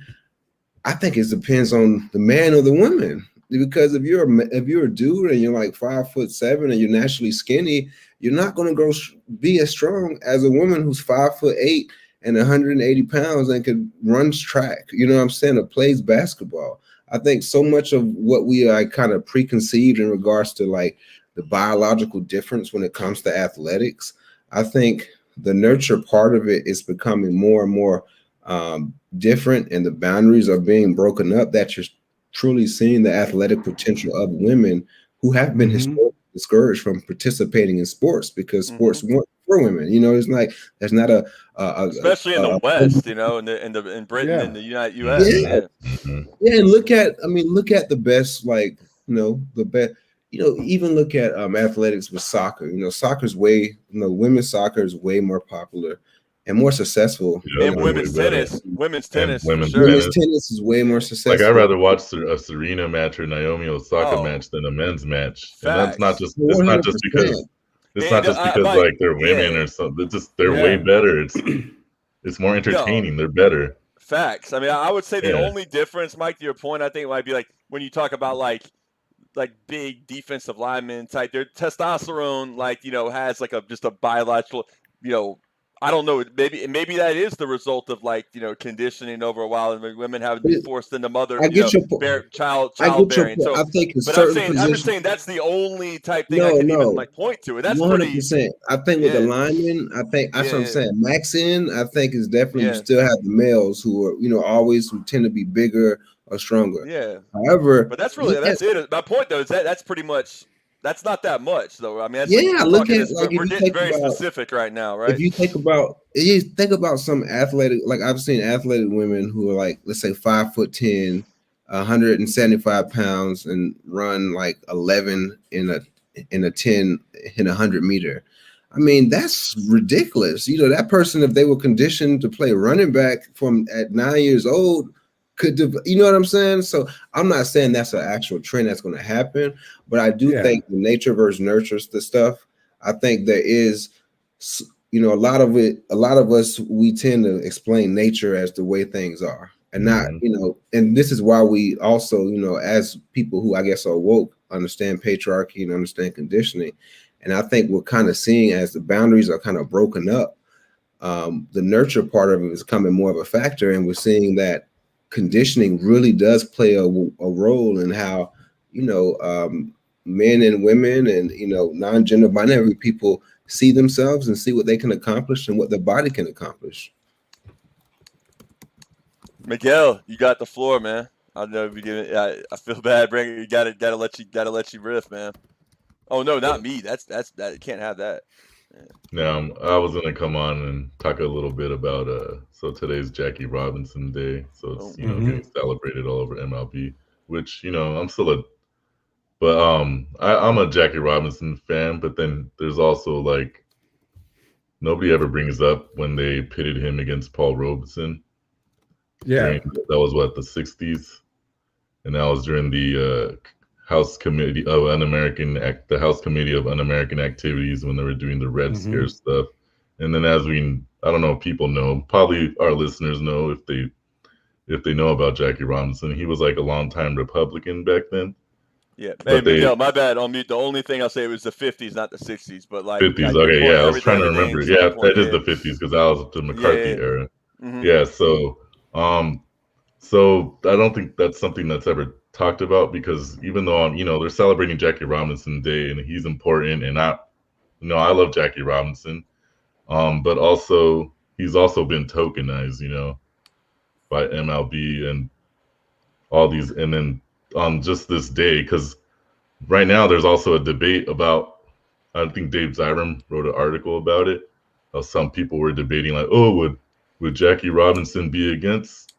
I think it depends on the man or the woman. Because if you're a dude and you're like 5'7" and you're naturally skinny, you're not going to be as strong as a woman who's 5'8" and 180 pounds and can run track. You know what I'm saying? Or plays basketball. I think so much of what we kind of preconceived in regards to like the biological difference when it comes to athletics, I think the nurture part of it is becoming more and more different, and the boundaries are being broken up, that you're truly seeing the athletic potential of women who have been historically discouraged from participating in sports because sports weren't for women. You know, it's like there's not especially in the West, you know, in Britain and the US. Yeah, and look at the best, like, you know, the best. You know, even look at athletics with soccer. You know, women's soccer is way more popular and more successful. And women's tennis. Women's tennis is way more successful. Like, I'd rather watch a Serena match or Naomi Osaka match than a men's match. And that's not just it's not just because like they're women or something. It's just they're way better. It's more entertaining. They're better. Facts. I mean, I would say the only difference, Mike, to your point, I think it might be like when you talk about like big defensive linemen type, their testosterone, like, you know, has like just a biological, you know, I don't know. Maybe that is the result of, like, you know, conditioning over a while, and women having to be forced into childbearing. So, I think, but I'm just saying that's the only type thing I can even like point to, and that's 100%. I think with the linemen, I think that's what I'm saying. Max in, I think is definitely you still have the males who are, you know, who tend to be bigger or stronger. Yeah. However, but that's it. My point though is that's pretty much. That's not that much, though. I mean, that's we're getting very specific right now, right? If you think about some athletic, like I've seen athletic women who are like, let's say 5'10", 175 pounds, and run like 11 in a 100 meter. I mean, that's ridiculous. You know, that person, if they were conditioned to play running back at 9 years old, you know what I'm saying? So I'm not saying that's an actual trend that's going to happen, but I do think the nature versus nurture stuff. I think there is, you know, a lot of us, we tend to explain nature as the way things are, and not, you know, and this is why we also, you know, as people who I guess are woke, understand patriarchy and understand conditioning. And I think we're kind of seeing, as the boundaries are kind of broken up, the nurture part of it is becoming more of a factor, and we're seeing that conditioning really does play a role in how, you know, men and women and, you know, non-gender binary people see themselves and see what they can accomplish and what their body can accomplish. Miguel, you got the floor, man. I don't know if you give it. I feel bad bringing you. Gotta let you riff, man. Oh no, not me. That can't have that. Now, I was gonna come on and talk a little bit about so today's Jackie Robinson Day, so it's getting celebrated all over MLB, which, you know, I'm a Jackie Robinson fan, but then there's also, like, nobody ever brings up when they pitted him against Paul Robeson. That was the 60s, and that was during the House Committee of Un-American Activities, when they were doing the Red Scare stuff. And then, I don't know if people know, probably our listeners know, if they know about Jackie Robinson, he was like a longtime Republican back then. Yeah, hey, Miguel, my bad on mute. The only thing I'll say was the 50s, not the 60s, but like 50s. Okay, yeah, I was trying to remember. Yeah, that is the 50s, because that was the McCarthy era. Yeah, so I don't think that's something that's ever talked about, because even though they're celebrating Jackie Robinson Day and he's important, and I love Jackie Robinson, but also he's also been tokenized, you know, by MLB and all these, and then on just this day, because right now there's also a debate about, I think Dave Ziram wrote an article about it. Some people were debating, like, oh, would Jackie Robinson be against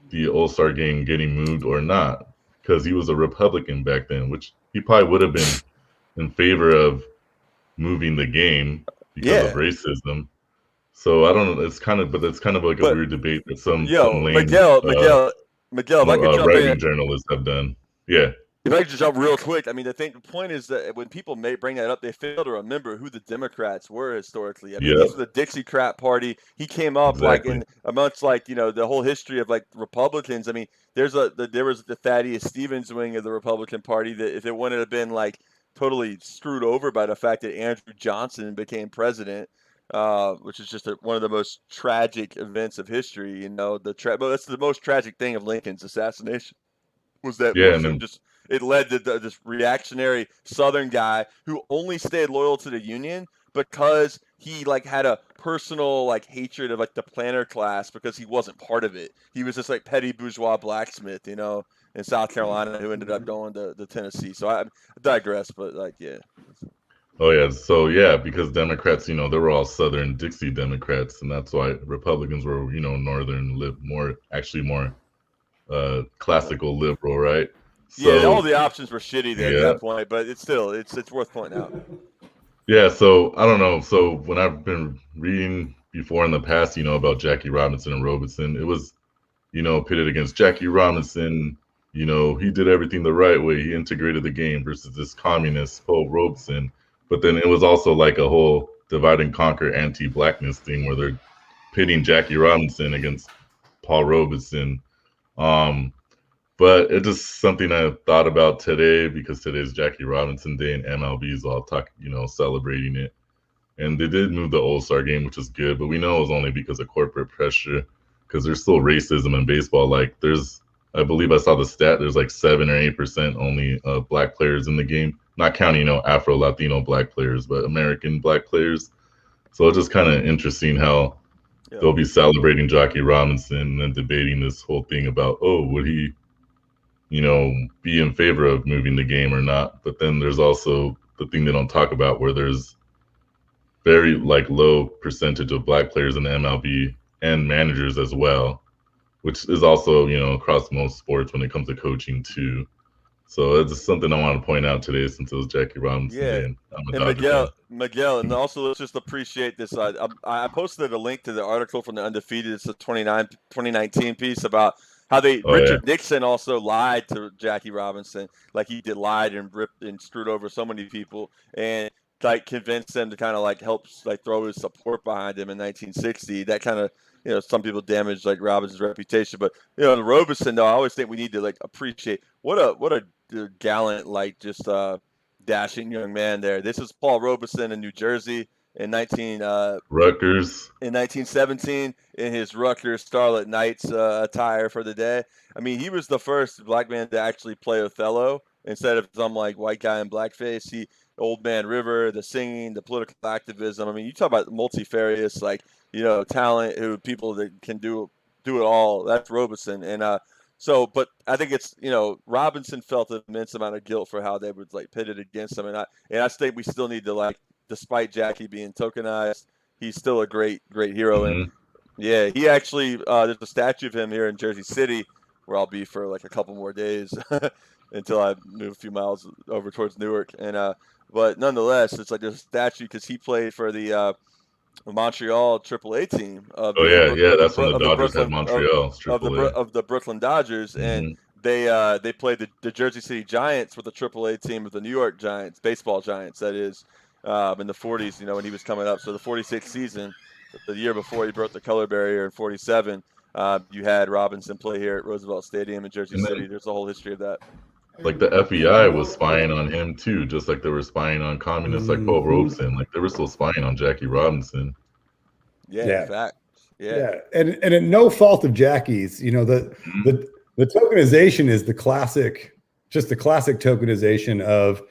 the All-Star game getting moved or not? Because he was a Republican back then, which he probably would have been in favor of moving the game because of racism. So I don't know. It's kind of like a weird debate that some lame Miguel, if I could jump writing in. journalists have done. Yeah. If I could just jump real quick, I mean, the point is that when people may bring that up, they fail to remember who the Democrats were historically. I mean, these were the Dixiecrat Party. He came up like in amongst like the whole history of like Republicans. I mean, there was the Thaddeus Stevens wing of the Republican Party that if it wouldn't have been like totally screwed over by the fact that Andrew Johnson became president, which is just one of the most tragic events of history. But that's the most tragic thing of Lincoln's assassination was that it led to this reactionary Southern guy who only stayed loyal to the Union because he like had a personal like hatred of like the planter class because he wasn't part of it. He was just like petty bourgeois blacksmith, in South Carolina who ended up going to Tennessee. So I digress, but like, yeah. Oh yeah, so yeah, because Democrats, they were all Southern Dixie Democrats, and that's why Republicans were, Northern more classical liberal, right? So, yeah, all the options were shitty there at that point, but it's worth pointing out. Yeah, so I don't know. So when I've been reading before in the past, about Jackie Robinson and Robeson, it was, pitted against Jackie Robinson. He did everything the right way. He integrated the game versus this communist Paul Robeson. But then it was also like a whole divide and conquer anti-blackness thing where they're pitting Jackie Robinson against Paul Robeson. But it's just something I thought about today because today's Jackie Robinson Day and MLB's all celebrating it. And they did move the All-Star game, which is good, but we know it was only because of corporate pressure because there's still racism in baseball. Like I believe I saw the stat, there's like 7 or 8% only black players in the game, not counting, Afro-Latino black players, but American black players. So it's just kind of interesting how they'll be celebrating Jackie Robinson and then debating this whole thing about, would he be in favor of moving the game or not. But then there's also the thing they don't talk about where there's very low percentage of black players in the MLB and managers as well, which is also, across most sports when it comes to coaching too. So it's just something I want to point out today since it was Jackie Robinson. Yeah. And Miguel, and also let's just appreciate this. I posted a link to the article from the Undefeated. It's a 2019 piece about how Richard Nixon also lied to Jackie Robinson, like he lied and ripped and screwed over so many people, and convinced them to kind of help throw his support behind him in 1960. That kind of some people damaged Robinson's reputation, but the Robeson though, I always think we need to appreciate what a gallant dashing young man there. This is Paul Robeson in New Jersey. Rutgers in 1917 in his Rutgers Scarlet Knights attire for the day. I mean, he was the first black man to actually play Othello instead of some white guy in blackface. Old Man River, the singing, the political activism. I mean, you talk about multifarious talent who people that can do it all. That's Robeson. And but I think it's Robinson felt an immense amount of guilt for how they were pitted against him, and I think we still need to despite Jackie being tokenized, he's still a great hero. Mm-hmm. And yeah, he actually there's a statue of him here in Jersey City where I'll be for a couple more days until I move a few miles over towards Newark. And but nonetheless, it's there's a statue because he played for the Montreal AAA team. That's when the Dodgers had Montreal of the Brooklyn Dodgers, and they played the Jersey City Giants with the AAA team of the New York Giants, baseball Giants, that is. In the 40s, when he was coming up. So the 46th season, the year before he broke the color barrier in 47, you had Robinson play here at Roosevelt Stadium in Jersey City. There's a whole history of that. The FBI was spying on him too, just like they were spying on communists like Paul Robeson. They were still spying on Jackie Robinson. Yeah. In fact. Yeah. And at no fault of Jackie's, the tokenization is the classic tokenization of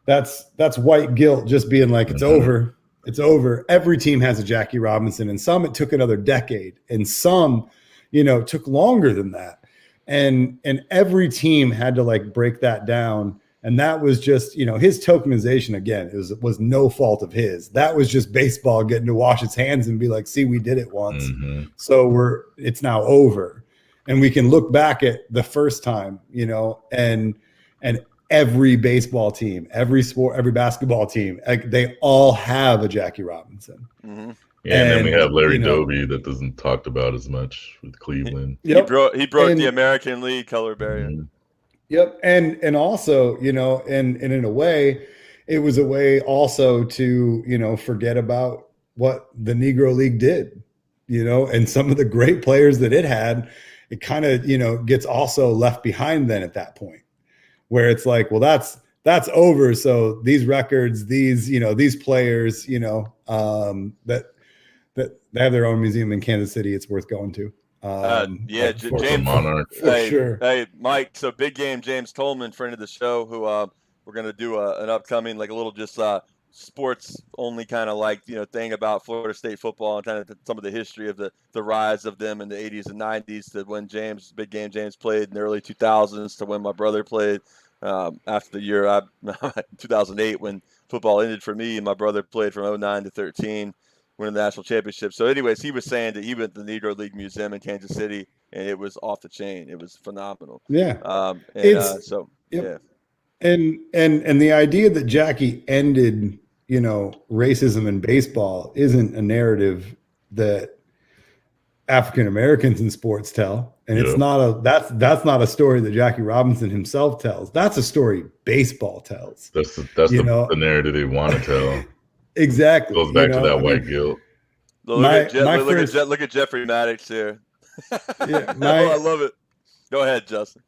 that's white guilt just being it's over. It's over. Every team has a Jackie Robinson, and some it took another decade, and some, took longer than that. And every team had to break that down. And that was just, his tokenization again, was no fault of his. That was just baseball getting to wash its hands and be see, we did it once. Mm-hmm. So it's now over. And we can look back at the first time, and every baseball team, every sport, every basketball team, they all have a Jackie Robinson. Mm-hmm. Yeah, and then we have Larry Doby that doesn't talked about as much with Cleveland. Yep. He broke the American League color barrier. Mm-hmm. Yep. And also, and in a way, it was a way also to, forget about what the Negro League did, and some of the great players that it had, it kind of, gets also left behind then at that point, where it's like, well, that's over. So these records, these players, that they have their own museum in Kansas City. It's worth going to. James Monarch for sure. Hey, Mike. So big game. James Tolman, friend of the show, who we're gonna do an upcoming like a little just sports only kind of thing about Florida State football and kind of some of the history of the rise of them in the 80s and 90s to when big game James played in the early 2000s to when my brother played after the year 2008 when football ended for me, and my brother played from 09 to 13. Winning the national championship. So anyways, he was saying that he went to the Negro League Museum in Kansas City and it was off the chain. It was phenomenal. Yeah. Yeah. And the idea that Jackie ended, racism in baseball isn't a narrative that African Americans in sports tell. And it's not that's not a story that Jackie Robinson himself tells. That's a story baseball tells. That's the narrative they want to tell. Exactly. Goes back to that white guilt. Look at Jeffrey Maddox here. Yeah, I love it. Go ahead, Justin.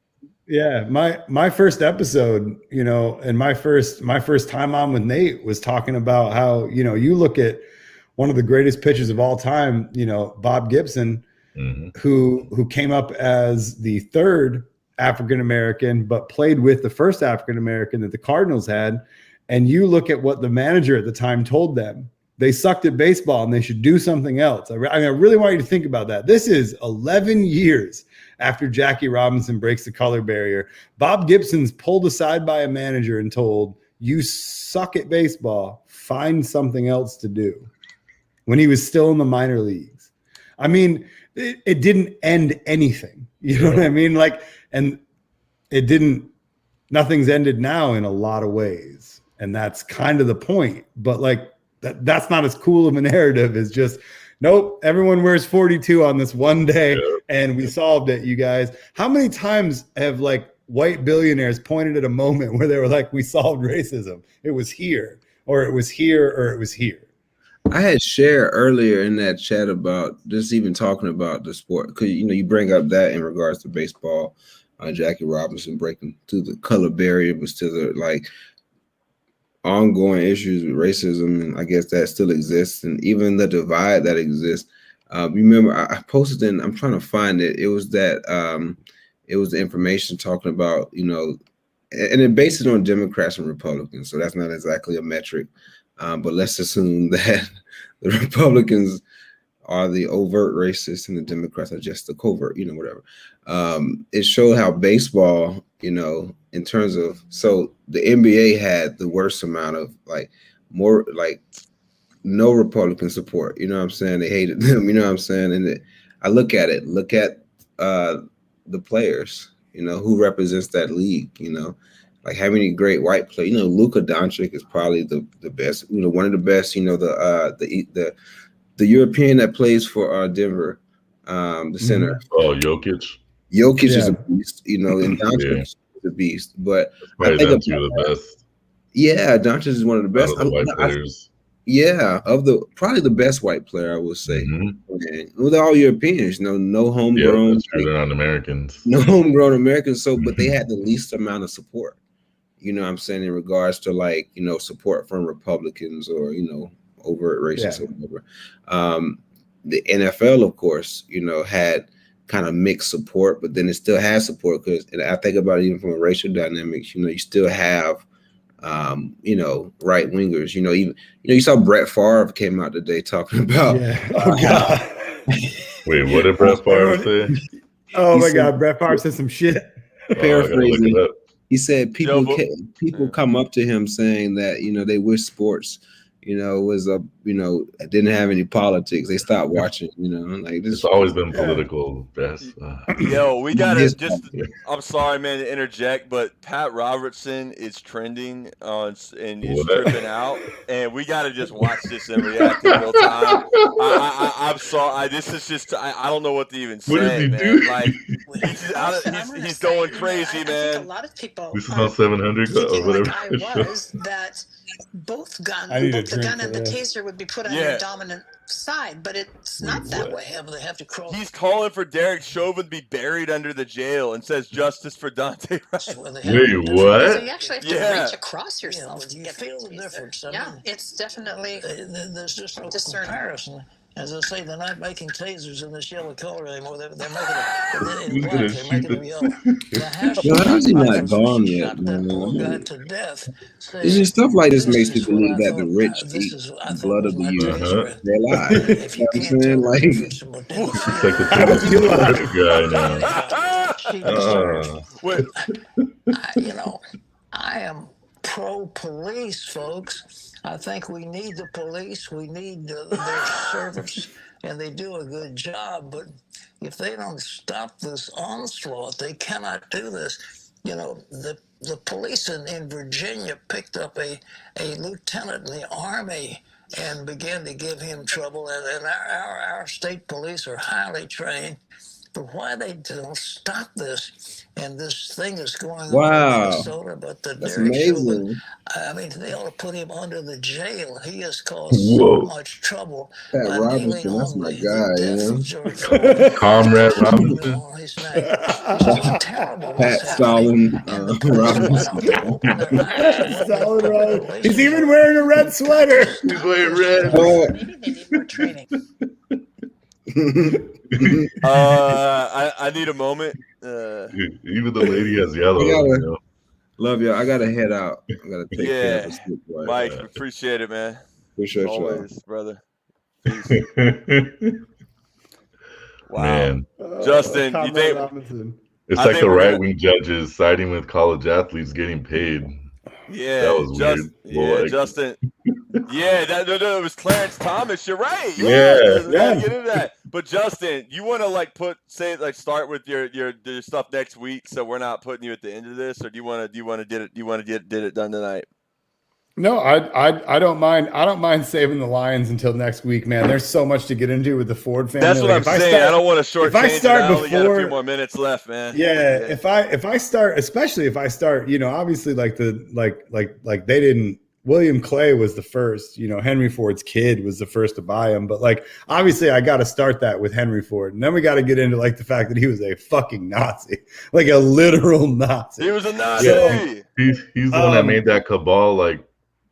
Yeah, my first episode, and my first time on with Nate was talking about how, you look at one of the greatest pitchers of all time, Bob Gibson, who came up as the third African American, but played with the first African American that the Cardinals had. And you look at what the manager at the time told them. They sucked at baseball and they should do something else. I really want you to think about that. This is 11 years after Jackie Robinson breaks the color barrier. Bob Gibson's pulled aside by a manager and told, you suck at baseball, find something else to do, when he was still in the minor leagues. I mean, it didn't end anything. You know what I mean? And nothing's ended now in a lot of ways. And that's kind of the point. But that's not as cool of a narrative as just, nope, everyone wears 42 on this one day and we solved it, you guys. How many times have white billionaires pointed at a moment where they were like, we solved racism? It was here, or it was here, or it was here. I had shared earlier in that chat about just even talking about the sport, because you bring up that in regards to baseball, Jackie Robinson breaking through the color barrier, but still ongoing issues with racism, and I guess that still exists, and even the divide that exists. Remember, I posted in, I'm trying to find it. It was that it was the information talking about, and it based it on Democrats and Republicans, so that's not exactly a metric. But let's assume that the Republicans are the overt racists and the Democrats are just the covert, whatever. It showed how baseball, in terms of, so the NBA had the worst amount of no Republican support. You know what I'm saying? They hated them. You know what I'm saying? And I look at the players, who represents that league, how many great white players, Luka Doncic is probably the best, one of the best, the European that plays for Denver, the center. Oh, Jokic. Jokic is a beast, and Doncic is a beast. But I think the best. Yeah, Doncic is one of the best. White players. Probably the best white player, I would say. With all Europeans, no homegrown. That's true. They're not Americans. No homegrown Americans. So, but they had the least amount of support. You know what I'm saying, in regards to support from Republicans or, overt racists or whatever. The NFL, of course, had kind of mixed support, but then it still has support because, and I think about it even from a racial dynamics, you still have, right wingers, even, you saw Brett Favre came out today talking about. Wait, what did Brett Favre say? Oh my God, Brett Favre said some shit. Paraphrasing. He said people come up to him saying that, they wish sports, was didn't have any politics. They stopped watching, like this. It's always been political. Yo, we gotta just. I'm sorry, man, to interject, but Pat Robertson is trending and is tripping out, and we gotta just watch this and react in real time. I'm sorry. This is just. I don't know what to even say, what does he man. do? Like he's going crazy, man. I think a lot of people. This is not 700 or whatever. Like I was that. Both the gun and the taser would be put on your dominant side, but it's not that way. They have to crawl. He's calling for Derek Chauvin to be buried under the jail and says justice for Dante Wright. Wait, what? So you actually have to reach across yourself to You get feel the difference. it's definitely There's just no discernible. comparison. As I say, they're not making tasers in this yellow color anymore. They're making it in black. They're making them yellow. How's he not gone yet? Guy to death. It's just stuff like this makes you believe that the rich eat the blood of the youth. They're alive. You know what I'm saying? Like, it's like the guy now. I am pro-police, folks. I think we need the police. We need their service, and they do a good job. But if they don't stop this onslaught, they cannot do this. The police in Virginia picked up a lieutenant in the Army and began to give him trouble. And our state police are highly trained. But why they don't stop this? And this thing is going on in Minnesota, but that's amazing. I mean, they ought to put him under the jail. He has caused so much trouble. Pat Robinson, that's my guy, Comrade Robinson. He's terrible. Pat Stalin Robinson. He's even wearing a red sweater. He's wearing red. Maybe they need more training. I need a moment. Even the lady has yellow. Love y'all. I gotta head out. I gotta take care of this. Mike, appreciate it, man. Appreciate always, y'all, brother. Peace. Wow, man. Justin, you think it's like the right-wing judges siding with college athletes getting paid? Yeah, that was weird. Yeah, Justin. Yeah, it was Clarence Thomas. You're right. Yeah. Get into that. But Justin, you want to start with your stuff next week, so we're not putting you at the end of this, or do you want to get it done tonight? No, I don't mind. I don't mind saving the Lions until next week, man. There's so much to get into with the Ford family. That's what I'm saying. I don't want to short. If I start before, got a few more minutes left, man. Yeah. If I start, especially if I start, obviously like they didn't. William Clay was the first. Henry Ford's kid was the first to buy him. But obviously, I got to start that with Henry Ford, and then we got to get into the fact that he was a fucking Nazi, like a literal Nazi. He was a Nazi. Yeah. He's the one that made that cabal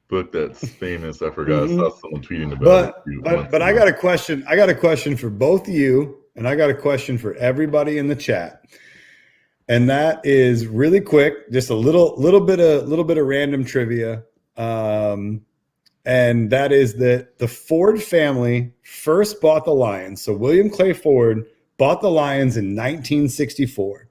book that's famous. I forgot. I saw someone tweeting about it. But I got a question. I got a question for both of you, and I got a question for everybody in the chat. And that is really quick, just a little bit of random trivia. And that is that the Ford family first bought the Lions. So William Clay Ford bought the Lions in 1964.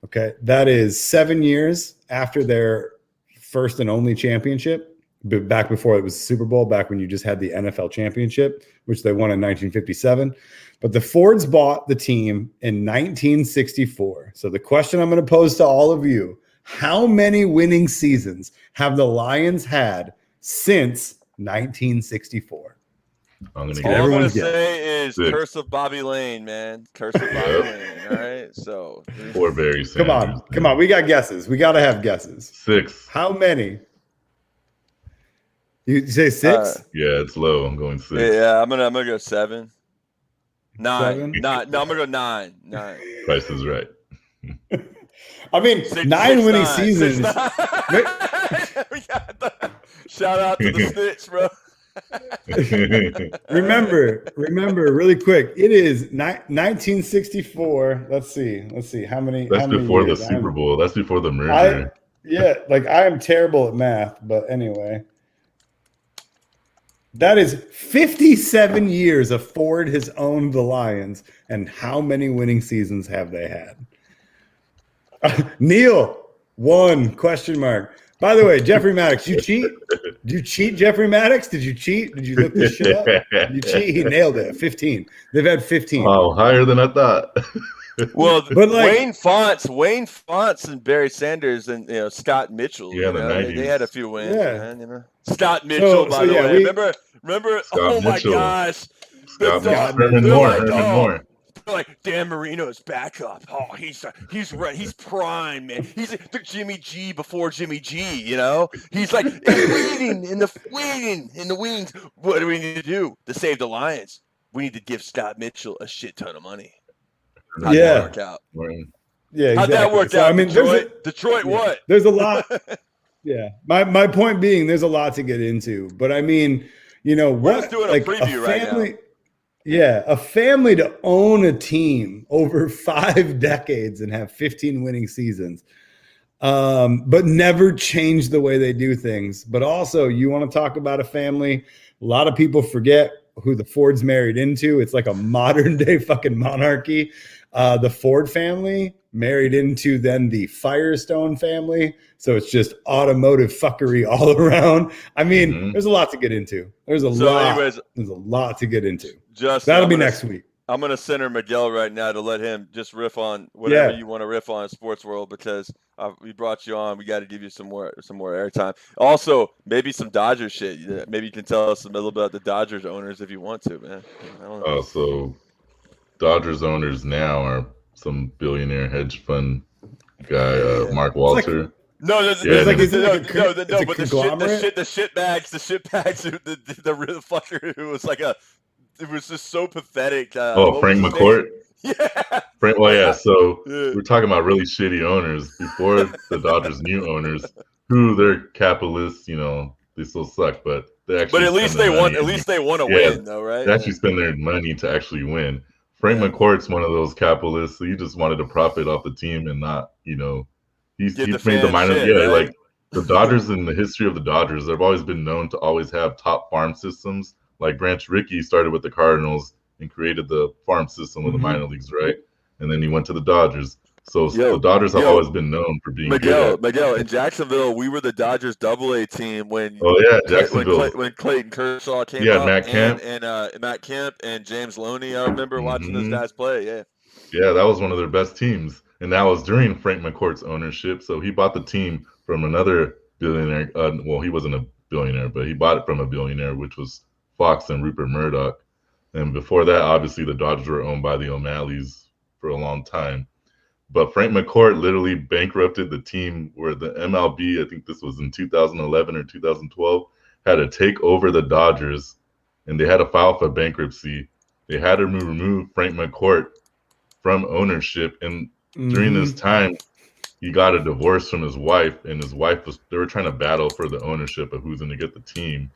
Okay, that is 7 years after their first and only championship. Back before it was Super Bowl, back when you just had the NFL championship, which they won in 1957. But the Fords bought the team in 1964. So the question I'm going to pose to all of you, how many winning seasons have the Lions had since 1964? All I'm going to say is Curse of Bobby Lane, man. Curse of Bobby Lane, all right? So 4 very Sanders. Come on. We got guesses. We got to have guesses. 6. How many? You say 6? Yeah, it's low. I'm going 6. Yeah, I'm gonna go 7. 9. 7? No, I'm gonna go 9. 9. Price is right. I mean, 9 winning seasons. Shout out to the Stitch, bro. remember, really quick. It is 1964. Let's see how many. That's before the Super Bowl. That's before the merger. I am terrible at math, but anyway. That is 57 years of Ford has owned the Lions, and how many winning seasons have they had? Neil, 1 question mark. By the way, Jeffrey Maddox, you cheat? Did you cheat, Jeffrey Maddox? Did you cheat? Did you look this shit up? Did you cheat? He nailed it. 15. They've had 15. Oh, higher than I thought. Well, but like Wayne Fonts, and Barry Sanders, and Scott Mitchell. Yeah, the 90s. They had a few wins. Yeah. Man, Scott Mitchell, by the way. Remember? Scott Mitchell. My gosh, Herman Moore. Like Dan Marino's backup. Oh, he's right. He's prime, man. He's the Jimmy G before Jimmy G. He's like waiting in the wings. What do we need to do to save the Lions? We need to give Scott Mitchell a shit ton of money. How'd that work out? Yeah, exactly. How'd that work out? I mean, Detroit what? There's a lot. Yeah. My point being, there's a lot to get into. But I mean, we're just doing a preview right now. Yeah, a family to own a team over 5 decades and have 15 winning seasons, but never change the way they do things. But also, you want to talk about a family, a lot of people forget who the Fords married into. It's like a modern day fucking monarchy. The Ford family married into then the Firestone family. So it's just automotive fuckery all around. I mean, there's a lot to get into. There's a lot to get into. That'll be next week. I'm going to center Miguel right now to let him just riff on whatever you want to riff on in sports world, because we brought you on. We got to give you some more airtime. Also, maybe some Dodgers shit. Maybe you can tell us a little about the Dodgers owners if you want to, man. I don't know. So Dodgers owners now are some billionaire hedge fund guy, Mark Walter. But the shitbags, the fucker who was like it was just so pathetic. Frank McCourt. Yeah. So we're talking about really shitty owners before the Dodgers' new owners, who they're capitalists. They still suck, but they actually. But at least they want. At least they want to win, though, right? They actually spend their money to actually win. Frank McCourt's one of those capitalists. So he just wanted to profit off the team and not, he made the minor. Right? Like the Dodgers, in the history of the Dodgers, they've always been known to always have top farm systems. Like Branch Rickey started with the Cardinals and created the farm system with the minor leagues, right? And then he went to the Dodgers. So the Dodgers have always been known for being Miguel, in Jacksonville, we were the Dodgers AA team when Jacksonville. When Clayton Kershaw came up, Matt Kemp. and Matt Kemp and James Loney. I remember watching those guys play. Yeah, that was one of their best teams, and that was during Frank McCourt's ownership. So he bought the team from another billionaire. He wasn't a billionaire, but he bought it from a billionaire, which was Fox and Rupert Murdoch. And before that, obviously, the Dodgers were owned by the O'Malleys for a long time. But Frank McCourt literally bankrupted the team where the MLB, I think this was in 2011 or 2012, had to take over the Dodgers, and they had to file for bankruptcy. They had to remove Frank McCourt from ownership. And during this time, he got a divorce from his wife, and his wife they were trying to battle for the ownership of who's going to get the team.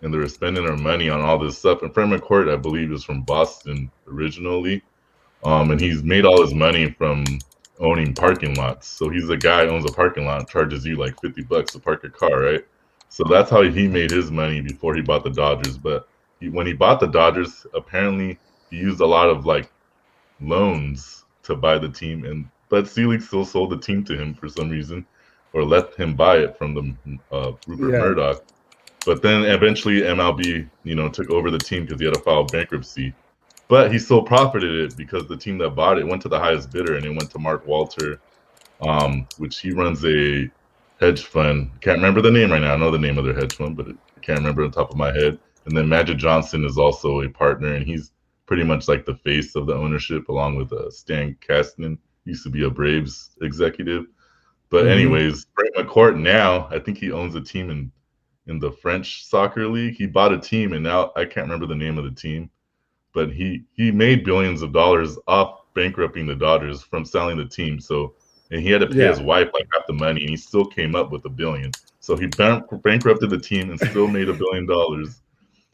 And they were spending their money on all this stuff. And Frank McCourt, I believe, is from Boston originally. And he's made all his money from owning parking lots. So he's a guy who owns a parking lot, charges you like $50 to park your car, right? So that's how he made his money before he bought the Dodgers. But when he bought the Dodgers, apparently he used a lot of like loans to buy the team. But Selig still sold the team to him for some reason, or let him buy it from the Rupert Murdoch. But then eventually MLB, took over the team because he had to file bankruptcy. But he still profited it because the team that bought it went to the highest bidder, and it went to Mark Walter, which he runs a hedge fund. Can't remember the name right now. I know the name of their hedge fund, but I can't remember on top of my head. And then Magic Johnson is also a partner, and he's pretty much like the face of the ownership, along with Stan Kasten, used to be a Braves executive. But anyways, Frank McCourt now, I think he owns a team in the French soccer league. He bought a team, and now I can't remember the name of the team. But he made billions of dollars off bankrupting the Dodgers from selling the team. So, and he had to pay his wife like half the money, and he still came up with $1 billion. So he bankrupted the team and still made $1 billion.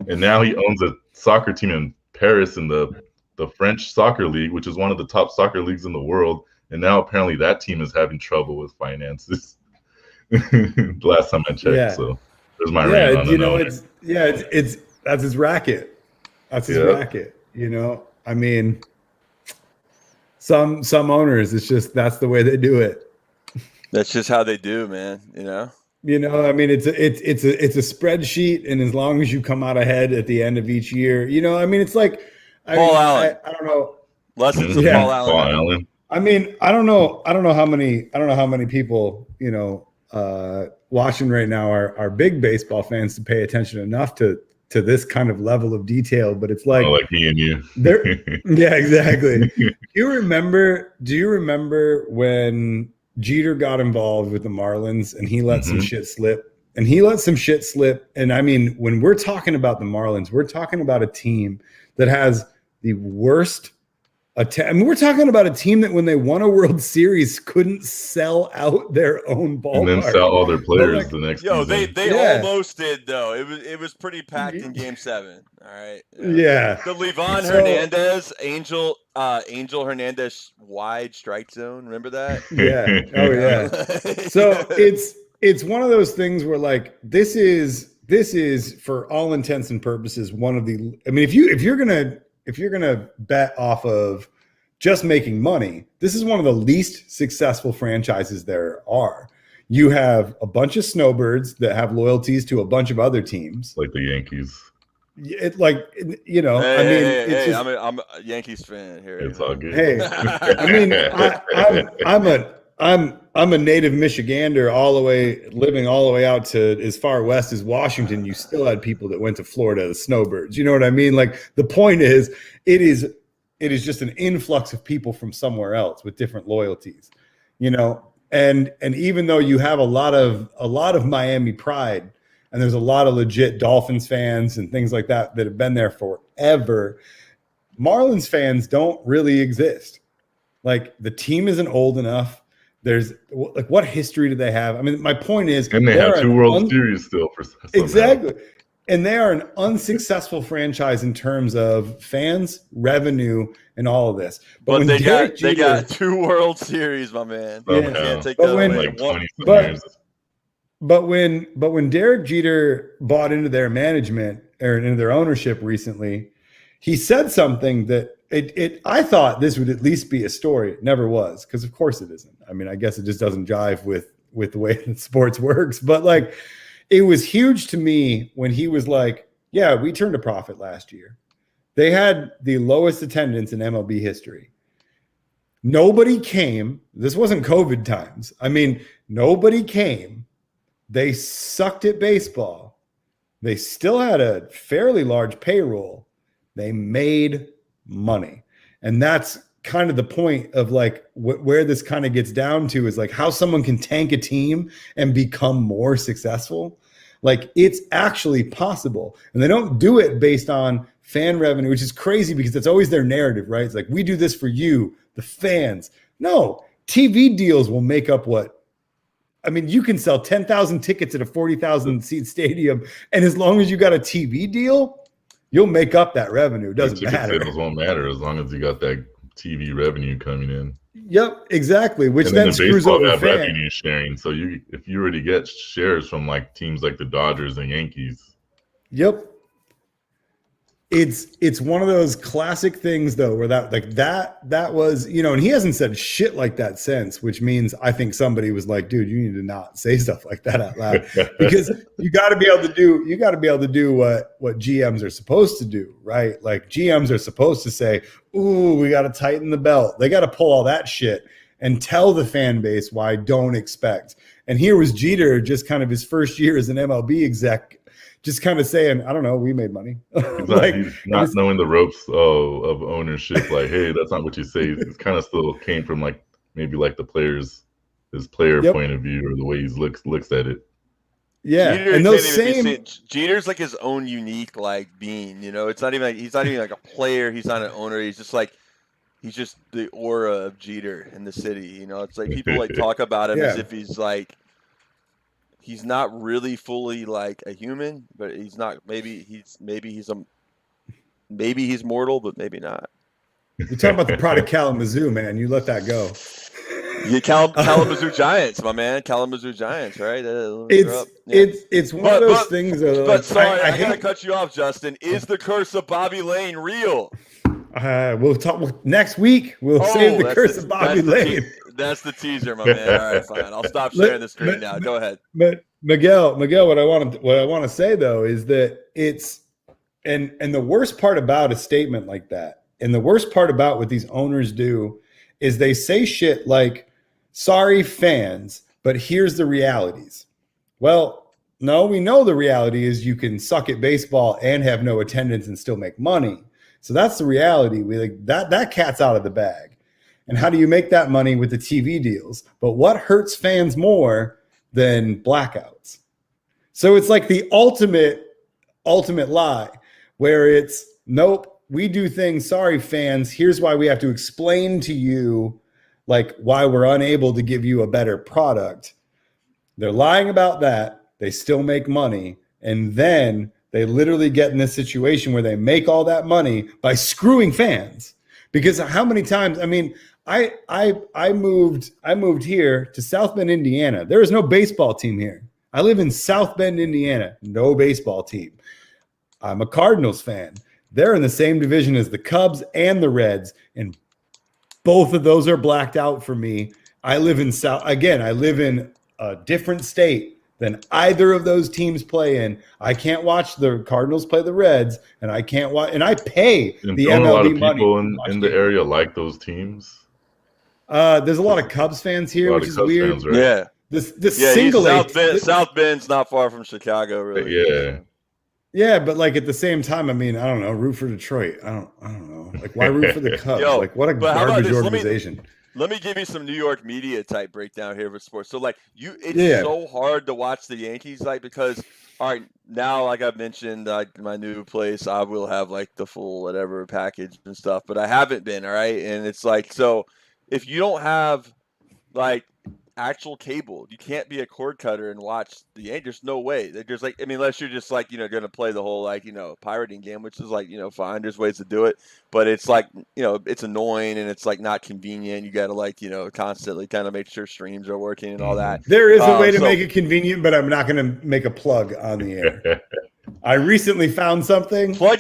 And now he owns a soccer team in Paris in the French soccer league, which is one of the top soccer leagues in the world. And now apparently that team is having trouble with finances. The last time I checked. So there's my rant on it's that's his racket. That's his racket, I mean, some owners, it's just, that's the way they do it. That's just how they do, man, You know, I mean, it's a spreadsheet, and as long as you come out ahead at the end of each year, you know, I mean, it's like Paul Allen. I don't know. Lessons of Paul Allen. I mean, I don't know how many people, you know, watching right now are big baseball fans to pay attention enough to this kind of level of detail, but it's like, me and you. Yeah, exactly. Do you remember when Jeter got involved with the Marlins and he let some shit slip? And I mean, when we're talking about the Marlins, we're talking about a team that has the worst I mean, we're talking about a team that when they won a World Series couldn't sell out their own ballpark. And then sell all their players the next season. They almost did, though. It was pretty packed in Game 7. All right. Yeah. The Livan Hernandez, Angel Hernandez wide strike zone. Remember that? Yeah. Oh yeah. So it's one of those things where like this is for all intents and purposes one of the. I mean, if you're gonna bet off of just making money, this is one of the least successful franchises there are. You have a bunch of snowbirds that have loyalties to a bunch of other teams, like the Yankees. It's like, you know, I'm a Yankees fan here. It's all good. Hey, I mean, I'm a native Michigander living all the way out to as far west as Washington. You still had people that went to Florida, the snowbirds. You know what I mean? Like the point is, it is just an influx of people from somewhere else with different loyalties, you know? And even though you have a lot of Miami pride, and there's a lot of legit Dolphins fans and things like that have been there forever, Marlins fans don't really exist. Like the team isn't old enough. There's like, what history do they have? I mean, my point is, and they have 2 World Series still for exactly, and they are an unsuccessful franchise in terms of fans, revenue, and all of this. But they got 2 World Series, my man. Yeah. Can't take that away. But when Derek Jeter bought into their management or into their ownership recently, he said something that I thought this would at least be a story. It never was, because of course it isn't. I mean, I guess it just doesn't jive with the way that sports works. But like, it was huge to me when he was like, yeah, we turned a profit last year. They had the lowest attendance in MLB history. Nobody came. This wasn't COVID times. I mean, nobody came. They sucked at baseball. They still had a fairly large payroll. They made money. And that's kind of the point of like where this kind of gets down to is like how someone can tank a team and become more successful. Like it's actually possible. And they don't do it based on fan revenue, which is crazy because that's always their narrative, right? It's like, we do this for you, the fans. No, TV deals will make up what? I mean, you can sell 10,000 tickets at a 40,000 seat stadium. And as long as you got a TV deal, you'll make up that revenue. It doesn't matter. Sales won't matter as long as you got that TV revenue coming in. Yep, exactly. Which then screws over fans. Revenue sharing. So if you already get shares from like teams like the Dodgers and Yankees. Yep. It's one of those classic things though, where that was, you know, and he hasn't said shit like that since, which means I think somebody was like, dude, you need to not say stuff like that out loud, because you got to be able to do what GMs are supposed to do, right? Like GMs are supposed to say, ooh, we got to tighten the belt. They got to pull all that shit and tell the fan base why don't expect. And here was Jeter, just kind of his first year as an MLB exec, just kind of saying, I don't know, we made money. He's not knowing the ropes of ownership. Like, hey, that's not what you say. It kind of still came from like maybe like his player point of view, or the way he looks at it. Yeah, Jeter, and those Jeter's like his own unique like being. You know, it's not even like he's not even like a player. He's not an owner. He's just the aura of Jeter in the city. You know, it's like people like talk about him as if he's like. He's not really fully like a human, but he's not. Maybe he's mortal, but maybe not. You're talking about the pride of Kalamazoo, man. You let that go. Yeah, Kalamazoo Giants, my man. Kalamazoo Giants, right? It's one of those things. But sorry, I gotta cut you off, Justin. Is the curse of Bobby Lane real? We'll talk next week. We'll save the curse of Bobby Lane. That's the teaser, my man. All right, fine. I'll stop sharing the screen now. Go ahead. But Miguel, what I want to say though is that it's and the worst part about a statement like that, and the worst part about what these owners do, is they say shit like, "Sorry, fans, but here's the realities." Well, no, we know the reality is you can suck at baseball and have no attendance and still make money. So that's the reality. We like that cat's out of the bag. And how do you make that money with the TV deals? But what hurts fans more than blackouts? So it's like the ultimate lie, where it's, nope, we do things. Sorry, fans. Here's why we have to explain to you like why we're unable to give you a better product. They're lying about that. They still make money. And then they literally get in this situation where they make all that money by screwing fans. Because how many times, I mean, I moved here to South Bend, Indiana. There is no baseball team here. I live in South Bend, Indiana. No baseball team. I'm a Cardinals fan. They're in the same division as the Cubs and the Reds, and both of those are blacked out for me. I live in a different state than either of those teams play in. I can't watch the Cardinals play the Reds, and I can't watch, and I pay the MLB a lot of money. People in the area like those teams. There's a lot of Cubs fans here, which is weird. Fans, right? Yeah. South Bend's not far from Chicago, really. Yeah. Yeah, but like at the same time, I mean, I don't know, root for Detroit. I don't know. Like, why root for the Cubs? Like, what a garbage organization. Let me give you some New York media type breakdown here for sports. So, like, it's so hard to watch the Yankees, like, because, all right, now, like I've mentioned, my new place, I will have, like, the full whatever package and stuff, but I haven't been, all right? And it's like, so if you don't have, like, actual cable, you can't be a cord cutter and watch the Yankees. There's no way. There's like, I mean, unless you're just like, going to play the whole like, pirating game, which is like, fine. There's ways to do it, but it's like, it's annoying and it's like not convenient. You got to like, constantly kind of make sure streams are working and all that. There is a way to make it convenient, but I'm not going to make a plug on the air. I recently found something. Plug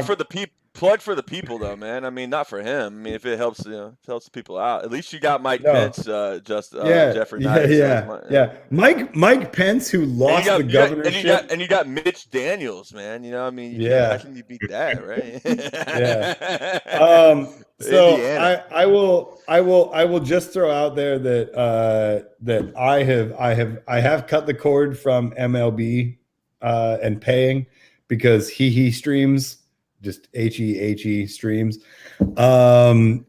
for the people. Plug for the people, though, man. I mean, not for him. I mean, if it helps, helps people out. At least you got Mike Pence, Jeffrey Knight. Yeah. Mike Pence, who lost the governorship, and you got Mitch Daniels, man. I mean, how can you beat that, right? So I will just throw out there that I have cut the cord from MLB and paying, because he streams. Just HE streams is one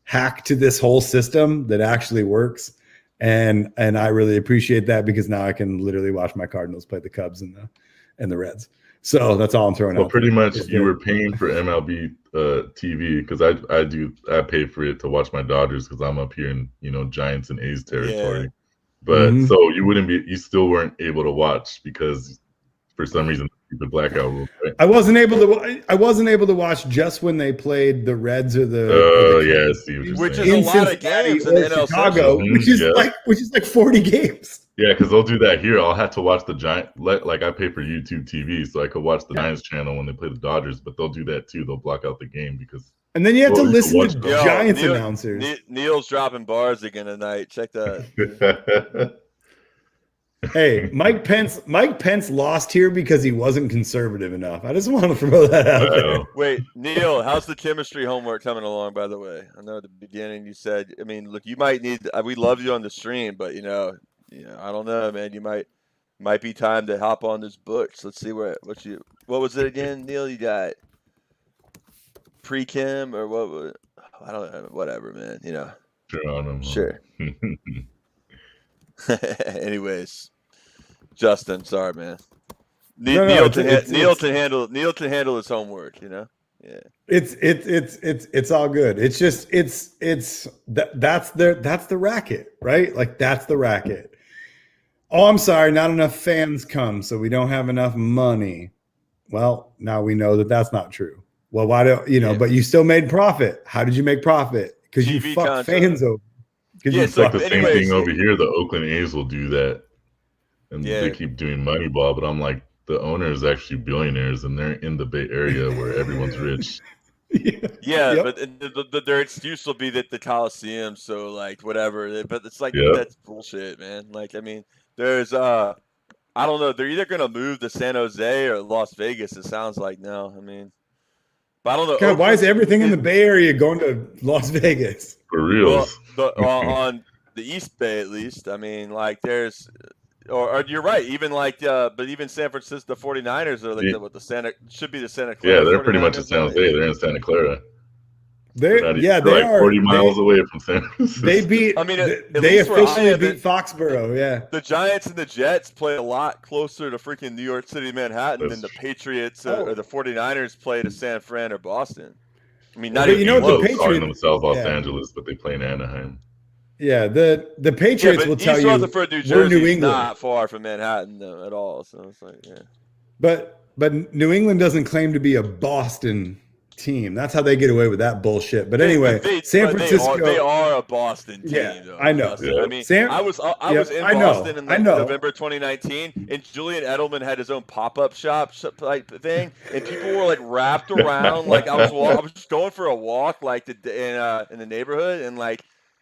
hack to this whole system that actually works, and I really appreciate that, because now I can literally watch my Cardinals play the Cubs and the Reds. So that's all I'm throwing out. Well, pretty much you were paying for MLB TV, because I pay for it to watch my Dodgers, because I'm up here in Giants and A's territory. Yeah. But so you still weren't able to watch, because for some reason the blackout rule. Right? I wasn't able to watch just when they played the Reds or the which is a lot of games in NL Chicago, which is like 40 games. Yeah, because they'll do that here. I'll have to watch the Giants. Like I pay for YouTube TV, so I could watch the Giants channel when they play the Dodgers. But they'll do that too. They'll block out the game because. And then you have to listen to Giants announcers. Neil's dropping bars again tonight. Check that. Hey, Mike Pence lost here because he wasn't conservative enough. I just want to throw that out there. Wait, Neil, how's the chemistry homework coming along, by the way? I know at the beginning you said, I mean, look, you might need, we love you on the stream, but, I don't know, man. You might be time to hop on this books. Let's see what was it again, Neil? You got pre-chem or what? I don't know. Whatever, man. Sure. Anyways, Justin, sorry, man. Neil can handle his homework. Yeah. It's all good. It's just that's the racket, right? Like that's the racket. Oh, I'm sorry, not enough fans come, so we don't have enough money. Well, now we know that that's not true. Well, why don't but you still made profit. How did you make profit? Because you fucked fans over. It's like the same thing over here. The Oakland A's will do that, and they keep doing Moneyball. But I'm like, the owner is actually billionaires, and they're in the Bay Area where everyone's rich. But their excuse will be that the Coliseum, so like whatever. But it's like that's bullshit, man. Like, I mean, there's I don't know. They're either gonna move to San Jose or Las Vegas. It sounds like now. I mean, but I don't know. God, why is everything in the Bay Area going to Las Vegas? For real. Well, on the East Bay, at least. I mean, like there's, or you're right. Even like, but even San Francisco, the 49ers are like the Santa Clara. Yeah, they're pretty much in San Jose. They're in Santa Clara. They're like 40 miles away from San Francisco. They beat. I mean, they officially beat Foxborough. Yeah, the Giants and the Jets play a lot closer to freaking New York City, Manhattan, than the Patriots or the 49ers play to San Fran or Boston. I mean, not even the Patriots themselves Los Angeles, but they play in Anaheim. Yeah, the Patriots will tell you Rutherford, New Jersey, New England, not far from Manhattan at all. So it's like, But New England doesn't claim to be a Boston team. That's how they get away with that bullshit. But anyway, San Francisco. They are a Boston team. Yeah, though. I know. I mean, I was in Boston in November 2019, and Julian Edelman had his own pop-up shop type thing, and people were like wrapped around. Like I was just going for a walk, like in the neighborhood, and like.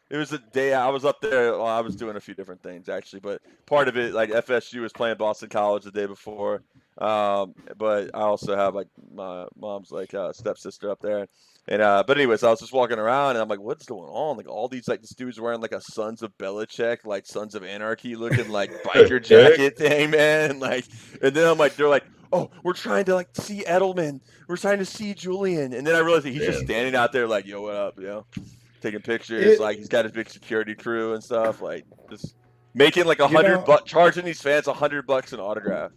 It was a day I was up there. Well, I was doing a few different things actually, but part of it, like FSU was playing Boston College the day before. But I also have like my mom's like stepsister up there, and but anyways, I was just walking around and I'm like, what's going on? Like all these like this dude's wearing like a Sons of Belichick, like Sons of Anarchy looking like biker jacket thing, man. And then I'm like, they're like, oh, we're trying to like see Edelman, we're trying to see Julian, and then I realized that he's just standing out there like, yo, what up, taking pictures, like he's got his big security crew and stuff, like just making like $100, charging these fans $100 an autograph,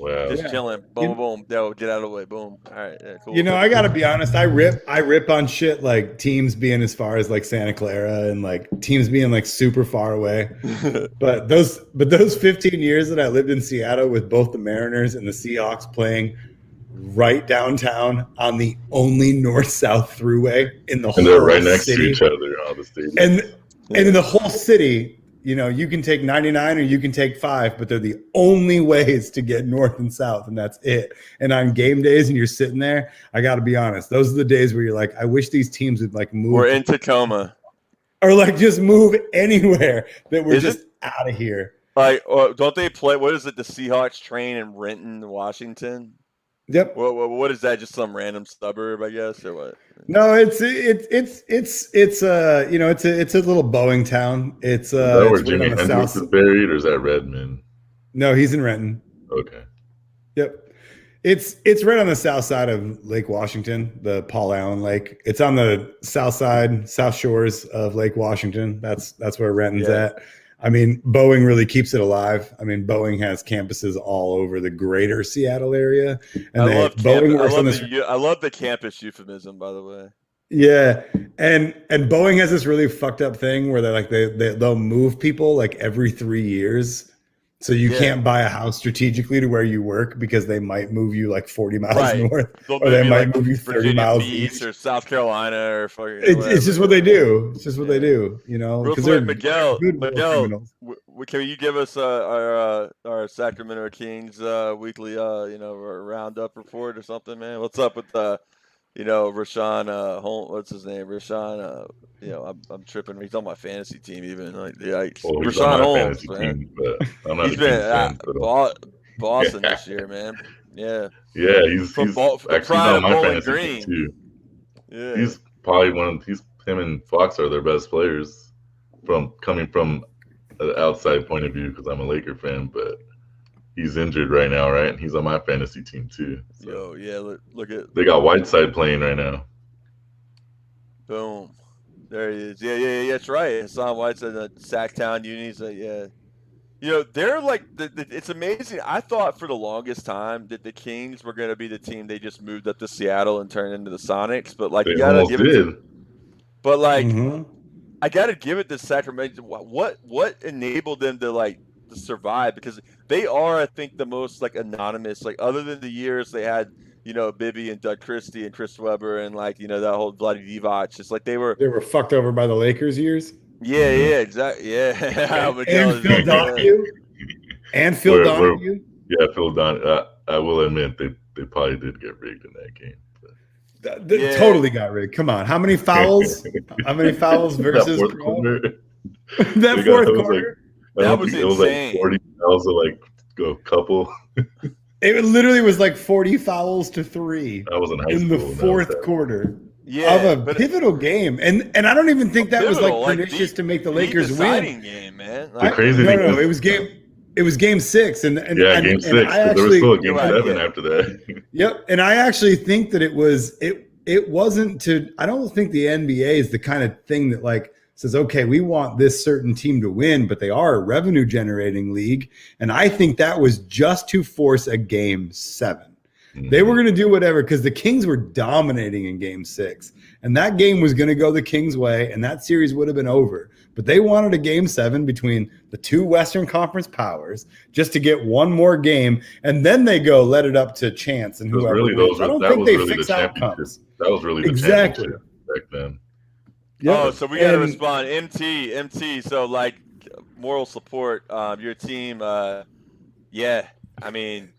Wow. Just chilling, boom, boom, yo, get out of the way, boom. All right, cool. I gotta be honest, I rip on shit like teams being as far as like Santa Clara and like teams being like super far away. but those 15 years that I lived in Seattle with both the Mariners and the Seahawks playing right downtown on the only north-south throughway in the whole city. And they're right next to each other, all the stadiums. And in the whole city, you can take 99 or you can take 5, but they're the only ways to get north and south, and that's it. And on game days and you're sitting there, I got to be honest, those are the days where you're like, I wish these teams would like move. We're in Tacoma. Or like just move anywhere that we're just out of here. Like, don't they play, what is it, the Seahawks train in Renton, Washington? Yep. What is that? Just some random suburb, I guess, or what? No, it's a little Boeing town. It's is that where Jimi Hendrix is buried, or is that Redmond? No, he's in Renton. Okay. Yep. It's right on the south side of Lake Washington, the Paul Allen Lake. It's on the south shores of Lake Washington. That's where Renton's at. I mean, Boeing really keeps it alive. I mean, Boeing has campuses all over the greater Seattle area. And I love the campus euphemism, by the way. Yeah. And Boeing has this really fucked up thing where they'll move people like every 3 years. So you can't buy a house strategically to where you work because they might move you like 40 miles north, or they might move you 30 miles east, or South Carolina, or fucking. It's just what they do. It's just what they do, Because they're Miguel, can you give us our Sacramento Kings weekly roundup report or something, man? What's up with Rashawn what's his name? Rashawn I'm tripping. He's on my fantasy team even. Like Rashawn Holmes, man. He's been Boston this year, man. Yeah. Yeah, he's from on my Bowling fantasy Green team too. Yeah. He's probably him and Fox are their best players coming from an outside point of view, because I'm a Laker fan, but he's injured right now, right? And he's on my fantasy team too. So. Look at. They got Whiteside playing right now. Boom, there he is. Yeah, that's right. Hassan Whiteside, the Sacktown unis. They're like it's amazing. I thought for the longest time that the Kings were going to be the team they just moved up to Seattle and turned into the Sonics, but like they you gotta give did. But like I gotta give it to Sacramento. What enabled them to survive, because they are, I think, the most anonymous, other than the years they had, Bibby and Doug Christie and Chris Webber and that whole bloody Divac, just they were fucked over by the Lakers years. Yeah, exactly. Yeah. And Phil Donahue. And Phil Donahue. Yeah, Phil Donahue. I will admit they probably did get rigged in that game. Totally got rigged. Come on, how many fouls? How many fouls versus that fourth quarter? That fourth quarter. That was insane. It was like 40 fouls to like a couple. It literally was like 40 fouls to 3. I was in high in school the fourth quarter of a pivotal game, and I don't even think that was like pernicious to make the Lakers win. Game, man. The crazy thing no, it was game 6, and game 6. There was still a game 7 after that. Yep, and I actually think that it wasn't to. I don't think the NBA is the kind of thing that like says, okay, we want this certain team to win, but they are a revenue generating league, and I think that was just to force a game 7. They were going to do whatever because the Kings were dominating in game 6, and that game was going to go the Kings' way, and that series would have been over. But they wanted a game 7 between the 2 Western Conference powers just to get one more game, and then they go let it up to chance and whoever. I don't think they fix outcomes. That was really the championship back then. Yeah. Oh, so we got to respond. MT. So like moral support, your team. Yeah, I mean.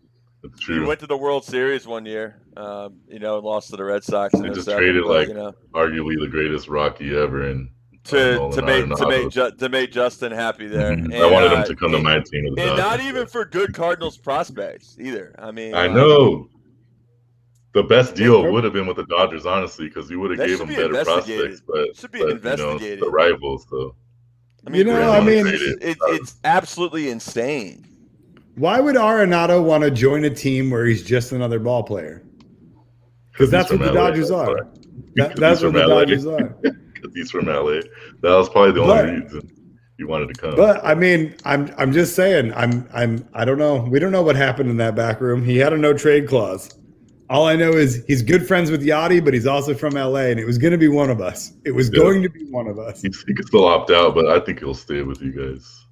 You went to the World Series one year, and lost to the Red Sox. They just traded arguably the greatest Rocky ever, and to make Justin happy there. And I wanted him to come to my team, and not even for good Cardinals prospects either. I mean, I know the best deal would have been with the Dodgers, honestly, because you would have gave them better prospects, but the rivals, though. I mean, it's absolutely insane. Why would Arenado want to join a team where he's just another ball player? Because that's what the Dodgers are. That's what the Dodgers are. Because he's from LA. That was probably the only reason he wanted to come. But I mean, I'm just saying. I don't know. We don't know what happened in that back room. He had a no trade clause. All I know is he's good friends with Yachty, but he's also from LA, and it was going to be one of us. It was going to be one of us. He could still opt out, but I think he'll stay with you guys.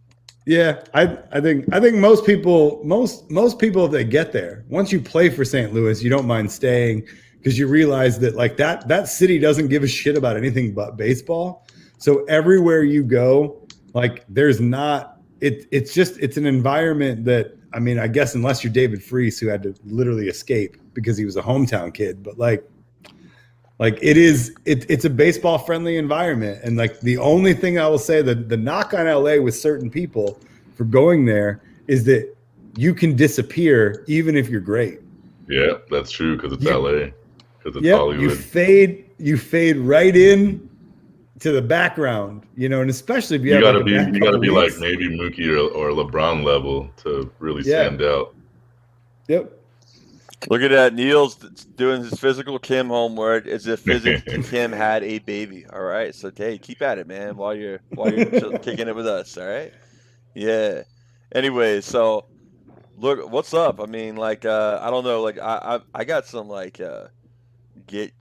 Yeah, I think most people if they get there, once you play for St. Louis, you don't mind staying because you realize that like that city doesn't give a shit about anything but baseball. So everywhere you go, like there's not it's an environment that, I mean, I guess unless you're David Freese, who had to literally escape because he was a hometown kid, but like it's a baseball friendly environment. And like the only thing I will say that the knock on LA with certain people for going there is that you can disappear even if you're great. Yeah, that's true. Cause it's LA, cause it's Hollywood. You fade right in to the background, and especially if you gotta be like maybe Mookie or LeBron level to really stand out. Yep. Look at that. Neil's doing his physical Kim homework as if Kim had a baby. All right. So, hey, keep at it, man, while you're kicking it with us. All right. Yeah. Anyway, so look, what's up? I mean, like, I don't know. Like, I got some like gig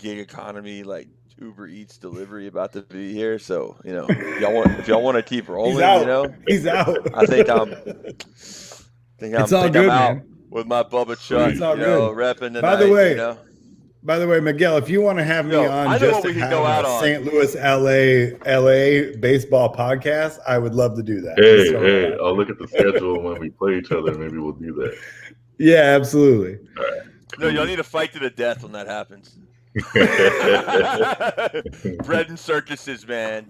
economy, like Uber Eats delivery about to be here. So, if y'all want to keep rolling, he's out. I think I'm out, man. With my Bubba Chuck, repping tonight. By the way, Miguel, if you want to have me on just to have a St. Louis, LA baseball podcast, I would love to do that. Hey, I'll look at the schedule when we play each other. Maybe we'll do that. Yeah, absolutely. All right. No, y'all need to fight to the death when that happens. Bread and circuses, man.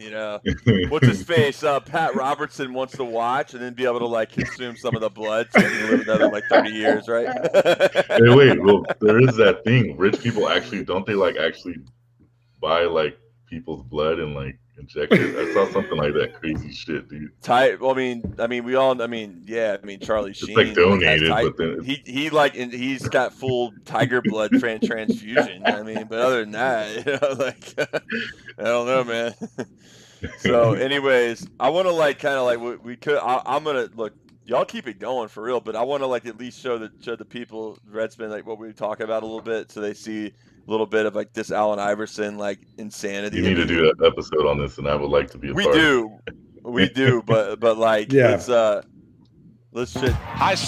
What's his face? Pat Robertson wants to watch and then be able to like consume some of the blood so he can live another like 30 years, right? Hey, wait. Well, there is that thing. Rich people don't they like actually buy like people's blood and like inject it? I saw something like that crazy shit, dude. Well, I mean, we all. I mean, Charlie Sheen. It's like donated, but then he's got full tiger blood transfusion. I mean, but other than that, I don't know, man. So, anyways, I want to like kind of like we could. I'm gonna look. Y'all keep it going for real, but I want to like at least show the people Redspin like what we talk about a little bit, so they see a little bit of like this Allen Iverson like insanity. You need to do an episode on this, and I would like to be a part. We do, but like let's start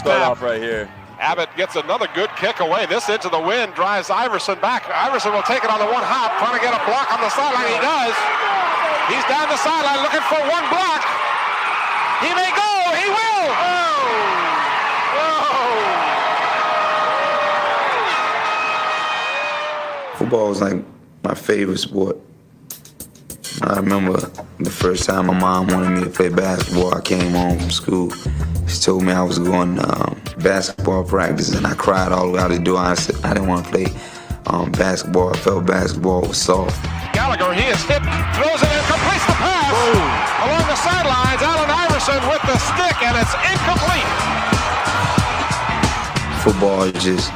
off right here. Abbott gets another good kick away. This into the wind drives Iverson back. Iverson will take it on the one hop, trying to get a block on the sideline. He does. He's down the sideline looking for one block. He may go. He will. Football was like my favorite sport. I remember the first time my mom wanted me to play basketball. I came home from school. She told me I was going to basketball practice, and I cried all the way out the door. I said I didn't want to play basketball. I felt basketball was soft. Gallagher, he is hit, throws it and completes the pass. Along the sidelines, Allen Iverson with the stick, and it's incomplete. Football is just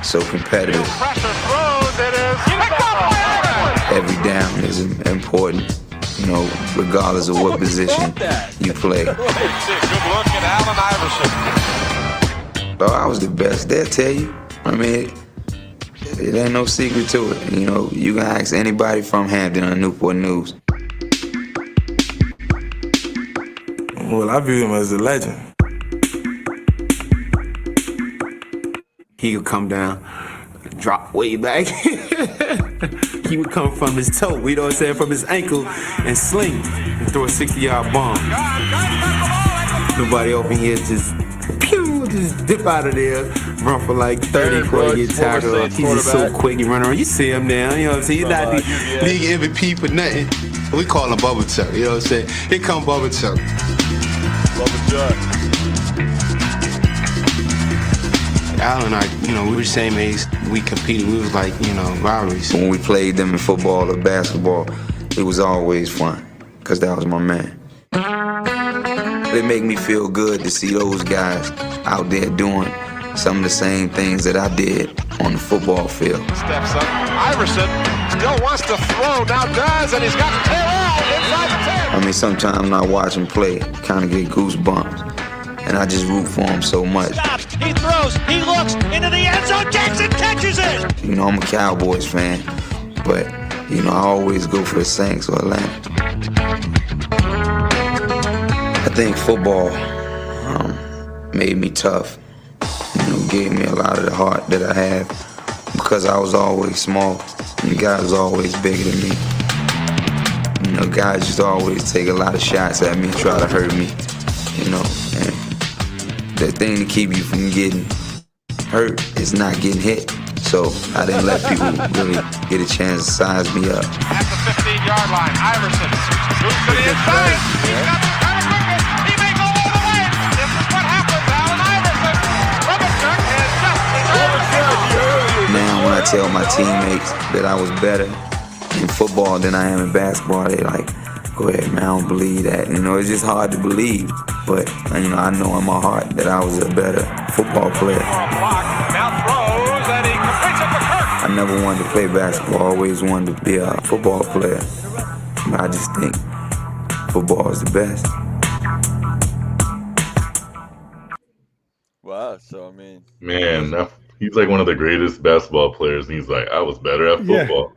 so competitive. Pressure throws, it is picked up by Allen. Every down is important, you know, regardless of what position you play. Good look at Allen Iverson. Bro, I was the best. They'll tell you. I mean, it ain't no secret to it. You know, you can ask anybody from Hampton or Newport News. Well, I view him as a legend. He could come down, drop way back. He would come from his toe, you know what I'm saying, from his ankle, and sling and throw a 60-yard bomb. Nobody open here just dip out of there, run for like 30 before he get tackled. He's just so quick and run around. You see him now, you know what I'm saying? He's not the league MVP for nothing. We call him Bubba Chuck, you know what I'm saying? Here come Bubba Chuck. Bubba Chuck. Al and I, you know, we were the same age. We competed. We was like, you know, rivalries. When we played them in football or basketball, it was always fun, because that was my man. It make me feel good to see those guys out there doing some of the same things that I did on the football field. Steps up. Iverson still wants to throw, now does, and he's got Terrell inside the 10. I mean, sometimes when I watch him play, kind of get goosebumps. And I just root for him so much. Stops, he throws, he looks into the end zone, Jackson catches it! You know, I'm a Cowboys fan, but, you know, I always go for the Saints or Atlanta. I think football made me tough. You know, gave me a lot of the heart that I have, because I was always small, and the guys was always bigger than me. You know, guys just always take a lot of shots at me, try to hurt me, you know, and the thing to keep you from getting hurt is not getting hit. So I didn't let people really get a chance to size me up. At the 15-yard line, Iverson moves to the inside. He's got the kind of quickness. He may go all the way. This is what happens. Allen Iverson. Roberto is just Now when I tell my teammates that I was better in football than I am in basketball, they like, go ahead, man, I don't believe that. You know, it's just hard to believe. But, you know, I know in my heart that I was a better football player. now throws, and he completes it for Kirk. I never wanted to play basketball. I always wanted to be a football player. But I just think football is the best. Wow, so I mean, man, he's like one of the greatest basketball players, and he's like, I was better at football.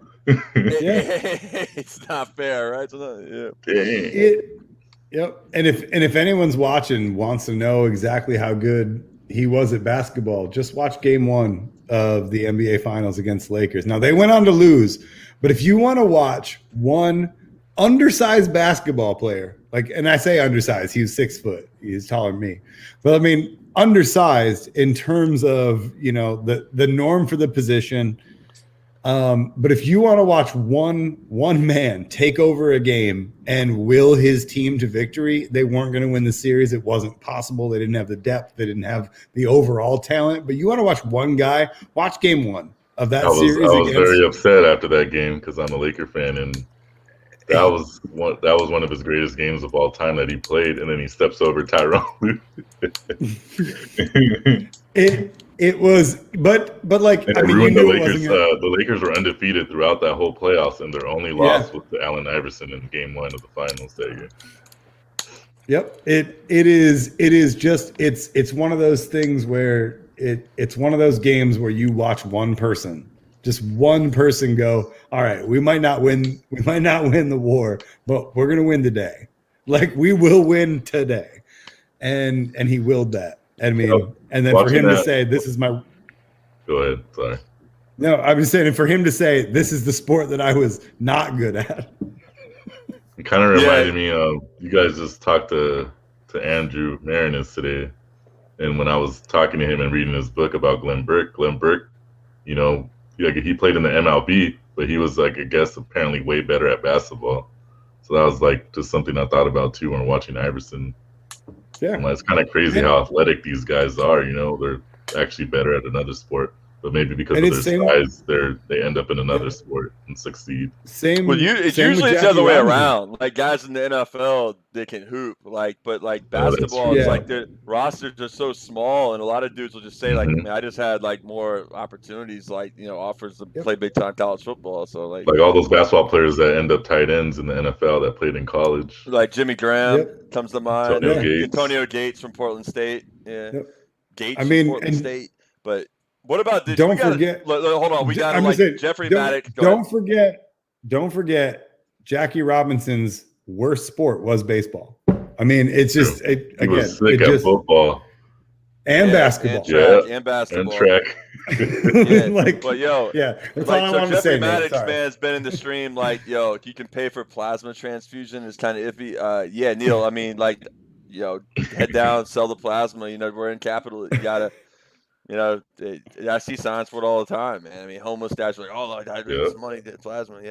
It's not fair, right? Yep. And if anyone's watching wants to know exactly how good he was at basketball, just watch game 1 of the NBA Finals against Lakers. Now, they went on to lose, but if you want to watch one undersized basketball player, like, and I say undersized, he was 6 foot, he's taller than me, but I mean undersized in terms of, you know, the norm for the position. But if you want to watch one man take over a game and will his team to victory, they weren't going to win the series. It wasn't possible. They didn't have the depth. They didn't have the overall talent. But you want to watch one guy, watch game 1 of that series. I was very upset after that game because I'm a Laker fan, and that was one of his greatest games of all time that he played. And then he steps over Tyrone. It was, but like, and I mean, ruined you the knew Lakers. The Lakers were undefeated throughout that whole playoffs, and their only loss was to Allen Iverson in game 1 of the finals that year. Yep, it is just it's one of those things where it's one of those games where you watch one person, just one person go, all right, we might not win the war, but we're gonna win today. Like, we will win today, and he willed that. I mean, and then for him to say, this is my... Go ahead, sorry. No, I was saying, for him to say, this is the sport that I was not good at. It kind of reminded me of, you guys just talked to Andrew Marinus today. And when I was talking to him and reading his book about Glenn Burke, you know, he played in the MLB, but he was like, I guess, apparently way better at basketball. So that was like just something I thought about too when watching Iverson. Yeah. It's kind of crazy how athletic these guys are, you know, they're actually better at another sport. But maybe because of their size, they end up in another sport and succeed. Well, it's usually the other way around. Like guys in the NFL, they can hoop. But basketball, it's like their rosters are so small, and a lot of dudes will just say like, "Man, I just had like more opportunities, like offers to play big time college football." So like all those basketball players that end up tight ends in the NFL that played in college, like Jimmy Graham comes to mind. Antonio Gates from Portland State. Yeah, Gates from Portland State, but. What about this? Don't forget. Hold on, we got Jeffrey Maddox. Don't forget. Jackie Robinson's worst sport was baseball. I mean, it's just football and basketball, and basketball and track. That's all I wanted to say. Jeffrey Maddox man's been in the stream. Like, you can pay for plasma transfusion. It's kind of iffy. Neil. I mean, head down, sell the plasma. We're in capital. You gotta. I see signs for it all the time, man. I mean, homeless guys are like, I need some money to get plasma,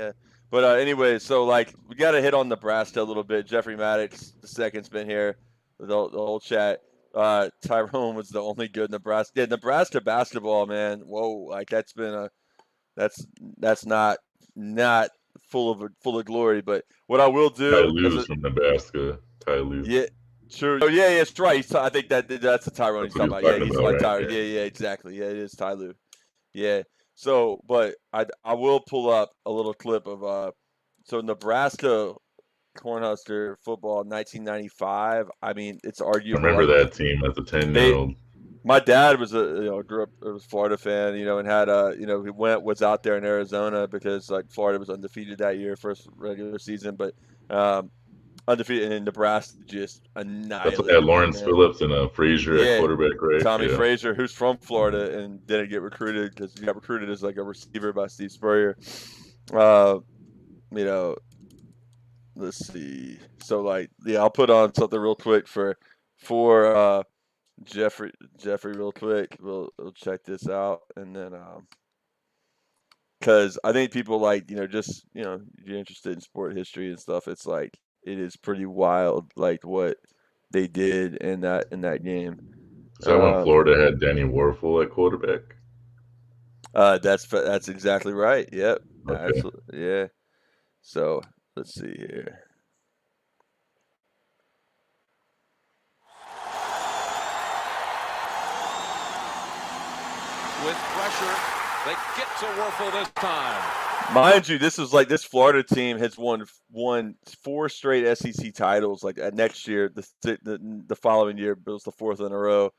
But anyway, so we got to hit on Nebraska a little bit. Jeffrey Maddox, the second's been here, the whole chat. Tyrone was the only good Nebraska. Yeah, Nebraska basketball, man. Whoa, that's been that's not full of glory. But what I will do, Ty Lue's from Nebraska. Ty Lue. Yeah. Sure. Oh yeah, it's right. I think that's the Tyrone he's talking about. Yeah, he's like Tyrone. Yeah, exactly. Yeah, it is Ty Lue. Yeah. So, but I will pull up a little clip of Nebraska Cornhusker football 1995. I mean, it's arguable. I remember that team as a 10-year-old. My dad was grew up a Florida fan, and had was out there in Arizona because Florida was undefeated that year, first regular season, but undefeated, in Nebraska just annihilated. That's what had Lawrence Phillips and Frazier at quarterback, right? Tommy Frazier, who's from Florida and didn't get recruited because he got recruited as a receiver by Steve Spurrier. Let's see. So I'll put on something real quick for Jeffrey real quick. We'll check this out, and then because I think people just you're interested in sport history and stuff. It's it is pretty wild, what they did in that game. So when Florida had Danny Warfel at quarterback. That's exactly right. Yep. Okay. Absolutely. Yeah. So let's see here. With pressure, they get to Warfel this time. Mind you, this is this Florida team has won 4 straight SEC titles. Next year, the following year, it was the 4th in a row.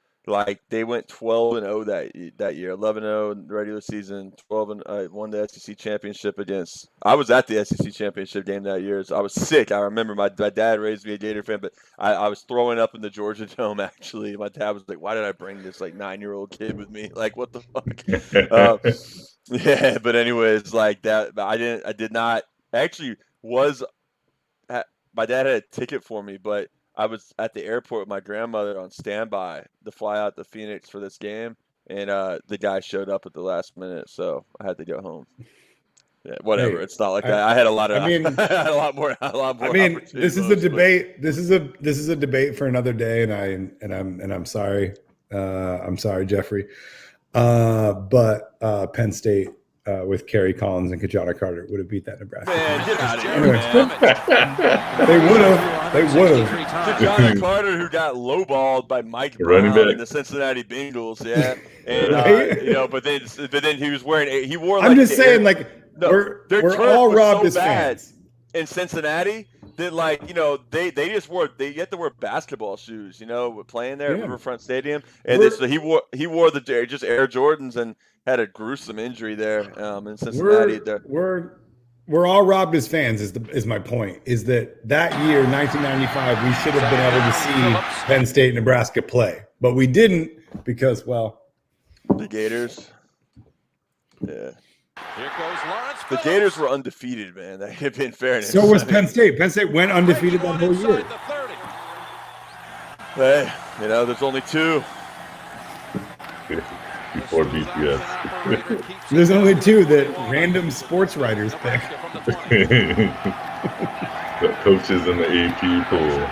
They went 12-0 that year, 11-0 in the regular season, 12 and won the SEC championship against. I was at the SEC championship game that year. So I was sick. I remember my dad raised me a Gator fan, but I was throwing up in the Georgia Dome. Actually, my dad was like, "Why did I bring this 9-year-old kid with me? What the fuck?" Yeah, but anyways, that. I did not actually my dad had a ticket for me, but I was at the airport with my grandmother on standby to fly out to Phoenix for this game, and the guy showed up at the last minute, so I had to go home. Yeah, whatever. Hey, it's not like that. I had a lot of. I had a lot more. I mean, this is a debate. This is a debate for another day, and I'm sorry. I'm sorry, Jeffrey. But Penn State with Kerry Collins and Kajana Carter would have beat that Nebraska. Man, get out of here. Anyway, they would have. Kajana Carter, who got lowballed by Mike Brown in the Cincinnati Bengals, and but then he was wearing. He wore. I'm just saying, we're all robbed as fans in Cincinnati. That they just wore. They get to wear basketball shoes, playing there at Riverfront Stadium, and he wore the just Air Jordans and had a gruesome injury there in Cincinnati. We're all robbed as fans. Is my point? Is that year 1995 we should have been able to see Penn State, Nebraska play, but we didn't because the Gators. Yeah. Here goes Lawrence. The Gators were undefeated, man. That had been fairness. So was Penn State. Penn State went undefeated that whole year. Hey, there's only two. Before BCS. There's only two that random sports writers pick. The coaches in the AP pool.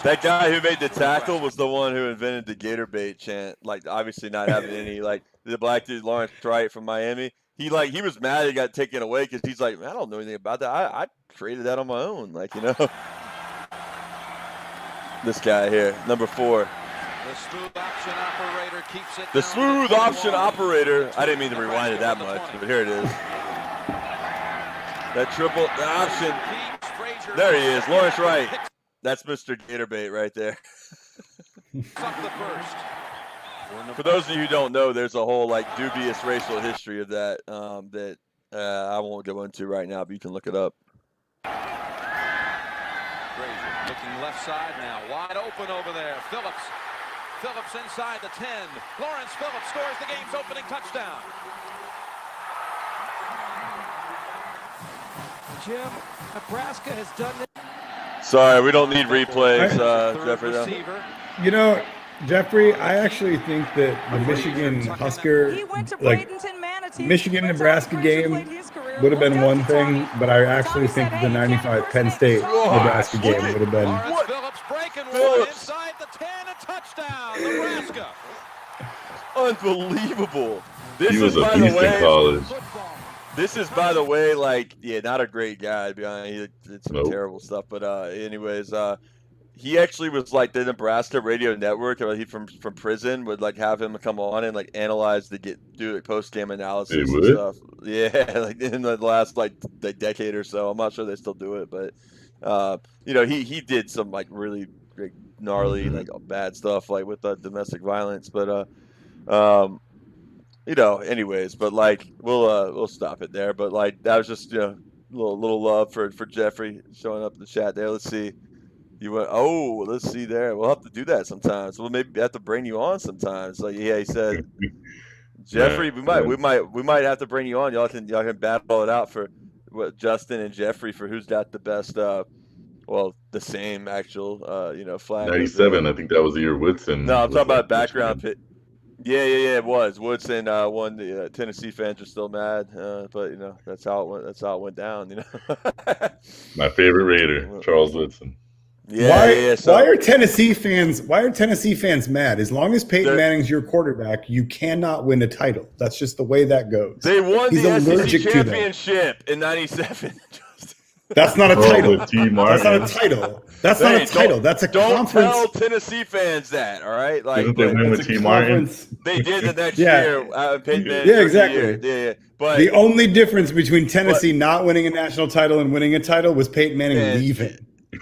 That guy who made the tackle was the one who invented the Gator bait chant. Like, obviously not having any, like, the black dude Lawrence Wright from Miami. He was mad he got taken away because he's like, I don't know anything about that. I created that on my own. Like, This guy here, number 4. The smooth option operator keeps it. The smooth option operator. I didn't mean to rewind it that much, but here it is. That triple option. There he is, Lawrence Wright. That's Mr. Gatorbait right there. For those of you who don't know, there's a whole dubious racial history of that that I won't go into right now, but you can look it up. Frazier looking left side now, wide open over there. Phillips inside the 10. Lawrence Phillips scores the game's opening touchdown. Jim, Nebraska has done it. Sorry, we don't need replays, Jeffrey. Jeffrey, I actually think that the Michigan Husker, Michigan-Nebraska game would have been one thing, but I actually think the 95 Penn State-Nebraska game would have been. Phillips breaking one inside the 10, a touchdown, Nebraska. Unbelievable. He was a beast in college. This is, by the way, not a great guy, to be honest. He did some terrible stuff. But anyways, he actually was the Nebraska radio network. He from prison would have him come on and analyze do post-game analysis and stuff. Yeah, in the last decade or so. I'm not sure they still do it, but he did some really gnarly bad stuff with domestic violence. But anyways, but we'll stop it there. But that was just little love for Jeffrey showing up in the chat there. Let's see. Let's see there. We'll have to do that sometimes. We'll maybe have to bring you on sometimes. He said, Jeffrey, we might have to bring you on. Y'all can battle it out for Justin and Jeffrey for who's got the best. The same actual flag. 97. I think that was the year Woodson. No, I'm talking about background pit. Yeah, it was. Woodson won. The Tennessee fans are still mad, but that's how it went. That's how it went down. My favorite Raider, Charles Woodson. Why are Tennessee fans mad? As long as Peyton Manning's your quarterback, you cannot win a title. That's just the way that goes. They won the SEC championship in '97. That's not a title. That's not a title. That's not a title. That's a conference. Don't tell Tennessee fans that, all right? Didn't they win with T. Martin? They did the next year. Peyton Manning. Yeah, exactly. Yeah. But the only difference between Tennessee not winning a national title and winning a title was Peyton Manning leaving.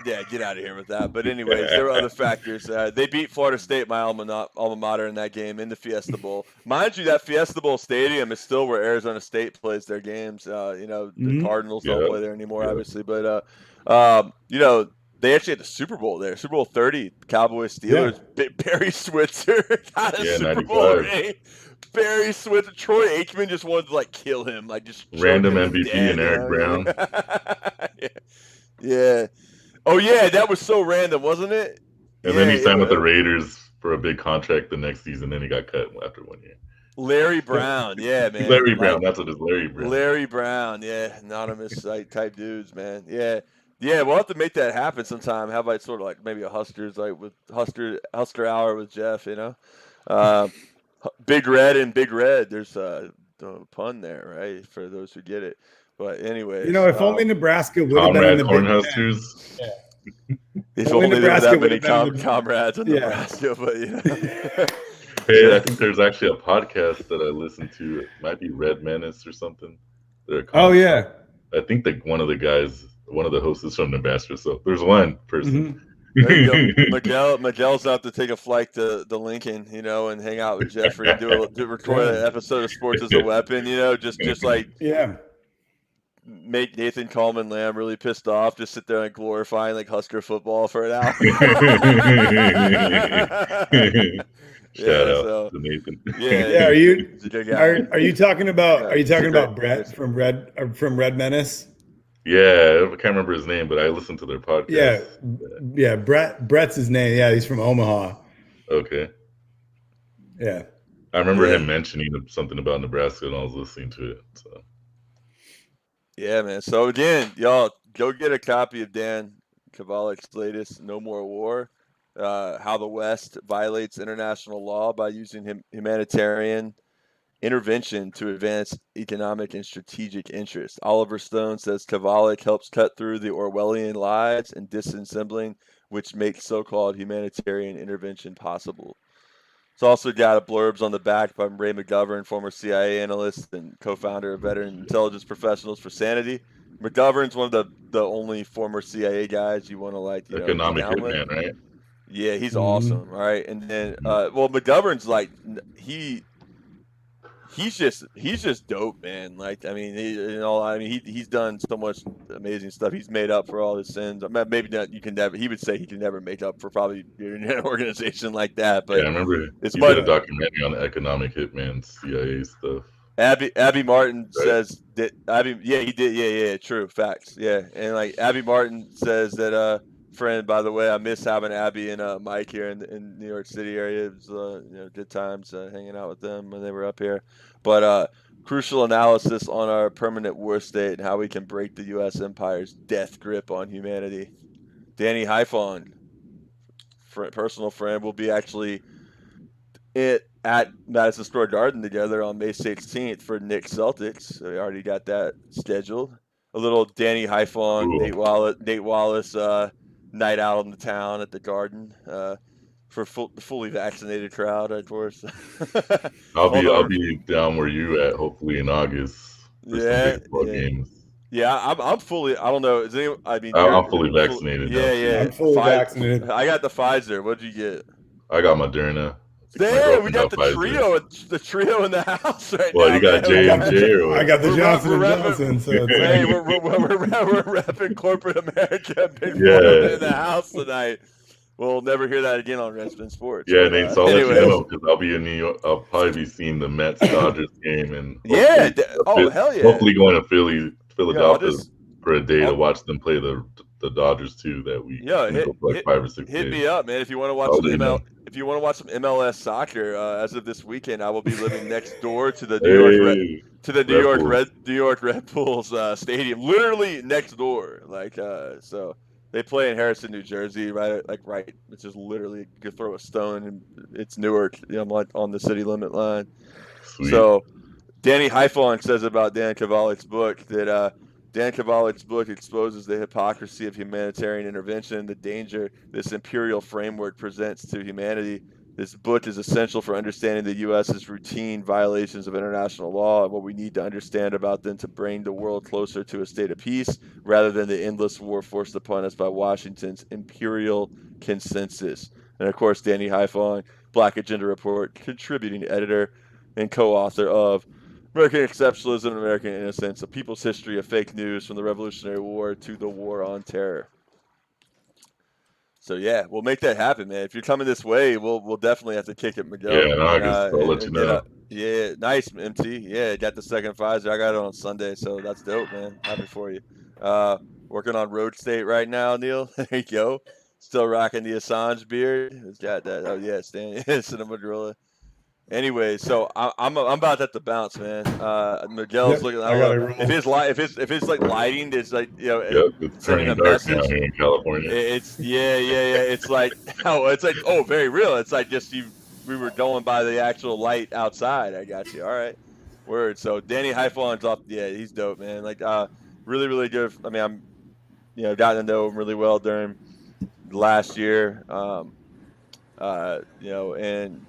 Yeah, get out of here with that. But anyways, there were other factors. They beat Florida State, my alma mater, in that game in the Fiesta Bowl. Mind you, that Fiesta Bowl stadium is still where Arizona State plays their games. The Cardinals don't play there anymore, obviously. But they actually had the Super Bowl there. Super Bowl 30, Cowboys Steelers. Yeah. Barry Switzer got a Super Bowl ring. Barry Switzer, Troy Aikman just wanted to kill him, just random MVP and Eric Brown. Yeah. Oh yeah, that was so random, wasn't it? And then he signed with the Raiders for a big contract the next season. Then he got cut after 1 year. Larry Brown, yeah, man. Larry Brown, that's what it is. Larry Brown. Larry Brown, yeah, anonymous type dudes, man. Yeah, we'll have to make that happen sometime. How about sort of maybe a Huskers with Husker Hour with Jeff, Big Red and Big Red. There's a pun there, right? For those who get it. But anyway, if only Nebraska would have been in the Cornhuskers. If only Nebraska would have many comrades in Nebraska, but Hey, I think there's actually a podcast that I listen to. It might be Red Menace or something. Oh yeah. I think that one of the hosts is from Nebraska. So there's one person. Mm-hmm. Miguel's out to take a flight to Lincoln, and hang out with Jeffrey, record an episode of Sports as a Weapon, just make Nathan Coleman Lamb really pissed off, just sit there and glorifying Husker football for an hour. Shout out so, to Nathan. Yeah, are you talking about Brett from Red Menace? Yeah, I can't remember his name, but I listened to their podcast. Yeah, Brett's his name. Yeah, he's from Omaha. Okay. Yeah. I remember him mentioning something about Nebraska, and I was listening to it. So. Yeah, man. So again, y'all go get a copy of Dan Kovalik's latest "No More War," how the West violates international law by using humanitarian intervention to advance economic and strategic interests. Oliver Stone says Kovalik helps cut through the Orwellian lies and disassembling, which makes so-called humanitarian intervention possible. It's also got a blurbs on the back by Ray McGovern, former CIA analyst and co-founder of Veteran Intelligence Professionals for Sanity. McGovern's one of the only former CIA guys you want to like, economic hitman, right? Yeah, he's awesome, right? And then, McGovern's like he's just dope, man. Like, I mean, he's done so much amazing stuff. He's made up for all his sins. Maybe not. He would say he can never make up for probably an organization like that. But yeah, I remember he did a documentary on the economic hitman CIA stuff. Abby Martin says that he did. Yeah, true. Facts. Yeah. And like Abby Martin says that, friend, by the way, I miss having Abby and Mike here in New York City area. It was good times hanging out with them when they were up here. But crucial analysis on our permanent war state and how we can break the U.S. empire's death grip on humanity. Danny Hyphon, personal friend, will be actually at Madison Square Garden together on May 16th for Knicks Celtics. So we already got that scheduled. A little Danny Hyphon, Nate Wallace night out in the town at the Garden for fully vaccinated crowd, of course. I'll be down where you at, hopefully in August. For some baseball games. Yeah, I'm fully. I don't know. I'm fully vaccinated. Yeah. I'm fully vaccinated. I got the Pfizer. What'd you get? I got Moderna. Damn, we got the trio in the house right now. Well, you got J&J or what? I got the Johnson & Johnson. So hey, we're repping corporate America. In the house tonight. We'll never hear that again on Redspin Sports. Yeah, Nate, so I'll let you know because I'll be in New York. I'll probably be seeing the Mets-Dodgers game. And hell yeah. Hopefully going to Philadelphia for a day to watch them play the Dodgers too that week. Yeah, hit 5 or 6 days. Hit me up, man, if you want to watch some MLS soccer. As of this weekend, I will be living next door to the New York Red Bulls stadium, literally next door. So they play in Harrison, New Jersey, right. It's just literally you could throw a stone and it's Newark. I'm like on the city limit line. Sweet. So Danny Hyphon says about Dan Kovalik's book that Dan Kovalik's book exposes the hypocrisy of humanitarian intervention, the danger this imperial framework presents to humanity. This book is essential for understanding the U.S.'s routine violations of international law and what we need to understand about them to bring the world closer to a state of peace rather than the endless war forced upon us by Washington's imperial consensus. And, of course, Danny Hyphon, Black Agenda Report, contributing editor and co-author of American Exceptionalism and American Innocence, A People's History of Fake News from the Revolutionary War to the War on Terror. So, yeah, we'll make that happen, man. If you're coming this way, we'll definitely have to kick it, Miguel. Yeah, in August, I'll let you know. Yeah, nice, MT. Yeah, got the second Pfizer. I got it on Sunday, so that's dope, man. Happy for you. Working on Road State right now, Neil. There you go. Still rocking the Assange beard. It's got that. Oh, yeah, Cinema Gorilla. Anyway, so I'm about to have to bounce, man. Miguel's looking. If it's like lighting, it's like it's turning dark now here in California. It's It's like very real. It's like just we were going by the actual light outside. I got you. All right, word. So Danny Hyphon's off. Yeah, he's dope, man. Like really, really good. I mean, I'm gotten to know him really well during last year. And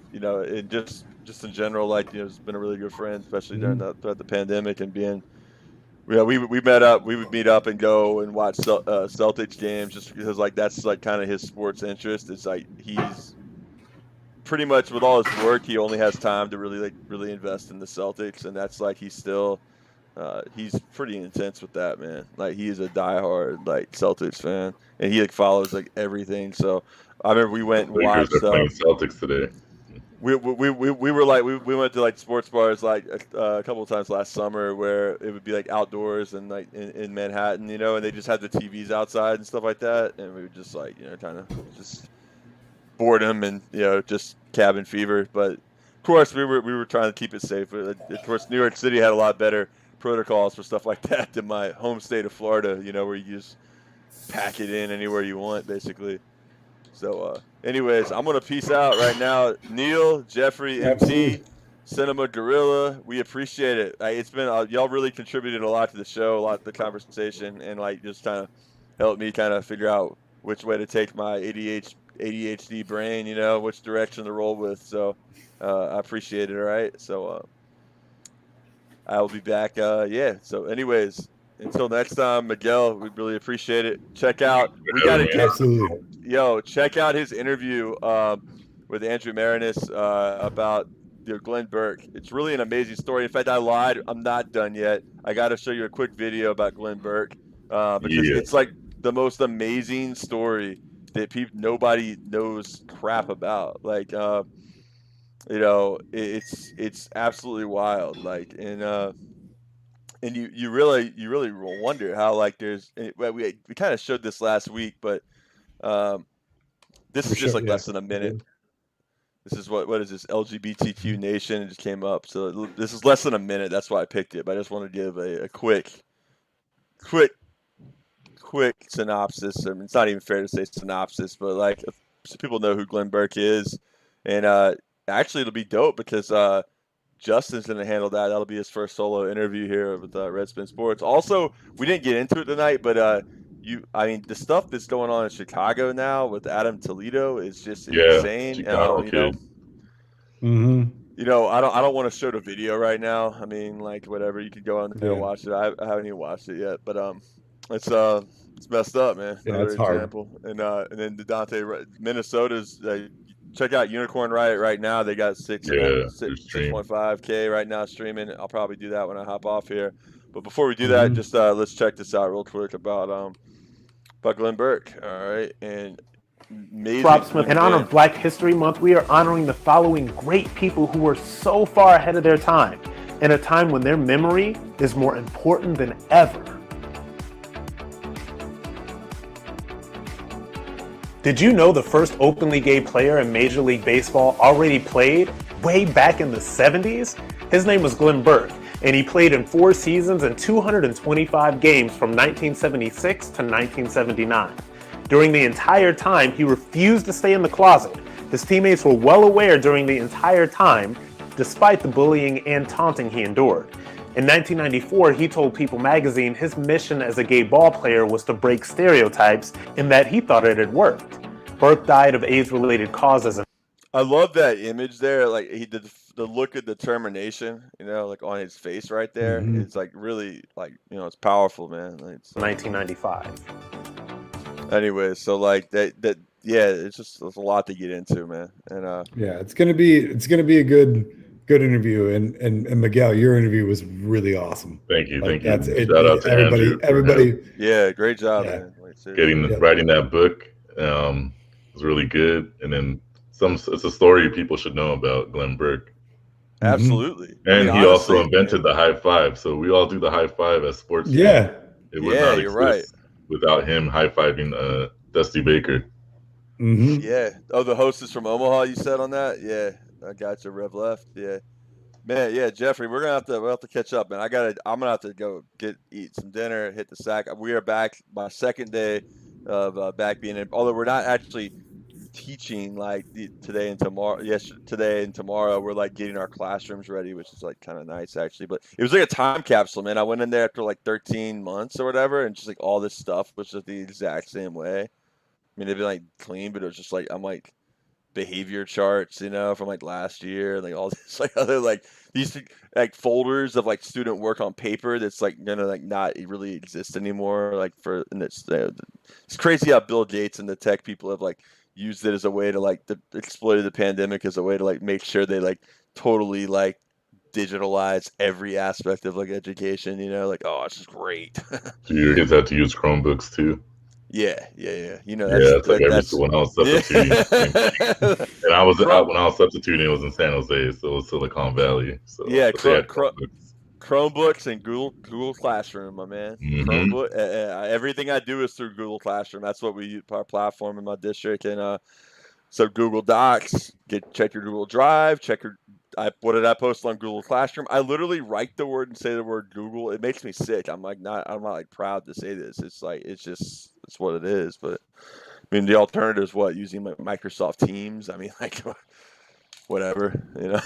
just in general, has been a really good friend, especially throughout the pandemic and being, we met up, we would meet up and go and watch Celtics games just because that's kind of his sports interest. It's like he's pretty much with all his work, he only has time to really invest in the Celtics, and that's he's still, he's pretty intense with that, man. Like he is a diehard Celtics fan, and he follows everything. So I remember we went and watched. They're playing Celtics today. we were like we went to like sports bars like a couple of times last summer where it would be like outdoors and like in Manhattan, and they just had the TVs outside and stuff like that, and we were just like kind of just boredom and just cabin fever. But of course we were trying to keep it safe. Of course, New York City had a lot better protocols for stuff like that than my home state of Florida, where you just pack it in anywhere you want, basically. So, anyways, I'm going to peace out right now. Neil, Jeffrey, MT, Cinema Gorilla, we appreciate it. It's been, y'all really contributed a lot to the show, a lot to the conversation, and like just kind of helped me kind of figure out which way to take my ADHD brain, which direction to roll with. So, I appreciate it, all right? So, I'll be back. So anyways, until next time, Miguel, we really appreciate it. Check out, check out his interview with Andrew Marinus about Glenn Burke. It's really an amazing story. In fact, I lied. I'm not done yet. I got to show you a quick video about Glenn Burke because it's like the most amazing story that nobody knows crap about. Like, it's absolutely wild. Like, and you really wonder how like we kind of showed this last week, but this is just less than a minute. This is what is this LGBTQ Nation? It just came up, so this is less than a minute. That's why I picked it. But I just want to give a quick synopsis. I mean, it's not even fair to say synopsis, but like so people know who Glenn Burke is, and actually it'll be dope because Justin's going to handle that. That'll be his first solo interview here with Redspin Sports. Also, we didn't get into it tonight, but the stuff that's going on in Chicago now with Adam Toledo is just insane. Chicago, I don't want to show the video right now. I mean, like whatever, you could go on there and watch it. I haven't even watched it yet, but it's messed up, man. Yeah, it's hard. And then the Dante Minnesota's. Check out Unicorn Riot right now. They got 6.5K right now streaming. I'll probably do that when I hop off here. But before we do that, just let's check this out real quick about Glenn Burke. All right, and Rob Smith. In honor of Black History Month, we are honoring the following great people who were so far ahead of their time, in a time when their memory is more important than ever. Did you know the first openly gay player in Major League Baseball already played way back in the 70s? His name was Glenn Burke, and he played in 4 seasons and 225 games from 1976 to 1979. During the entire time, he refused to stay in the closet. His teammates were well aware during the entire time, despite the bullying and taunting he endured. In 1994, he told People magazine his mission as a gay ball player was to break stereotypes and that he thought it had worked. Burke died of AIDS-related causes. I love that image there. Like he did the look of determination, like on his face right there. Mm-hmm. It's like really like, it's powerful, man. Like, it's 1995. Anyway, so like that it's just there's a lot to get into, man. And it's gonna be a good interview, and Miguel, your interview was really awesome. Thank you. Shout out to everybody. Yeah, great job, man. Writing that book was really good, and then it's a story people should know about Glenn Burke. Absolutely. And he also invented the high five, so we all do the high five as sports. Yeah, it would not exist without him high fiving Dusty Baker. Mm-hmm. Yeah. Oh, the host is from Omaha. You said on that. Yeah. I got you, Rev Left. Yeah, man. Yeah, Jeffrey, we'll have to catch up, man. I'm gonna have to go eat some dinner, hit the sack. We are back. My second day of back being in. Although we're not actually teaching like today and tomorrow. Yes, today and tomorrow we're like getting our classrooms ready, which is like kind of nice actually. But it was like a time capsule, man. I went in there after like 13 months or whatever, and just like all this stuff was just the exact same way. I mean, they'd be like clean, but it was just like I'm like. Behavior charts, from like last year, like all this like other like these like folders of like student work on paper that's like gonna like not really exist anymore. Like it's crazy how Bill Gates and the tech people have like used it as a way to like exploited the pandemic as a way to like make sure they like totally like digitalize every aspect of like education. Like, oh, it's just great. So your kids have to use Chromebooks too. Yeah. You know, That's like every school when I was substituting. And I was out when I was substituting. It was in San Jose, so it was Silicon Valley. So yeah, Chromebooks and Google Classroom, my man. Chromebook. Everything I do is through Google Classroom. That's what we use our platform in my district. And so Google Docs. Check your Google Drive. What did I post on Google Classroom? I literally write the word and say the word Google. It makes me sick. I'm not like proud to say this. It's like it's what it is. But I mean, the alternative is what, using Microsoft Teams. I mean, like, whatever, you know.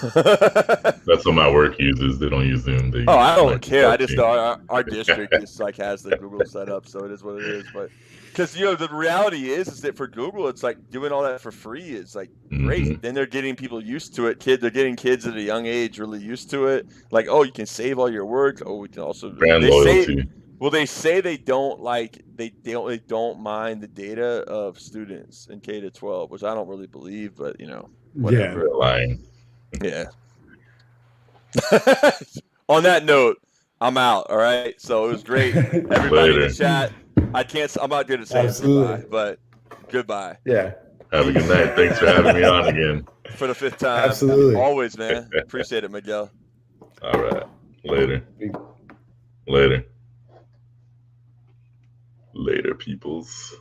That's what my work uses. They don't use Zoom. I don't care. I just our district just like has the Google set up, so it is what it is. But because the reality is that for Google, it's like doing all that for free is like great. Then they're getting people used to it. They're getting kids at a young age really used to it. Like, oh, you can save all your work. Oh, we can also brand loyalty. They say they don't mind the data of students in K to 12, which I don't really believe, but whatever. Yeah, lying. Yeah. On that note, I'm out. All right. So it was great. Everybody in the chat. I'm not good at saying goodbye, but goodbye. Yeah. Have a good night. Thanks for having me on again. For the 5th time. Absolutely. Always, man. Appreciate it, Miguel. All right. Later, peoples.